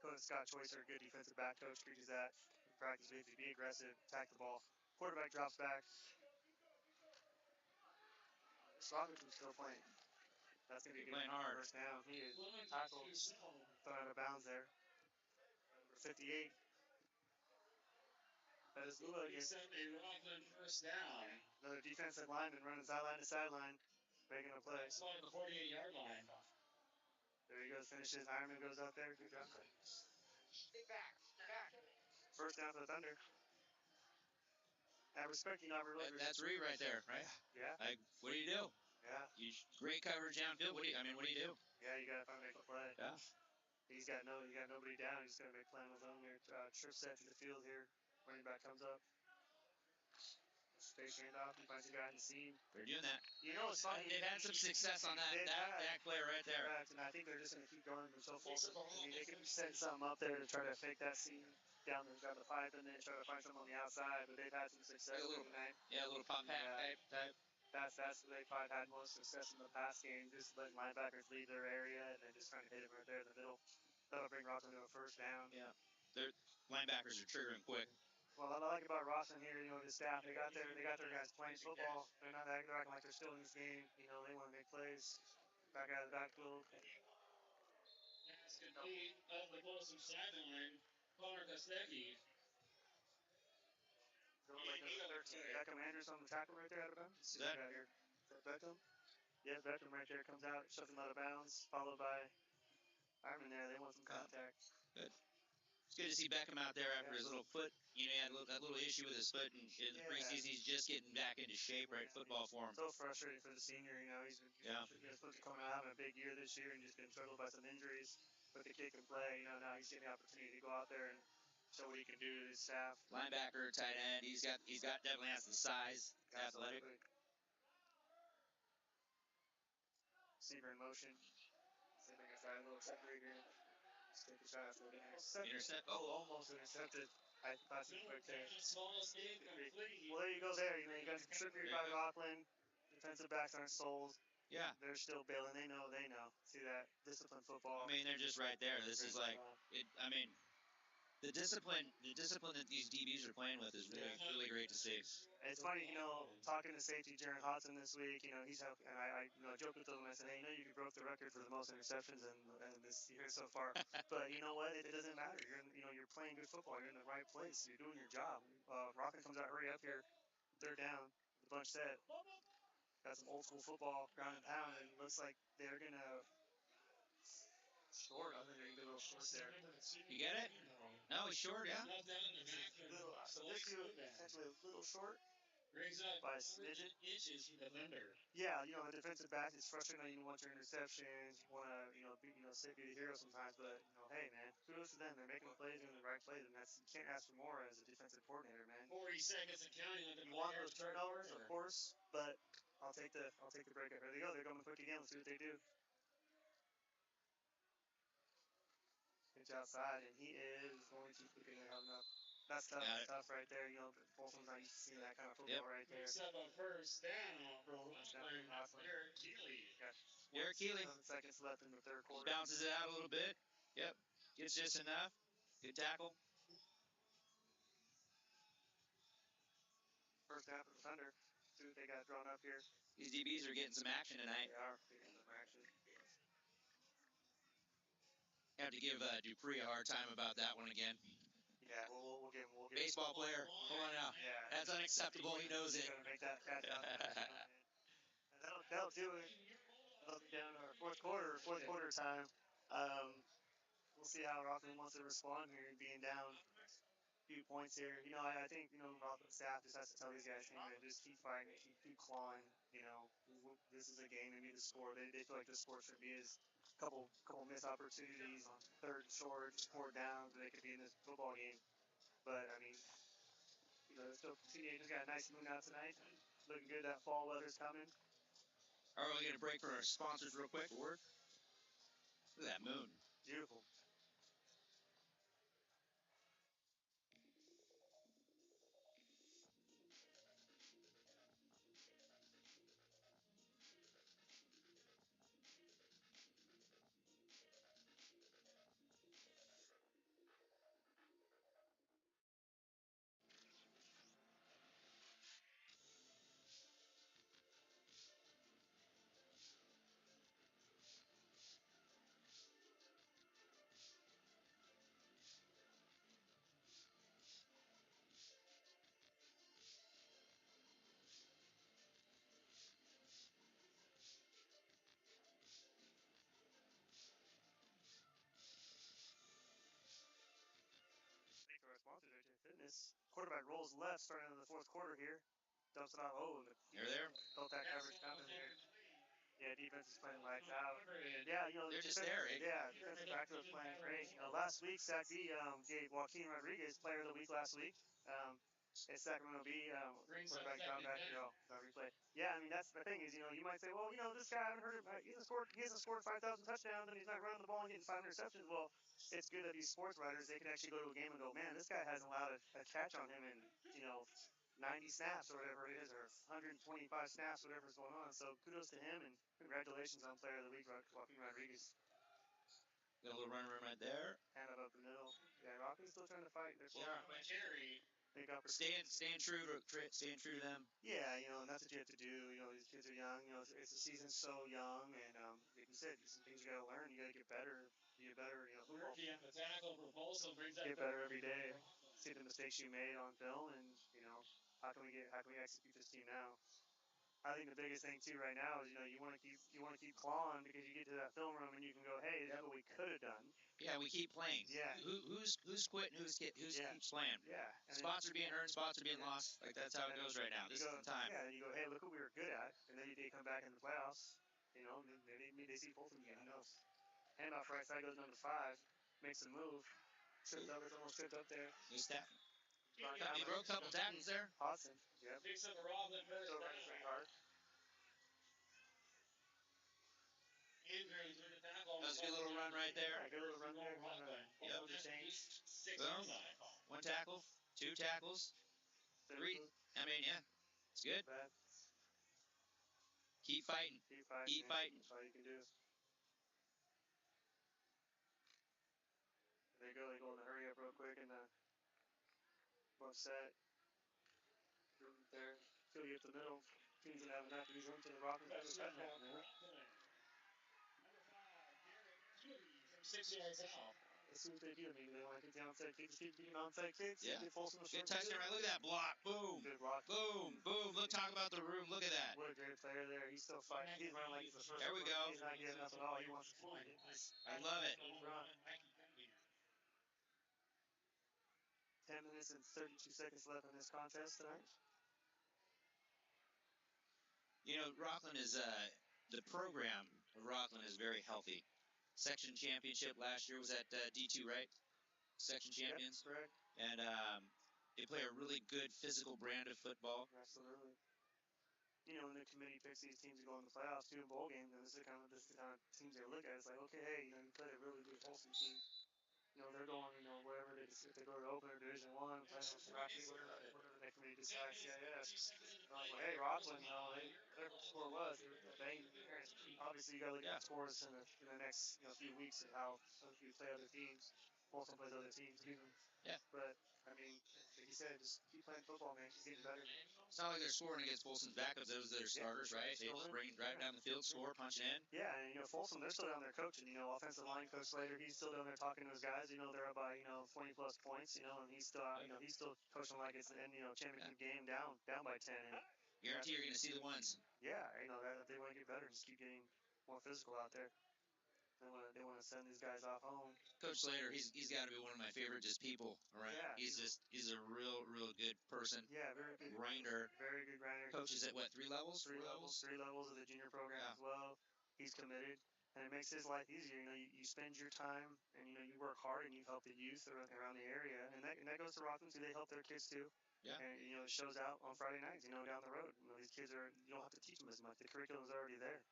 Coach Scott Choicer, good defensive back coach, preaches that in practice. Basically, be aggressive, attack the ball. Quarterback drops back. Rockets is still playing. That's going to be playing hard. First down. He is tackled, thrown out of bounds there. Number 58. That is Lula again. Rocklin first down. Another defensive lineman running sideline to sideline, making a play. It's on the 48-yard line. There he goes, finishes. Ironman goes out there. Good job. First down for the Thunder. At respect, That's Reed right there, right? Yeah. Like, what do you do? Yeah. Great coverage downfield. What do you do? Yeah, you got to make a play. Yeah. He's got nobody down. He's going to make a play on his own here. Trip set to the field here. Running back comes up. Space handoff. He finds a guy in the seam. They're doing that. It's funny. They've had some success on that play right there. Correct, and I think they're just going to keep going until Folsom. They could be setting something up there to try to fake that seam down there, grab the pipe, and then try to find someone on the outside. But they've had some success tonight. Yeah, a little pop pack type. That's they've probably had most success in the past game, just letting linebackers leave their area and then just trying to hit him right there in the middle. That'll bring Rocklin to a first down. Yeah, their linebackers are triggering quick. Well, what I like about Rocklin here, the staff, they got their guys playing football. They're acting like they're still in this game. They want to make plays. Back out of the backfield. Pass complete off the Folsom sideline. Connor Kostecki. Like number 13, Beckham Andrews on the tackle right there out of bounds. Is that Beckham? Yeah, Beckham right there comes out, shoves him out of bounds, followed by Ironman there. They want some contact. Good. It's good to see Beckham out there after his little foot. He had that little issue with his foot in the preseason. He's just getting back into shape, right? Football for him. So frustrating for the senior. He's supposed to come out having a big year this year and just been troubled by some injuries. But the kid can play. Now he's getting the opportunity to go out there and show what he can do to his staff. Linebacker, tight end. He's got definitely has the size. Athletic. Receiver in motion. See if I can find a little separator here. Just take a shot after the Intercept. Almost intercepted. I thought he quick there. Smallest game complete. Well, there you go there. You got some trickery by Rocklin. Defensive backs aren't sold. Yeah. They're still bailing. They know. See that? Disciplined football. I mean, they're just right there. This is like, the discipline that these DBs are playing with is really great to see. It's funny, talking to safety Jaron Hodson this week, he's helping, and I joked with him and I said, hey, you broke the record for the most interceptions in this year so far. But you know what? It doesn't matter. You're playing good football. You're in the right place. You're doing your job. Rocklin comes out, hurry up here. Third down. The bunch set. Got some old school football, ground and pound, and it looks like they're gonna short. I think they're gonna go a little short there. You get it? No, he's short, yeah. So this is essentially a little short. Brings up by a smidgen. Inches from the Thunder. Yeah, the defensive back is frustrating. You want your interceptions. You want to, be the hero sometimes. But hey, man, kudos to them. They're making plays, doing the right plays, and you can't ask for more as a defensive coordinator, man. 40 seconds and counting. You want those turnovers, of course, but I'll take the break up. There they go. They're going quick again. Let's see what they do. Pitch outside, and he is going to quickly have enough. That's tough. That's tough right there. Folsom's not used to seeing that kind of football right there. Picks up a first down from Eric Keeley. Eric Keeley. 7 seconds left in the third quarter. Bounces it out a little bit. Yep. Gets just enough. Good tackle. First half of the Thunder. See what they got drawn up here. These DBs are getting some action tonight. They are getting some action. Have to give Dupree a hard time about that one again. Yeah, we'll give him. Baseball player, hold on now. Yeah, That's unacceptable. He knows he's it. gonna make that catch out there. And that'll do it. That'll be down to our fourth quarter time. We'll see how Rocklin wants to respond here, being down a few points here. I think Rocklin staff just has to tell these guys, hey man, just keep fighting, keep clawing. This is a game. They need to score. They feel like this sport should be is a couple missed opportunities on third and short, just fourth down, so they could be in this football game. But I mean, still continue. Just got a nice moon out tonight. Looking good. That fall weather's coming. All right, we're going to break for our sponsors real quick. Look at that moon. Beautiful. Our sponsors are Fitness. Quarterback rolls left starting in the fourth quarter here. Dumps it out. Oh, They're there. Felt that coverage coming there. Yeah, defense is playing lights out. Yeah, they're just there. Yeah, defensive back was playing great. Last week, Sac B gave Joaquin Rodriguez Player of the Week last week. At Sacramento B, quarterback dropped back. Replay. Yeah, I mean that's the thing is you might say, well, this guy I haven't heard him. He hasn't scored 5,000 touchdowns and he's not running the ball and getting 5 interceptions. Well, it's good that these sports writers they can actually go to a game and go, man, this guy hasn't allowed a catch on him in 90 snaps or whatever it is, or 125 snaps, whatever's going on. So kudos to him and congratulations on Player of the Week, Joaquin Rodriguez. Got a little run right there. Hand it up the middle. Yeah, Rocklin's still trying to fight. They're staying true to them. Yeah, and that's what you have to do. These kids are young. It's the season's so young, and like you said, some things you got to learn. You got to get better. Get better. Football. The tackle for Folsom brings get better every day. See the mistakes you made on film, and how can we execute this team now? I think the biggest thing too right now is you want to keep clawing because you get to that film room and you can go, hey, that's what we could have done. Yeah, we keep playing. Yeah. Who's quitting? Who's keeps playing? Yeah. Spots are being earned. Spots are being lost. Like that's how it goes right now. This is the time. Yeah, and you go, hey, look what we were good at, and then they come back in the playoffs. Maybe they see Folsom again. Who knows? Handoff right side goes number 5, makes a move. Tripped up. It's almost tripped up there. New step. He broke a couple tackles there. Hudson. Yep. Picks up the Rocklin first down. Injuries with the tackle. That was a good little run right there. Yeah, good little run there. Yep. Boom. 1 tackle, 2 tackles, 3. I mean, yeah, it's good. Keep fighting. Keep fighting. That's all you can do. There you go. They go in the hurry up real quick and both set. There. Till you get the middle. Teams that have enough to room to the Rockets. Number 5, Gary from 6 yards out. Let's see what they do. Maybe they want to get the onside kicks. Keep getting onside kicks. Yeah. Get Folsom a Good touchdown. Right. Look at that block. Boom. Good block. Boom. Boom. Look, talk about the room. Look at that. What a great player there. He's still fighting. He's running like he's the first. There we go. He's not giving up at all. He wants to fight. I love it. 10 minutes and 32 seconds left in this contest tonight. Rocklin is the program of Rocklin is very healthy. Section championship last year was at D2, right? Section champions. Yep, correct. And they play a really good physical brand of football. Absolutely. When the committee picks these teams to go in the playoffs, do bowl games, and this is the kind of teams they look at. It's like, okay, hey, you played a really good Folsom team. They're going, wherever if they go to open or Division One, whatever the committee decides. Like, well, hey, Rocklin, whatever the score was, obviously you got to look at scores in the next few weeks and how you play other teams. Folsom plays other teams too. Yeah. But I mean, like you said, just keep playing football, man. Keep getting better. It's not like they're scoring against Folsom's backups. Those are their starters, right? They just drive down the field, score, punch it in. Yeah, and Folsom, they're still down there coaching. Offensive line coach Slater, he's still down there talking to his guys. They're up by 20 plus points. And he's still out. He's still coaching like it's the end. Championship game down by 10. And guarantee you're going to see the ones. Yeah, that if they want to get better, just keep getting more physical out there. They want to send these guys off home. Coach Slater, he's got to be one of my favorite just people around. Yeah, he's a real good person. Yeah, very good grinder. Very good grinder. Coaches at what, 3 levels? 3 levels. 3 levels of the junior program as well. He's committed, and it makes his life easier. You spend your time, and you work hard, and you help the youth around the area, and that goes to Rocklin too. They help their kids too. Yeah. And it shows out on Friday nights. Down the road. These kids you don't have to teach them as much. The curriculum's already there.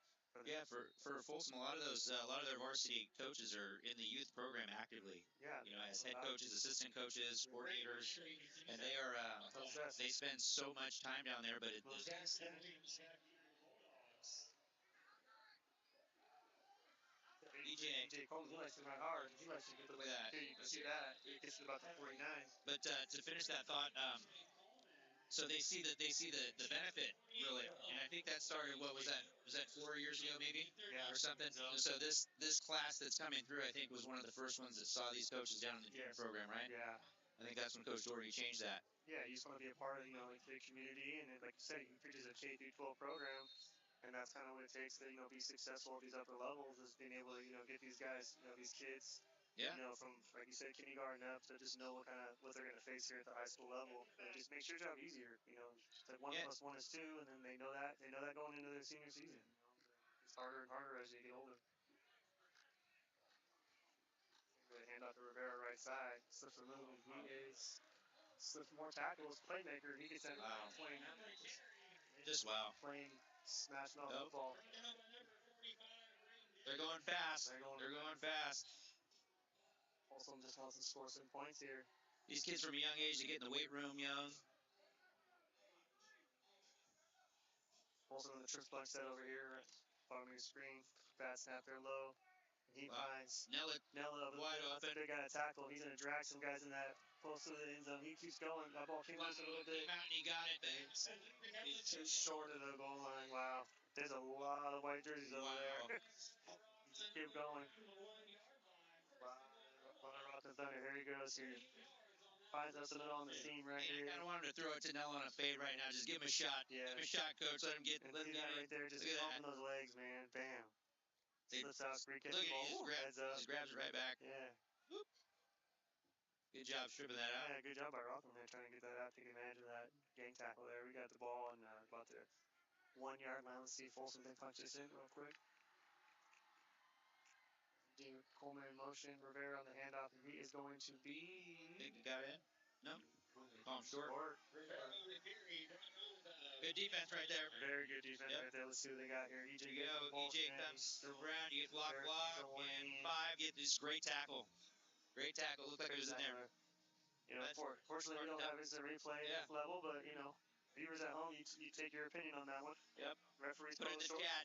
Yeah, for Folsom, a lot of their varsity coaches are in the youth program actively. Yeah. As head coaches, assistant coaches, coordinators, and they are they spend so much time down there. But DJ Coleman, he likes to run hard. He likes to get the way that. You can see that. It gets to about 49. But to finish that thought, so they see the benefit really, and I think that started. What was that? Was that 4 years ago, maybe, or something? So this class that's coming through, I think, was one of the first ones that saw these coaches down in the junior program, right? Yeah. I think that's when Coach Doherty changed that. Yeah, you just want to be a part of the community, and like you said, he preaches a K through 12 program, and that's kind of what it takes to be successful at these upper levels, is being able to get these guys, these kids. Yeah. From, like you said, kindergarten up to just know what they're going to face here at the high school level, and it just makes your job easier. It's like 1 plus 1 is 2, and then they know that going into their senior season. It's harder and harder as you get older. Hand off to Rivera right side, slips a move, and he slips more tackles, playmaker. He gets in playing. Just wow. Playing, smashing off the ball. They're going fast. They're going fast. Folsom just wants to score some points here. These kids from a young age, they get in the weight room young. Folsom in the trips punch set over here. Bottom of your screen. Bad snap there low. He finds Nella wide open. That's a big guy to tackle. He's going to drag some guys in that close to the end zone. He keeps going. That ball came loose a little bit. He got it. He's too short of the goal line. Wow. There's a lot of white jerseys over there. Just keep going. Rocklin Thunder. Here he goes here. Finds us a little on the seam right here. I kind of want him to throw it to Nella on a fade right now. Just give him a shot. Yeah. Give him a shot, coach. Let him get it right there. Just pumping those legs, man. Bam. Slips out. Free kick. Look at ball. he just grabs it right back. Yeah. Whoop. Good job stripping that out. Yeah, good job by Rocklin there trying to get that out, take advantage of that gang tackle there. We got the ball on about the 1 yard line. Let's see if Folsom can punch this in real quick. Coleman in motion. Rivera on the handoff, and he is going to be. Think the guy in? No. Call him short. Good defense right there. Very good defense right there. Let's see what they got here. EJ comes around. You get block, and 5 get this great tackle. Great tackle. Looked like it was in there. Fortunately, we don't have instant replay at this level, but viewers at home, you take your opinion on that one. Yep. Referees put it in the chat.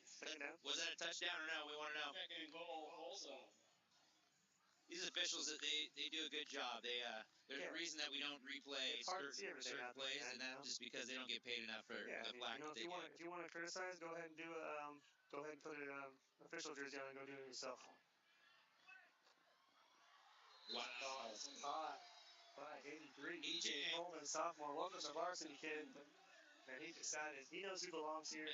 Was that a touchdown or no? We want to know. Second goal also. These officials, they do a good job. There's a reason that we don't replay certain plays, and that's just because they don't get paid enough for the flack that they get. If you want to criticize, go ahead and go ahead and put an official jersey on and go do it yourself. Wow. Hot. 83. EJ Coleman, sophomore. Welcome to varsity, kid. Man, he decided he knows who belongs here.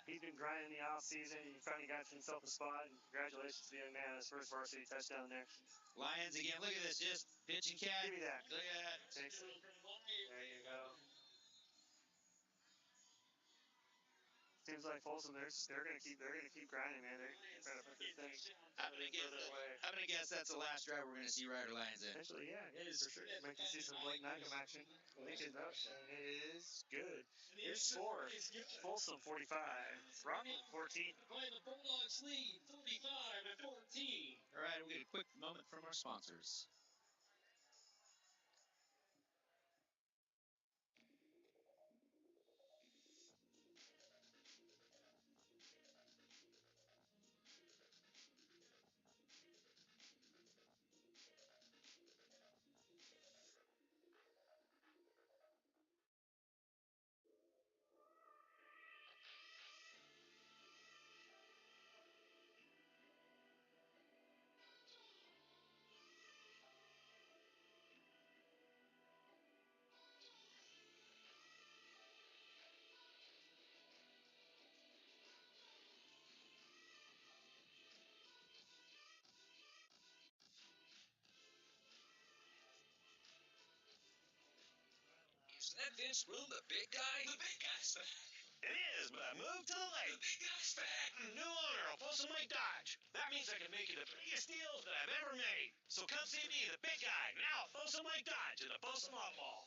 He's been grinding the off season. He finally got himself a spot. And congratulations to the young man on his first varsity touchdown there. Lions again. Look at this. Just pitch and catch. Give me that. Look at that. There you go. Seems like Folsom, they're gonna keep grinding, man. They're trying to put this thing further away. I'm gonna guess that's the last drive we're gonna see Rider Lions in. Essentially, yeah, it is for sure. Make you see some Blake Nycom action. Lincoln up, and it is good. Here's score: Folsom 45, Rocklin 14. The Bulldogs lead 35-14. All right, we'll get a quick moment from our sponsors. Is that Vince Room, the big guy? The big guy's back. It is, but I moved to the The lake. big guy's back. New owner of Folsom Lake Dodge. That means I can make you the biggest deals that I've ever made. So come see me, the big guy, now at Folsom Lake Dodge in the Folsom Hot Mall.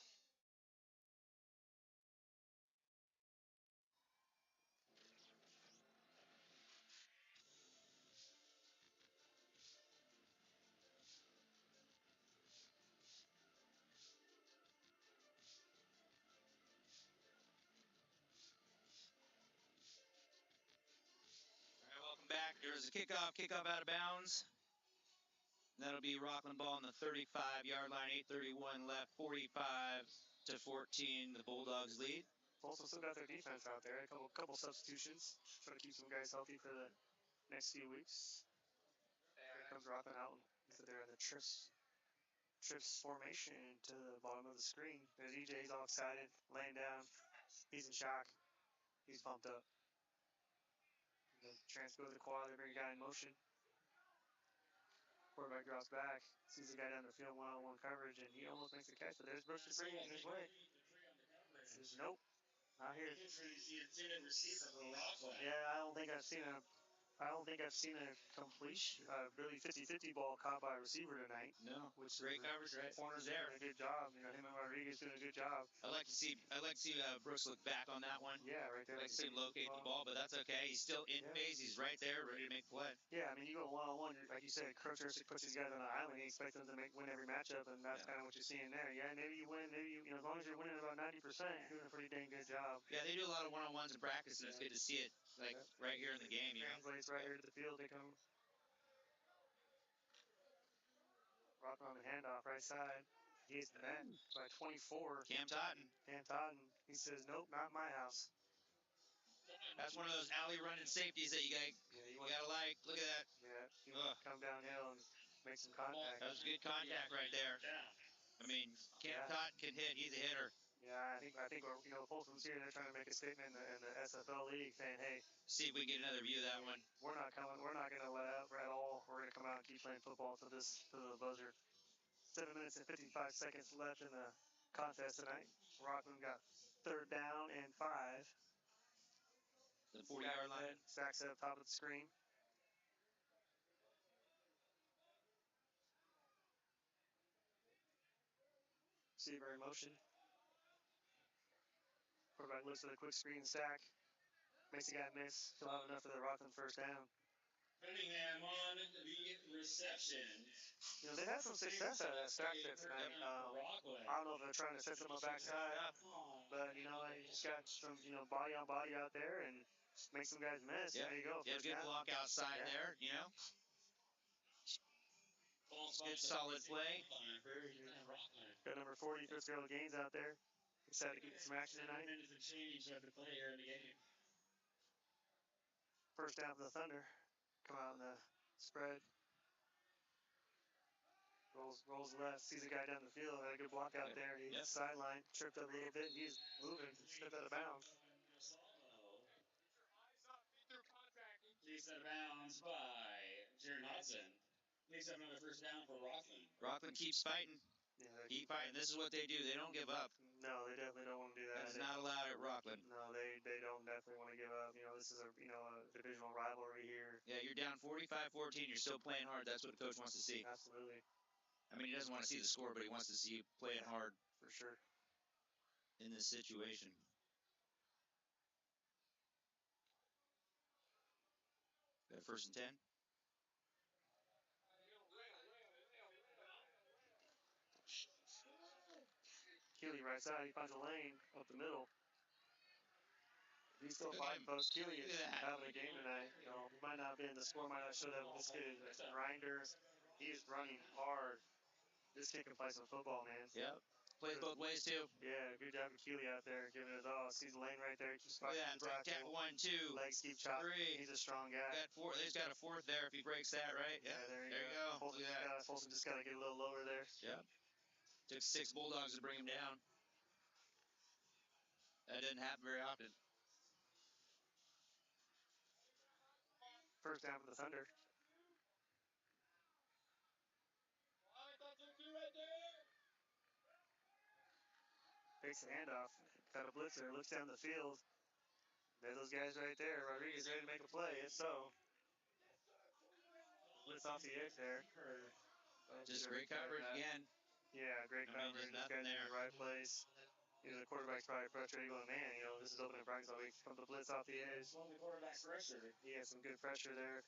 All right, welcome back. There's a kickoff out of bounds. That'll be Rocklin ball on the 35-yard line, 8:31 left, 45-14. The Bulldogs lead. Folsom still got their defense out there. A couple substitutions. Try to keep some guys healthy for the next few weeks. Here comes Rocklin out. So they're in the trips formation to the bottom of the screen. There's EJ. He's all excited, laying down. He's in shock. He's pumped up. The transpose the quad. They bring a guy in motion. Quarterback drops back. Sees the guy down the field one-on-one coverage, and he almost makes the catch. But there's Brooks Dupree in his way. Says nope. Not here. Yeah, I don't think I've seen a completion, really 50-50 ball caught by a receiver tonight. No, Which great coverage, right? Corner's He's there. doing a good job. You know, him and Rodriguez doing a good job. I'd like to see Brooks look back on that one. Yeah, right there. I'd like to see him locate the ball, but that's okay. He's still in phase. He's right there, ready to make the play. Yeah, I mean, you go one-on-one, like you said, Coach Ersic puts these guys on the island. He expects them to win every matchup, and that's kind of what you're seeing there. Yeah, maybe you win. Maybe as long as you're winning about 90%, you're doing a pretty dang good job. Yeah, they do a lot of one-on-ones in practice, and it's good to see it right here in the game. Translates right here to the field. They come. Rock on the handoff, right side. He's met by 24. Cam Totten. He says, nope, not my house. That's one of those alley running safeties that you gotta like. Look at that. Yeah, you want to come downhill and make some contact. That was good contact right there. I mean, Cam Totten can hit. He's a hitter. Yeah, I think Folsom's here. They're trying to make a statement in the SFL league saying, hey, see if we can get another view of that one. We're not going to let up at all. We're going to come out and keep playing football to the buzzer. 7 minutes and 55 seconds left in the contest tonight. Rocklin got 3rd down and 5. The 40-yard line. Stacks up top of the screen. Receiver in motion. Quarterback looks for the quick screen stack. Makes the guy miss. He'll have enough for the Rocklin first down. Cunningham on the reception. You know, they had some success out of that stack there tonight. I don't know if they're trying to set someone backside, but, you know, they just got some, body on body out there and make some guys miss. Yeah. There you go. Yeah, good block outside there, Good solid play. Got number 40, Fitzgerald Gaines out there. Excited to get some action tonight. Minutes of change left to play here in the game. First down for the Thunder. Come out in the spread. Rolls left, sees a guy down the field. Had a good block out there. He's sideline, tripped up a little bit. He's moving, stepped out of bounds. Chased out of bounds by Jaron Hudson. Picks up another first down for Rocklin. Rocklin keeps fighting. Yeah, Keep fighting. This is what they do. They don't give up. No, they definitely don't want to do that. That's not allowed at Rocklin. No, they don't definitely want to give up. This is a divisional rivalry here. Yeah, you're down 45-14. You're still playing hard. That's what the coach wants to see. Absolutely. I mean, he doesn't want to see the score, but he wants to see you playing hard for sure in this situation. Got 1st and 10. Keeley right side. He finds a lane up the middle. He's still fighting, folks. Keeley is having a game tonight. He might not be in the score, might not show that this kid is a grinder. He is running hard. This kid can play some football, man. Yep. Plays both ways, too. Yeah, good job of Keeley out there giving it all. Sees the lane right there. Keeps fighting. Look at that. 1, 2. Legs keep chopping. 3. He's a strong guy. He's got a 4th there if he breaks that, right? Yeah, there you go. Look at that. Folsom just got to get a little lower there. Yep. Took 6 Bulldogs to bring him down. That didn't happen very often. First down for the Thunder. Takes the handoff. Got a blitzer. Looks down the field. There's those guys right there. Rodriguez ready to make a play. If so. Blitz off the edge there. Just great coverage again. Yeah, great coverage. This guy's in the right place. The quarterback's probably frustrated going, man, this is open in practice all week. Come the blitz off the edge. Well, the quarterback pressure. He had some good pressure there.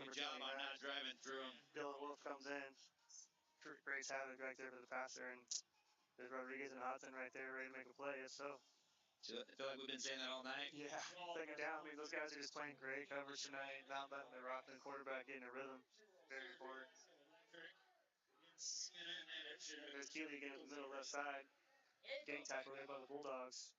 Good job on not driving through him. Dylan Wolf comes in. Creates havoc right there for the passer. And there's Rodriguez and Hodson right there ready to make a play. If so. I feel like we've been saying that all night. Yeah, second down. I mean, those guys are just playing great coverage tonight. Not letting the Rocklin quarterback get in a rhythm. Very important. There's Keeley again up the middle left side. Gang tackle there by the Bulldogs.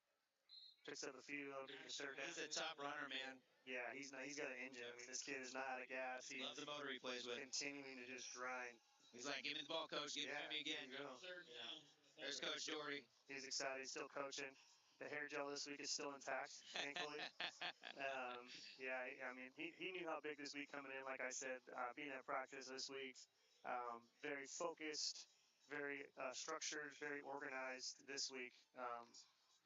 Picks up a few. He's a top runner, man. Yeah, he's got an engine. I mean, this kid is not out of gas. He loves the motor he plays with. Continuing to just grind. He's like, give me the ball, coach. Give it to me again. There's Coach Doherty. He's excited. He's still coaching. The hair gel this week is still intact, thankfully. Yeah, I mean, he knew how big this week coming in. Like I said, being at practice this week, very focused, very structured, very organized this week.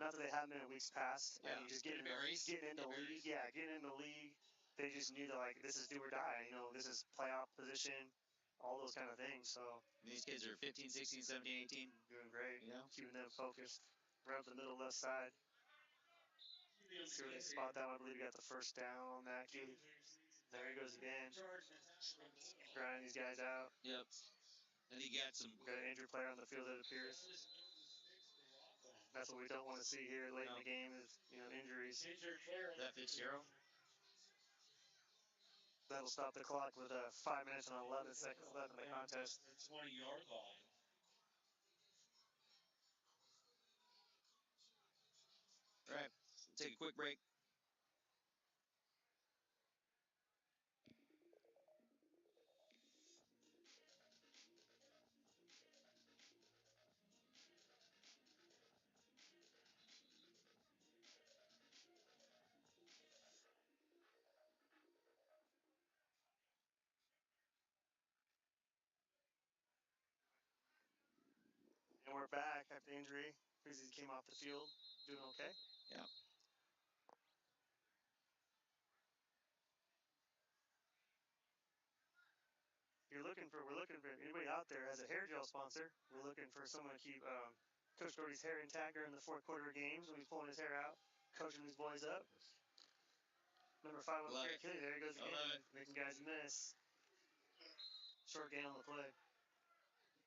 Not that they haven't been in weeks past. Yeah, I mean, just getting into the league. Yeah, getting into the league. They just knew that, like, this is do or die. This is playoff position, all those kind of things. So these kids are 15, 16, 17, 18. Doing great. Keeping them focused. Right up the middle left side. See where they spot that one. I believe he got the first down on that. There he goes again. Grinding these guys out. Yep. And he got an injured player on the field, it appears. That's what we don't want to see here late in the game is, injuries. That Fitzgerald? That'll stop the clock with 5 minutes and 11 seconds left in the contest. 20-yard line. All right, take a quick break. And we're back after injury. He came off the field, doing okay. Yeah. We're looking for anybody out there has a hair gel sponsor. We're looking for someone to keep Coach Doherty's hair intact during the fourth quarter games when he's pulling his hair out, coaching these boys up. Number 5 on the Kelly, there he goes again, making guys miss. Short gain on the play.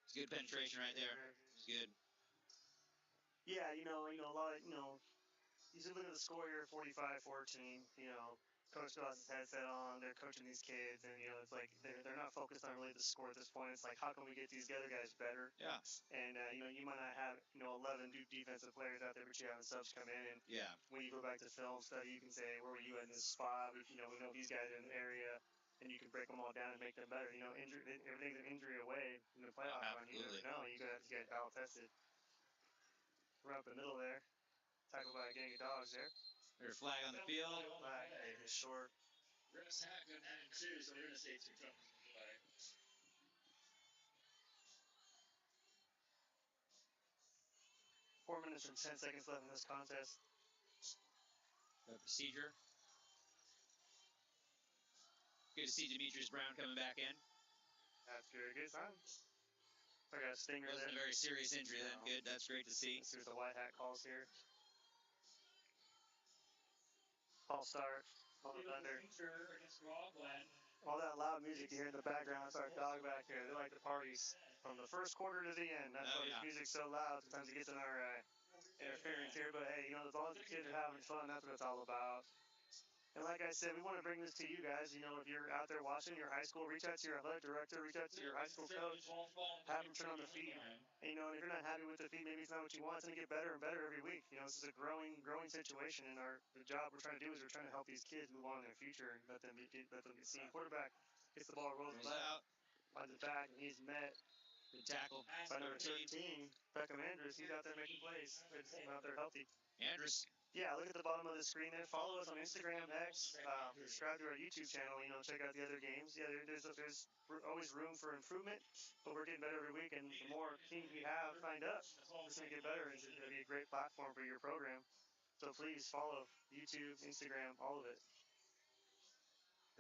It's good penetration right there. It's good. Yeah, a lot of, you should look at the score here, 45-14, Coach still has his headset on, they're coaching these kids, and, it's like, they're not focused on really the score at this point. It's like, how can we get these other guys better? Yeah. And, you might not have, 11 defensive players out there, but you have the subs come in, and yeah, when you go back to film study, you can say, where were you in this spot? We know these guys are in the area, and you can break them all down and make them better. Everything's an injury away in the playoff run. You never know. You got to get battle tested. We're up the middle there. Tackled by a gang of dogs there. There's a flag on the field. Flag. It is short. Rips Hackman had 2, so we're going to say 2 touchdowns play. 4 minutes and 10 seconds left in this contest. The procedure. Good to see Demetrius Brown coming back in. That's good. Good sign. I got a stinger there. Wasn't a very serious injury then. Good. That's great to see. Let's see what the white hat calls here. False start. On the thunder. All that loud music you hear in the background. That's our dog back here. They like the parties from the first quarter to the end. That's why this music's so loud. Sometimes it gets in our interference here. But hey, as long as the kids are having fun, that's what it's all about. And like I said, we want to bring this to you guys. If you're out there watching your high school, reach out to your athletic director, reach out to your high school coach, have them turn on the feed. And, if you're not happy with the feed, maybe it's not what you want. It's going to get better and better every week. This is a growing situation, and the job we're trying to do is we're trying to help these kids move on in their future and let them get seen. Quarterback gets the ball, rolls it out, finds it back, and he's met Good tackle. By number 13, Beckham Andrews, he's out there making plays. Good to see him out there healthy. Andrews. Yeah, look at the bottom of the screen there. Follow us on Instagram, X. Subscribe to our YouTube channel. Check out the other games. Yeah, there's always room for improvement, but we're getting better every week. And the more teams we have signed up, it's going to get better. It's going to be a great platform for your program. So please follow YouTube, Instagram, all of it.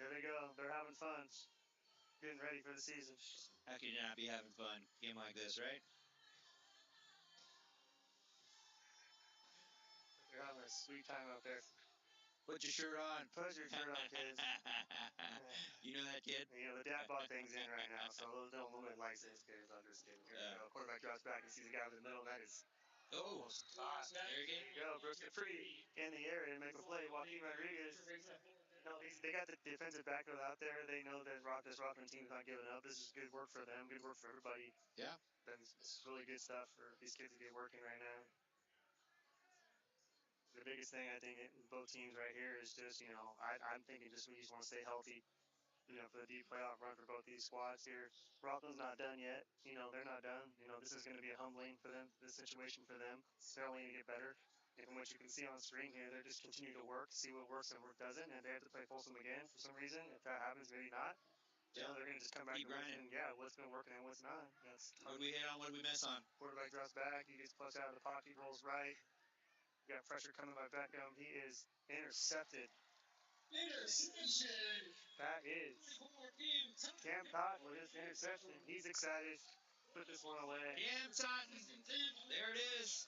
There they go. They're having fun, getting ready for the season. How can you not be having fun? Game like this, right? They're having a sweet time out there. Put your shirt on. Put your shirt on, kids. You know that kid? The dad bod thing's in right now, so no one likes this kid. I'm just kidding. Here we go. Quarterback drops back and sees the guy in the middle. That is almost caught. There you go. Brisket free in the area to make a play. Joaquin Rodriguez. No, they got the defensive backfield out there. They know that this Rocklin team's not giving up. This is good work for them. Good work for everybody. Yeah. It's really good stuff for these kids to get working right now. The biggest thing I think in both teams right here is just, I'm thinking just we just want to stay healthy. For the deep playoff run for both these squads here. Rockland's not done yet. They're not done. This is going to be a humbling for them, this situation for them. They're only going to get better. And from what you can see on the screen here, they're just continue to work, see what works and what doesn't. And they have to play Folsom again for some reason. If that happens, maybe not. They're going to just come back Keep to grinding. what's been working and what's not. What did we hit on? What did we miss on? Quarterback drops back. He gets pushed out of the pocket, rolls right. We got pressure coming by Beckham. He is intercepted. Interception. That is Cam Totten with his interception. He's excited. Put this one away. Cam Totten. There it is.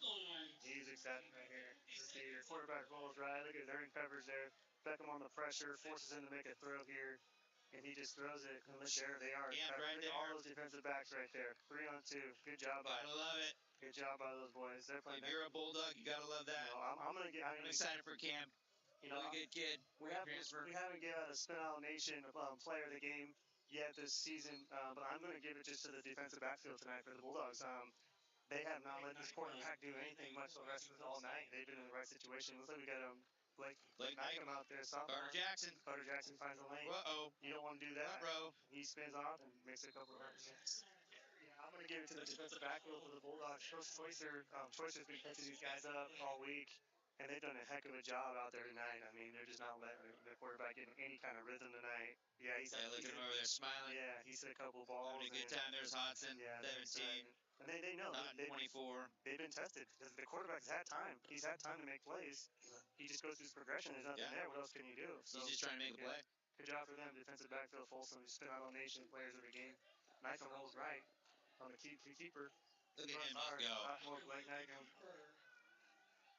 He's excited right here. Let's see your quarterback rolls right. Look at they're in coverage there. Beckham on the pressure, forces him to make a throw here. And he just throws it. And look there, they are. Cam right there. All those defensive backs right there. 3-on-2. Good job by Gotta love it. Good job by those boys. They're playing. If you're a Bulldog, you gotta love that. I'm excited for Cam. Really good kid. We haven't given a Spin Out Nation player of the game yet this season, but I'm going to give it just to the defensive backfield tonight for the Bulldogs. They have not let this quarterback do anything much the rest of it all night. They've been in the right situation. Looks like we got Blake Nycom out there. Carter Jackson. Carter Jackson finds the lane. Uh-oh. You don't want to do that. Row. He spins off and makes a couple of runs. Yeah, I'm going to give it to the defensive backfield for the Bulldogs. Coach Choice has been catching these guys up all week. And they've done a heck of a job out there tonight. I mean, they're just not letting the quarterback get in any kind of rhythm tonight. Yeah, looking over there smiling. Yeah, he's hit a couple balls. Having a good time. There's Hodson, yeah, 17. And they know. Not 24. They've been tested because the quarterback's had time. He's had time to make plays. He just goes through his progression. There's nothing there. What else can you do? So, he's just trying to make a play. Good job for them. Defensive backfield, Folsom. Spin Out Nation players every game. Nycom rolls right on the keeper. Look at him go. Blake Nycom.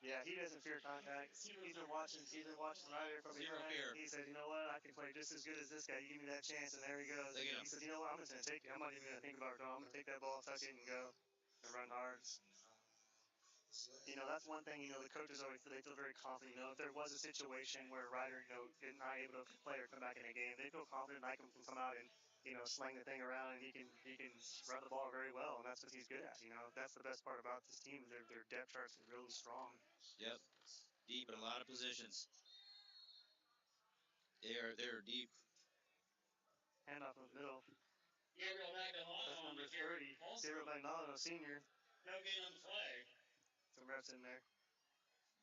Yeah, he doesn't fear contact. He's been watching Ryder from Zero fear. He said, you know what, I can play just as good as this guy. You give me that chance, and there he goes. He said, you know what, I'm just going to take it. I'm not even going to think about it. I'm going to take that ball, tuck it, and go. And run hard. That's one thing, the coaches always they feel very confident. If there was a situation where Ryder, is not able to play or come back in a game, they feel confident Nycom can come out and, slang the thing around, and he can run the ball very well, and that's what he's good at. That's the best part about this team. Their depth charts are really strong. Yep. Deep in a lot of positions. They're deep. Handoff in the middle. Gabriel Magdaleno. That's number 30. Gabriel Magdaleno, senior. No gain on the flag. Some reps in there.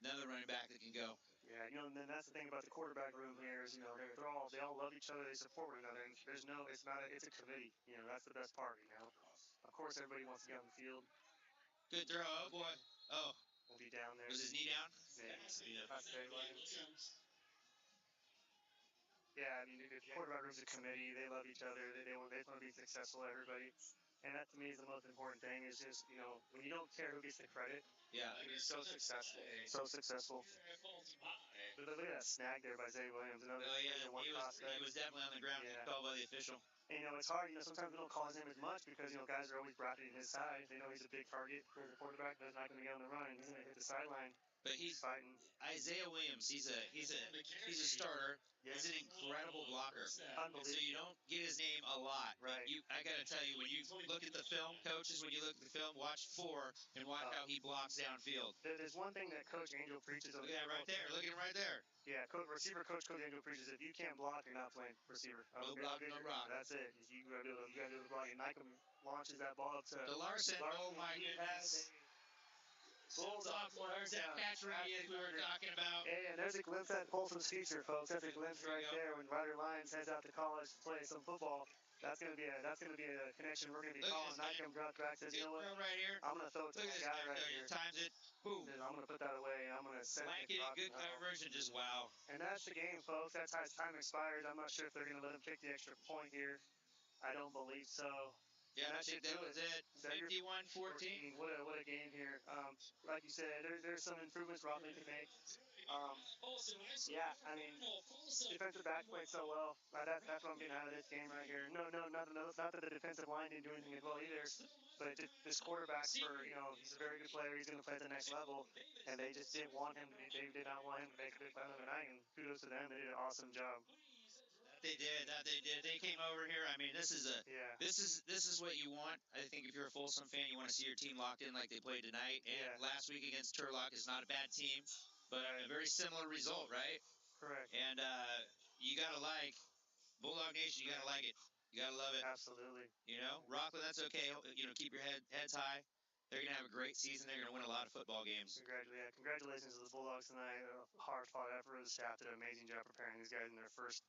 Another running back that can go. Yeah, and then that's the thing about the quarterback room here is, they all love each other, they support one another, and it's a committee. That's the best part, Of course, everybody wants to get on the field. Good throw, oh boy. Oh. We'll be down there. Was his knee down? Yeah, the quarterback room's a committee. They love each other. They want to be successful, everybody. And that, to me, is the most important thing, is just, when you don't care who gets the credit, yeah, he's so successful. So successful. But look at that snag there by Zay Williams. He was definitely on the ground. Yeah. Called by the official. And, it's hard. Sometimes we don't call his name as much because, guys are always bracketing his side. They know he's a big target for the quarterback. That's not going to get on the run. He's going to hit the sideline. But he's fighting. Isaiah Williams. He's a starter. He's an incredible blocker. So Unbelievable. you don't get his name a lot. Right. I gotta tell you, when you look at the film, coaches, when you look at the film, watch 4 and watch how he blocks downfield. There's one thing that Coach Angel preaches. Look at that right there. Look at him right there. Yeah, receiver coach Coach Angel preaches, if you can't block, you're not playing receiver. No block, no rock. That's it. You gotta do the block. And Nycom launches that ball up to Larson. Oh my He goodness. has a Bulldog There's that catch radius we were talking about. And there's a glimpse at Folsom's future, folks. That's a glimpse right there when Ryder Lyons heads out to college to play some football. That's gonna be a connection we're gonna be calling. Nycom dropped back, says, you know what? Right here. I'm gonna throw it to Look this at this guy right guy. here. Times it. Boom. I'm gonna put that away. I'm gonna send Blanket, good coverage, and just wow. And that's the game, folks. That's how time expires. I'm not sure if they're gonna let him pick the extra point here. I don't believe so. Yeah, that was it. 51-14. What a game here. Like you said, there's some improvements Rocklin can make. Yeah, I mean, defensive back played so well. That's what I'm getting out of this game right here. Not that the defensive line didn't do anything as well either, but this quarterback, he's a very good player. He's going to play at the next level, and they just didn't want him to be. They did not want him to make a big play the night, and kudos to them. They did an awesome job. They did. They came over here. I mean, this is what you want. I think if you're a Folsom fan, you want to see your team locked in like they played tonight. And last week against Turlock is not a bad team, but a very similar result, right? Correct. And you gotta like Bulldog Nation. You gotta like it. You gotta love it. Absolutely. Rocklin, that's okay. Keep your heads high. They're gonna have a great season. They're gonna win a lot of football games. Congratulations to the Bulldogs tonight. Hard fought effort of the staff did an amazing job preparing these guys in their first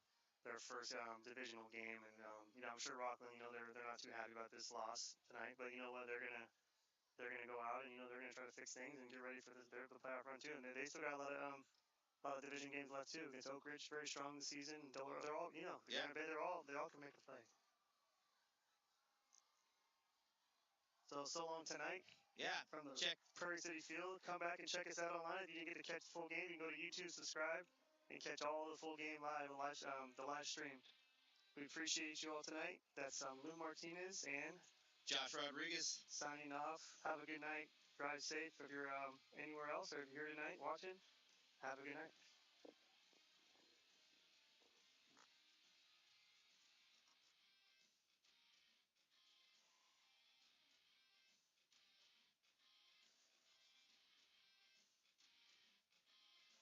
divisional game, and I'm sure Rocklin, they're not too happy about this loss tonight, but you know what, they're gonna go out and they're gonna try to fix things and get ready for the playoff run too, and they still got a lot of division games left too. Against Oak Ridge, very strong this season. They're all they all can make a play. So long tonight. Yeah, from the check Prairie City Field. Come back and check us out online. If you didn't get to catch the full game, you can go to YouTube, subscribe, and catch all the full game live, the live stream. We appreciate you all tonight. That's Lou Martinez and Josh Rodriguez signing off. Have a good night. Drive safe if you're anywhere else or if you're here tonight watching. Have a good night.